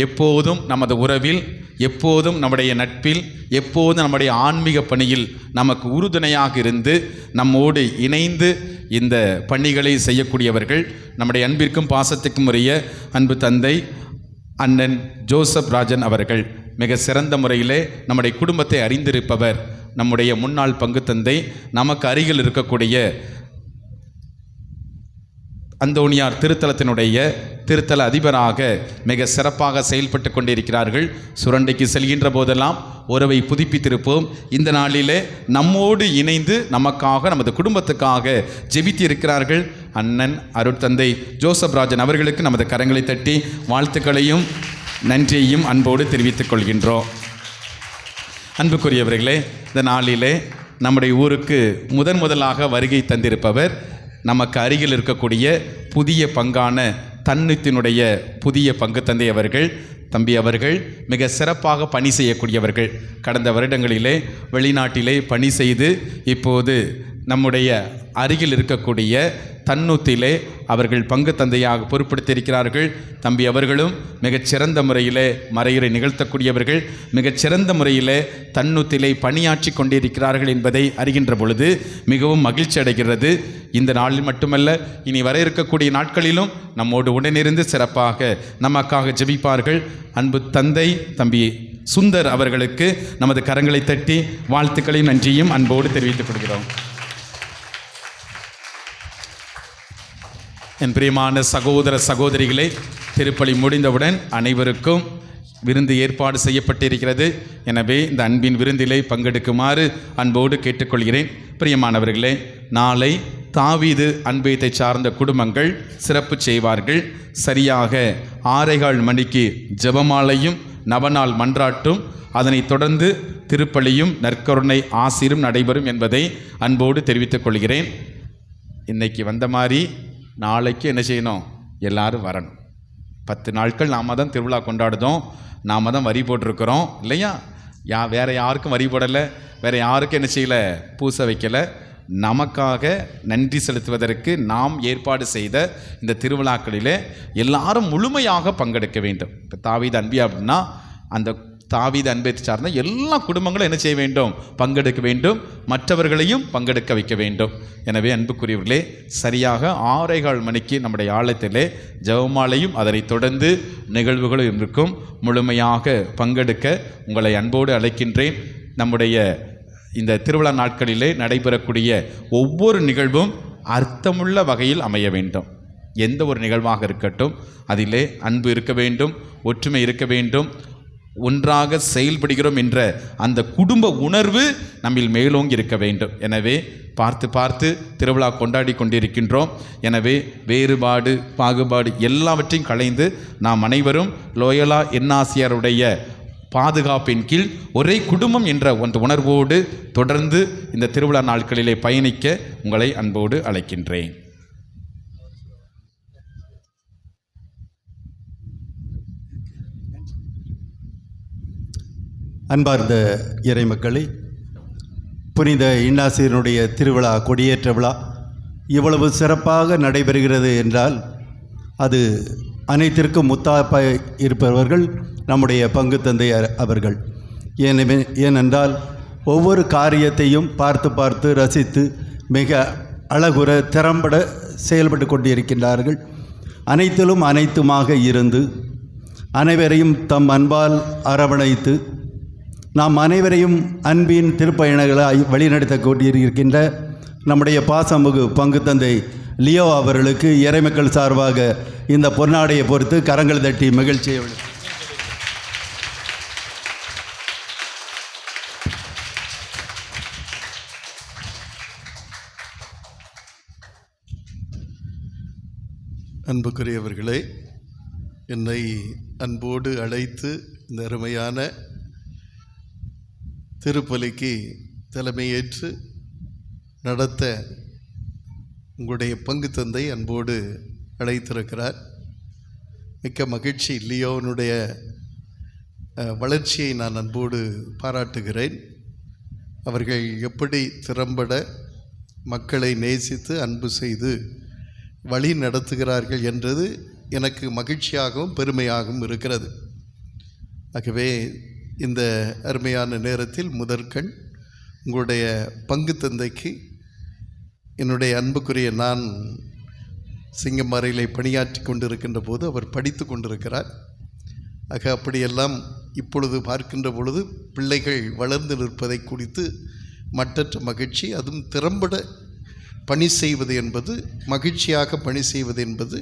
எப்போதும் நமது உறவில், எப்போதும் நம்முடைய நட்பில், எப்போதும் நம்முடைய ஆன்மீக பணியில் நமக்கு உறுதுணையாக இருந்து நம்மோடு இணைந்து இந்த பணிகளை செய்யக்கூடியவர்கள் நம்முடைய அன்பிற்கும் பாசத்துக்கும் உரிய அன்பு தந்தை அண்ணன் ஜோசப் ராஜன் அவர்கள். மிக சிறந்த முறையிலே நம்முடைய குடும்பத்தை அறிந்திருப்பவர். நம்முடைய முன்னாள் பங்கு தந்தை, நமக்கு அருகில் இருக்கக்கூடிய அந்தோணியார் திருத்தலத்தினுடைய திருத்தல அதிபராக மிக சிறப்பாக செயல்பட்டு கொண்டிருக்கிறார்கள். சுரண்டைக்கு செல்கின்ற போதெல்லாம் உறவை புதுப்பித்திருப்போம். இந்த நாளிலே நம்மோடு இணைந்து நமக்காக, நமது குடும்பத்துக்காக ஜெபித்து இருக்கிறார்கள் அண்ணன் அருட்தந்தை ஜோசப் ராஜன் அவர்களுக்கு நமது கரங்களை தட்டி வாழ்த்துக்களையும் நன்றியையும் அன்போடு தெரிவித்துக் கொள்கின்றோம். அன்புக்குரியவர்களே, இந்த நாளிலே நம்முடைய ஊருக்கு முதலாக வருகை தந்திருப்பவர் நமக்கு அருகில் இருக்கக்கூடிய புதிய பங்கான தன்னித்தினுடைய புதிய பங்கு தந்தை அவர்கள். தம்பி அவர்கள் மிக சிறப்பாக பணி செய்யக்கூடியவர்கள். கடந்த வருடங்களிலே வெளிநாட்டிலே பணி செய்து இப்போது நம்முடைய அருகில் இருக்கக்கூடிய தன்னூத்திலே அவர்கள் பங்கு தந்தையாக பொறுப்படுத்தியிருக்கிறார்கள். தம்பி அவர்களும் மிகச்சிறந்த முறையிலே மறையுரை நிகழ்த்தக்கூடியவர்கள். மிகச்சிறந்த முறையிலே தன்னூத்திலே பணியாற்றி கொண்டிருக்கிறார்கள் என்பதை அறிகின்ற பொழுது மிகவும் மகிழ்ச்சி அடைகிறது. இந்த நாளில் மட்டுமல்ல, இனி வர இருக்கக்கூடிய நாட்களிலும் நம்மோடு உடனிருந்து சிறப்பாக நமக்காக ஜெபிப்பார்கள். அன்பு தந்தை தம்பி சுந்தர் அவர்களுக்கு நமது கரங்களை தட்டி வாழ்த்துக்களையும் நன்றியும் அன்போடு தெரிவித்துக் கொள்கிறோம். என் பிரியமான சகோதர சகோதரிகளே, திருப்பலி முடிந்தவுடன் அனைவருக்கும் விருந்து ஏற்பாடு செய்யப்பட்டிருக்கிறது. எனவே இந்த அன்பின் விருந்திலே பங்கெடுக்குமாறு அன்போடு கேட்டுக்கொள்கிறேன். பிரியமானவர்களே, நாளை தாவீது அன்பயத்தை சார்ந்த குடும்பங்கள் சிறப்பு செய்வார்கள். சரியாக 6:15 மணிக்கு ஜெபமாலையும் நவநாள் மன்றாட்டும், அதனைத் தொடர்ந்து திருப்பலியும் நற்கருணை ஆசீரும் நடைபெறும் என்பதை அன்போடு தெரிவித்துக் கொள்கிறேன். இன்னைக்கு வந்த மாதிரி நாளைக்கு என்ன செய்யணும்? எல்லாரும் வரணும். 10 நாட்கள் நாம் தான் திருவிழா கொண்டாடுதோம், நாம் தான் வரி போட்டிருக்கிறோம் இல்லையா? வேறு யாருக்கும் வரி போடலை, வேறு யாருக்கும் என்ன செய்யலை, பூசை வைக்கலை. நமக்காக நன்றி செலுத்துவதற்கு நாம் ஏற்பாடு செய்த இந்த திருவிழாக்களிலே எல்லாரும் முழுமையாக பங்கெடுக்க வேண்டும். இப்போ தாவீது அன்பி அப்படின்னா அந்த தாவீது அன்பை சார்ந்த எல்லா குடும்பங்களும் என்ன செய்ய வேண்டும்? பங்கெடுக்க வேண்டும், மற்றவர்களையும் பங்கெடுக்க வைக்க வேண்டும். எனவே அன்புக்குரியவர்களே, சரியாக 6:15 மணிக்கு நம்முடைய ஆலயத்திலே ஜெபமாலையும் அதனைத் தொடர்ந்து நிகழ்வுகளும் இருக்கும். முழுமையாக பங்கெடுக்க உங்களை அன்போடு அழைக்கின்றேன். நம்முடைய இந்த திருவிழா நாட்களிலே நடைபெறக்கூடிய ஒவ்வொரு நிகழ்வும் அர்த்தமுள்ள வகையில் அமைய வேண்டும். எந்த ஒரு நிகழ்வாக இருக்கட்டும், அதிலே அன்பு இருக்க வேண்டும், ஒற்றுமை இருக்க வேண்டும், ஒன்றாக செயல்படுகிறோம் என்ற அந்த குடும்ப உணர்வு நம்மில் மேலோங்கி இருக்க வேண்டும். எனவே பார்த்து திருவிழா கொண்டாடி கொண்டிருக்கின்றோம். எனவே வேறுபாடு பாகுபாடு எல்லாவற்றையும் களைந்து நாம் அனைவரும் லோயலா என்னாசியாருடைய பாதுகாப்பின் கீழ் ஒரே குடும்பம் என்ற ஒன்று உணர்வோடு தொடர்ந்து இந்த திருவிழா நாட்களிலே பயணிக்க உங்களை அன்போடு அழைக்கின்றேன். அன்பார்ந்த இறைமக்களே, புனித இன்னாசியனுடைய திருவிழா, கொடியேற்ற விழா இவ்வளவு சிறப்பாக நடைபெறுகிறது என்றால் அது அனைத்திற்கும் முத்தாப்பாய் இருப்பவர்கள் நம்முடைய பங்கு தந்தை அவர்கள். ஏனென்றால் ஒவ்வொரு காரியத்தையும் பார்த்து ரசித்து மிக அழகுற திறம்பட செயல்பட்டு கொண்டிருக்கின்றார்கள். அனைத்திலும் அனைத்துமாக இருந்து அனைவரையும் தம் அன்பால் அரவணைத்து நாம் அனைவரையும் அன்பின் திருப்பயணங்களாய் வழிநடத்த கொண்டிருக்கின்ற நம்முடைய பாசமுகு பங்கு தந்தை லியோ அவர்களுக்கு இறைமக்கள் சார்பாக இந்த பொன்னாடையை பொறுத்து கரங்கள் தட்டி மகிழ்ச்சியை. அன்புக்குரியவர்களே, என்னை அன்போடு அழைத்து இந்த அருமையான திருப்பலிக்கு தலைமையேற்று நடத்த உங்களுடைய பங்கு தந்தை அன்போடு அழைத்திருக்கிறார். மிக்க மகிழ்ச்சி. லியோனுடைய வளர்ச்சியை நான் அன்போடு பாராட்டுகிறேன். அவர்கள் எப்படி திறம்பட மக்களை நேசித்து அன்பு செய்து வழி நடத்துகிறார்கள் என்றது எனக்கு மகிழ்ச்சியாகவும் பெருமையாகவும் இருக்கிறது. ஆகவே இந்த அருமையான நேரத்தில் முதற்கண் உங்களுடைய பங்கு தந்தைக்கு என்னுடைய அன்புக்குரிய நான் சிங்கமறையிலே பணியாற்றி கொண்டிருக்கின்ற போது அவர் படித்து கொண்டிருக்கிறார். ஆக அப்படியெல்லாம் இப்பொழுது பார்க்கின்ற பொழுது பிள்ளைகள் வளர்ந்து நிற்பதை குறித்து மற்றற்ற மகிழ்ச்சி. அதுவும் திறம்பட பணி செய்வது என்பது, மகிழ்ச்சியாக பணி செய்வது என்பது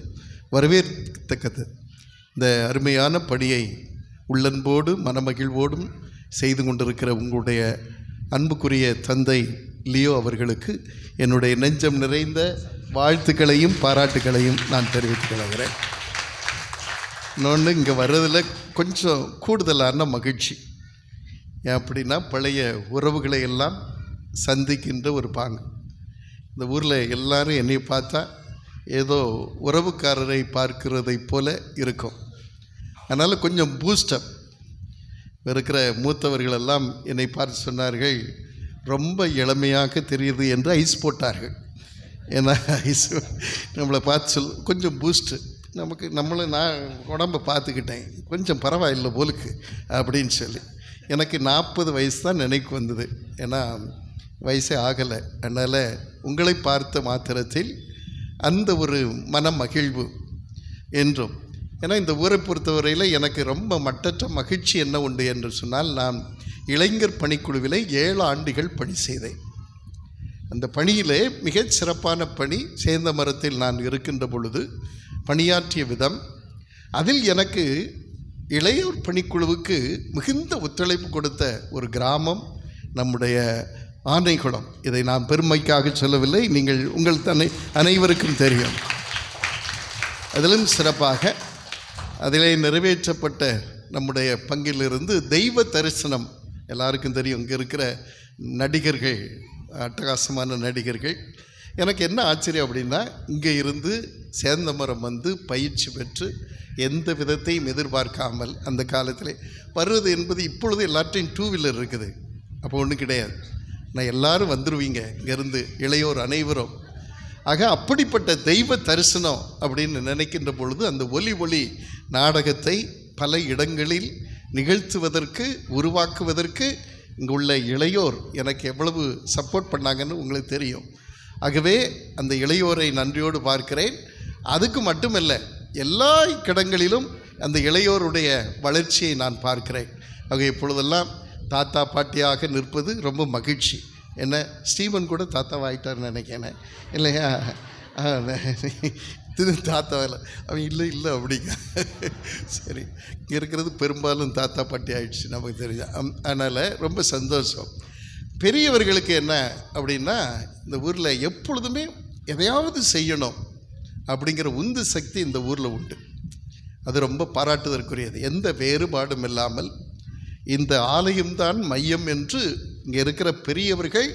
வரவேற்கத்தக்கது. இந்த அருமையான பணியை உள்ளன்போடு மனமகிழ்வோடும் செய்து கொண்டிருக்கிற உங்களுடைய அன்புக்குரிய தந்தை லியோ அவர்களுக்கு என்னுடைய நெஞ்சம் நிறைந்த வாழ்த்துக்களையும் பாராட்டுகளையும் நான் தெரிவித்துக் கொள்கிறேன். இன்னொன்று, இங்கே வர்றதில் கொஞ்சம் கூடுதலான மகிழ்ச்சி. ஏன் அப்படின்னா, பழைய உறவுகளை எல்லாம் சந்திக்கின்ற ஒரு பாங்கு. இந்த ஊரில் எல்லாரும் என்னை பார்த்தா ஏதோ உறவுக்காரரை பார்க்கிறதை போல இருக்கும். அதனால் கொஞ்சம் பூஸ்டப். இருக்கிற மூத்தவர்களெல்லாம் என்னை பார்த்து சொன்னார்கள், ரொம்ப இளமையாக தெரியுது என்று ஐஸ் போட்டார்கள். ஏன்னா ஐஸ் நம்மளை பார்த்து கொஞ்சம் பூஸ்ட்டு, நான் உடம்பை பார்த்துக்கிட்டேன், கொஞ்சம் பரவாயில்லை போலுக்கு அப்படின்னு சொல்லி. எனக்கு 40 வயசு தான் நினைக்கு வந்தது, ஏன்னா வயசே ஆகலை. அதனால் உங்களை பார்த்த மாத்திரத்தில் அந்த ஒரு மன மகிழ்வு என்றும். ஏன்னா இந்த ஊரை பொறுத்தவரையில் எனக்கு ரொம்ப மட்டற்ற மகிழ்ச்சி என்ன உண்டு என்று சொன்னால், நான் இளைஞர் பணிக்குழுவிலே 7 ஆண்டுகள் பணி செய்தேன். அந்த பணியிலே மிகச் சிறப்பான பணி. சேர்ந்த மரத்தில் நான் இருக்கின்ற பொழுது பணியாற்றிய விதம், அதில் எனக்கு இளையோர் பணிக்குழுவுக்கு மிகுந்த ஒத்துழைப்பு கொடுத்த ஒரு கிராமம் நம்முடைய ஆனைக்குளம். இதை நான் பெருமைக்காக சொல்லவில்லை, உங்கள் அனைவருக்கும் தெரியும். அதிலும் சிறப்பாக அதிலே நிறைவேற்றப்பட்ட நம்முடைய பங்கிலிருந்து தெய்வ தரிசனம். எல்லாருக்கும் தெரியும், இங்கே இருக்கிற நடிகர்கள் அட்டகாசமான நடிகர்கள். எனக்கு என்ன ஆச்சரியம் அப்படின்னா, இங்கே இருந்து சேந்தமரம் வந்து பயிற்சி பெற்று எந்த விதத்தையும் எதிர்பார்க்காமல் அந்த காலத்தில் வருவது என்பது, இப்பொழுது எல்லார்ட்டையும் 2 வீலர் இருக்குது, அப்போ ஒன்றும் கிடையாது. நான் எல்லோரும் வந்துடுவீங்க இங்கேருந்து, இளையோர் அனைவரும். ஆக அப்படிப்பட்ட தெய்வ தரிசனம் அப்படின்னு நினைக்கின்ற பொழுது, அந்த ஒலி நாடகத்தை பல இடங்களில் நிகழ்த்துவதற்கு, உருவாக்குவதற்கு இங்கே உள்ள இளையோர் எனக்கு எவ்வளவு சப்போர்ட் பண்ணாங்கன்னு உங்களுக்கு தெரியும். ஆகவே அந்த இளையோரை நன்றியோடு பார்க்கிறேன். அதுக்கு மட்டுமல்ல, எல்லா இடங்களிலும் அந்த இளையோருடைய வளர்ச்சியை நான் பார்க்கிறேன். ஆக இப்பொழுதெல்லாம் தாத்தா பாட்டியாக நிற்பது ரொம்ப மகிழ்ச்சி. என்ன, ஸ்டீவன் கூட தாத்தாவாகிட்டார்னு நினைக்கிறேன் இல்லையா? தாத்தாவில் அவன் இல்லை அப்படிங்க. சரி, இங்கே இருக்கிறது பெரும்பாலும் தாத்தா பாட்டி ஆகிடுச்சு நமக்கு தெரிஞ்ச. அதனால் ரொம்ப சந்தோஷம். பெரியவர்களுக்கு என்ன அப்படின்னா, இந்த ஊரில் எப்பொழுதுமே எதையாவது செய்யணும் அப்படிங்கிற உந்து சக்தி இந்த ஊரில் உண்டு. அது ரொம்ப பாராட்டுதற்குரியது. எந்த வேறுபாடும் இல்லாமல் இந்த ஆலயம்தான் மையம் என்று இங்கே இருக்கிற பெரியவர்கள்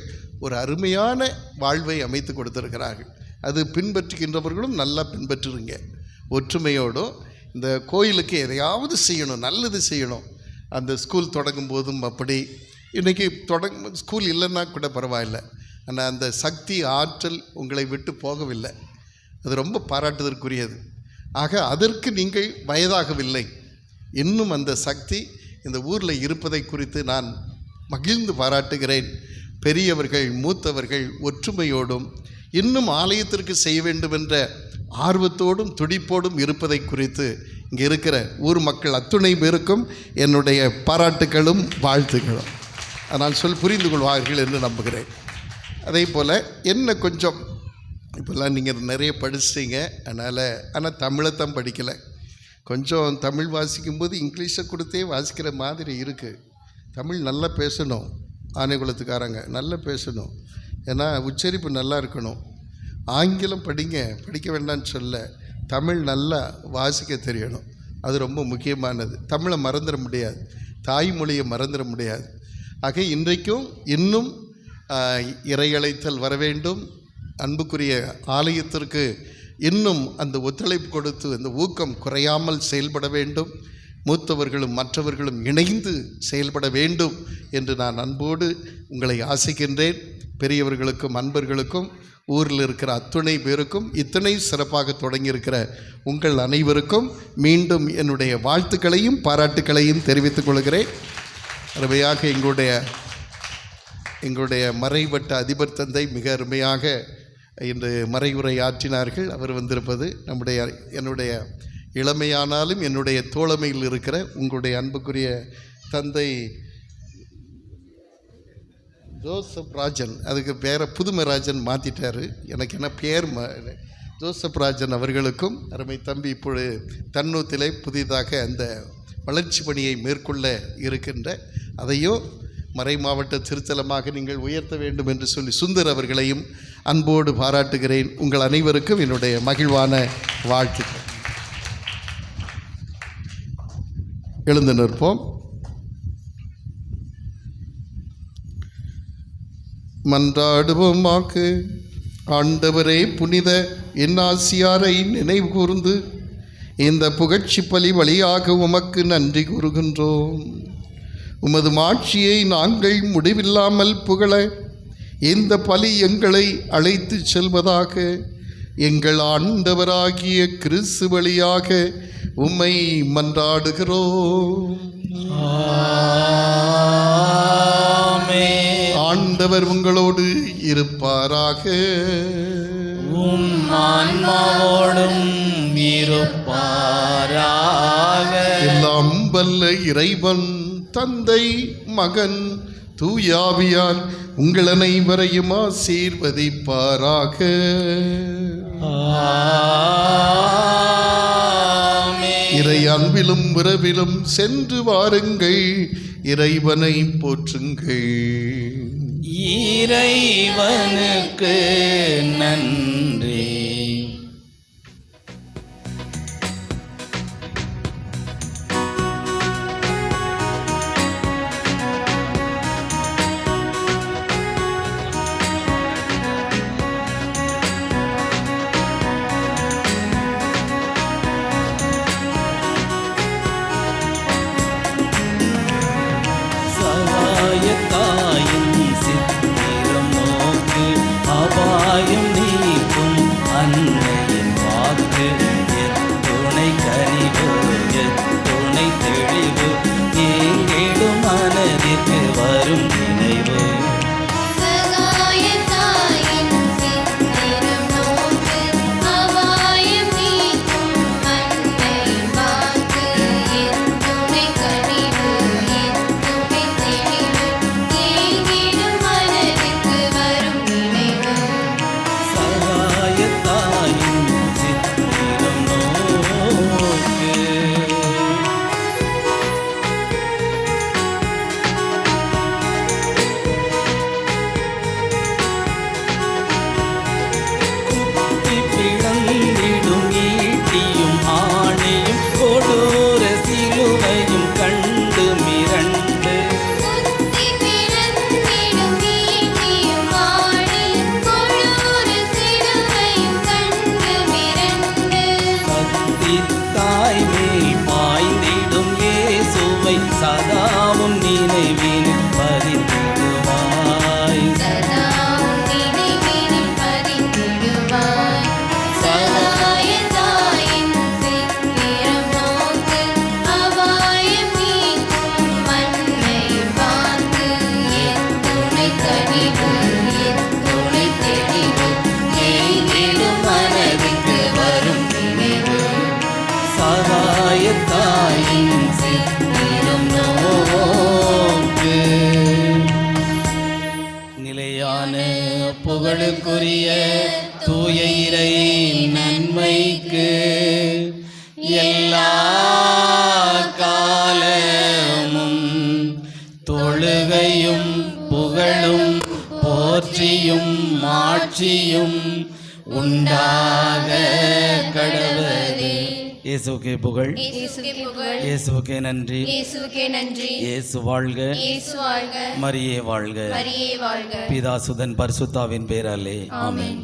ஒரு அருமையான வாழ்வை அமைத்து கொடுத்துருக்கிறார்கள். அது பின்பற்றுகின்றவர்களும் நல்லா பின்பற்றுருங்க. ஒற்றுமையோடும் இந்த கோயிலுக்கு எதையாவது செய்யணும், நல்லது செய்யணும். அந்த ஸ்கூல் தொடங்கும் போதும் அப்படி. இன்றைக்கி ஸ்கூல் இல்லைன்னா கூட பரவாயில்லை, ஆனால் அந்த சக்தி ஆற்றல் உங்களை விட்டு போகவில்லை. அது ரொம்ப பாராட்டுதற்குரியது. ஆக அதற்கு நீங்கள் வயதாகவில்லை, இன்னும் அந்த சக்தி இந்த ஊரில் இருப்பதை குறித்து நான் மகிழ்ந்து பாராட்டுகிறேன். பெரியவர்கள் மூத்தவர்கள் ஒற்றுமையோடும் இன்னும் ஆலயத்திற்கு செய்ய வேண்டும் என்ற ஆர்வத்தோடும் துடிப்போடும் இருப்பதை குறித்து இங்கே இருக்கிற ஊர் மக்கள் அத்துணை பேருக்கும் என்னுடைய பாராட்டுகளும் வாழ்த்துக்களும். அதனால் புரிந்து கொள்வார்கள் என்று நம்புகிறேன். அதே போல் என்ன கொஞ்சம் இப்போல்லாம் நீங்கள் நிறைய படிச்சிட்டீங்க, ஆனால் தமிழைத்தான் படிக்கலை. கொஞ்சம் தமிழ் வாசிக்கும்போது இங்கிலீஷை கொடுத்தே வாசிக்கிற மாதிரி இருக்குது. தமிழ் நல்லா பேசணும், ஆனைக்குளத்துக்காரங்க நல்லா பேசணும், ஏன்னா உச்சரிப்பு நல்லா இருக்கணும். ஆங்கிலம் படிக்க வேண்டாம்னு சொல்ல, தமிழ் நல்லா வாசிக்க தெரியணும். அது ரொம்ப முக்கியமானது. தமிழை மறந்துட முடியாது, தாய்மொழியை மறந்துட முடியாது. ஆக இன்றைக்கும் இன்னும் இறையழைத்தல் வர வேண்டும். அன்புக்குரிய ஆலயத்திற்கு இன்னும் அந்த ஒத்துழைப்பு கொடுத்து அந்த ஊக்கம் குறையாமல் செயல்பட வேண்டும். மூத்தவர்களும் மற்றவர்களும் இணைந்து செயல்பட வேண்டும் என்று நான் அன்போடு உங்களை ஆசிக்கின்றேன். பெரியவர்களுக்கும் அன்பர்களுக்கும் ஊரில் இருக்கிற அத்துணை பேருக்கும் இத்தனை சிறப்பாக தொடங்கியிருக்கிற உங்கள் அனைவருக்கும் மீண்டும் என்னுடைய வாழ்த்துக்களையும் பாராட்டுக்களையும் தெரிவித்துக் கொள்கிறேன். அருமையாக எங்களுடைய மறைவட்ட அதிபர் தந்தை மிக அருமையாக இன்று மறைவுரை ஆற்றினார்கள். அவர் வந்திருப்பது என்னுடைய இளமையானாலும் என்னுடைய தோழமையில் இருக்கிற உங்களுடைய அன்புக்குரிய தந்தை ஜோசப் ராஜன், அதுக்கு பேரை புதுமராஜன் மாற்றிட்டார், எனக்கு என்ன பேர் ஜோசப் ராஜன் அவர்களுக்கும் அருமை தம்பி இப்பொழுது தன்னூத்திலே புதிதாக அந்த வளர்ச்சி பணியை மேற்கொள்ள இருக்கின்ற அதையும் மறை மாவட்ட திருத்தலமாக நீங்கள் உயர்த்த வேண்டும் என்று சொல்லி சுந்தர் அவர்களையும் அன்போடு பாராட்டுகிறேன். உங்கள் அனைவருக்கும் என்னுடைய மகிழ்வான வாழ்த்துக்கள். எழுந்து நிற்போம். மன்றாடுவோமாக்கு. ஆண்டவரே, புனித இன்னாசியாரை நினைவு கூர்ந்து இந்த புகழ்ச்சி பலி வழியாக உமக்கு நன்றி கூறுகின்றோம். உமது மாட்சியை நாங்கள் முடிவில்லாமல் புகழ இந்த பலி எங்களை அழைத்து செல்வதாக எங்கள் ஆண்டவராகிய கிறிஸ்து வழியாக உம்மை மன்றாடுகிறோம். ஆண்டவர் உங்களோடு இருப்பாராக. ஆன்மாவோடும் இருப்பாராக. எல்லாம் வல்ல இறைவன் தந்தை மகன் தூயாவியார் உங்கள் அனைவரையும் ஆசீர்வதிப்பாராக. இறை அன்பிலும் உறவிலும் சென்று வாருங்கள். இறைவனை போற்றுங்கள். இறைவனுக்கு நன்றி. அபாயம் நீக்கும் அன்னையின் வாக்கு எத்துணை கனிவு எத்துணை தெளிவு எங்கிடும் மனதிற்கு வரும் நினைவு. சதாவும் நினைவினில் பதித்திடுவாய். சகாய தாயின் சித்திரம் நோக்கு அபாயம் நீக்கும் மன்னை பார்த்து எத்துணை கனிவு எத்துணை தெளிவு எங்கிடும் மனதிற்கு வரும் நினைவு. சகாய தாயின் நிலையான புகழுக்குரிய தூய இறை நன்மைக்கு எல்லா காலமும் தொழுகையும் புகழும் போற்றியும் மாட்சியும் உண்டாக கடவுளே. இயேசுவுக்கே புகழ், இயேசுவுக்கே நன்றி, இயேசு வாழ்க, மரியே வாழ்க, பிதா சுதன் பரிசுத்தாவின் பேராலே ஆமென்.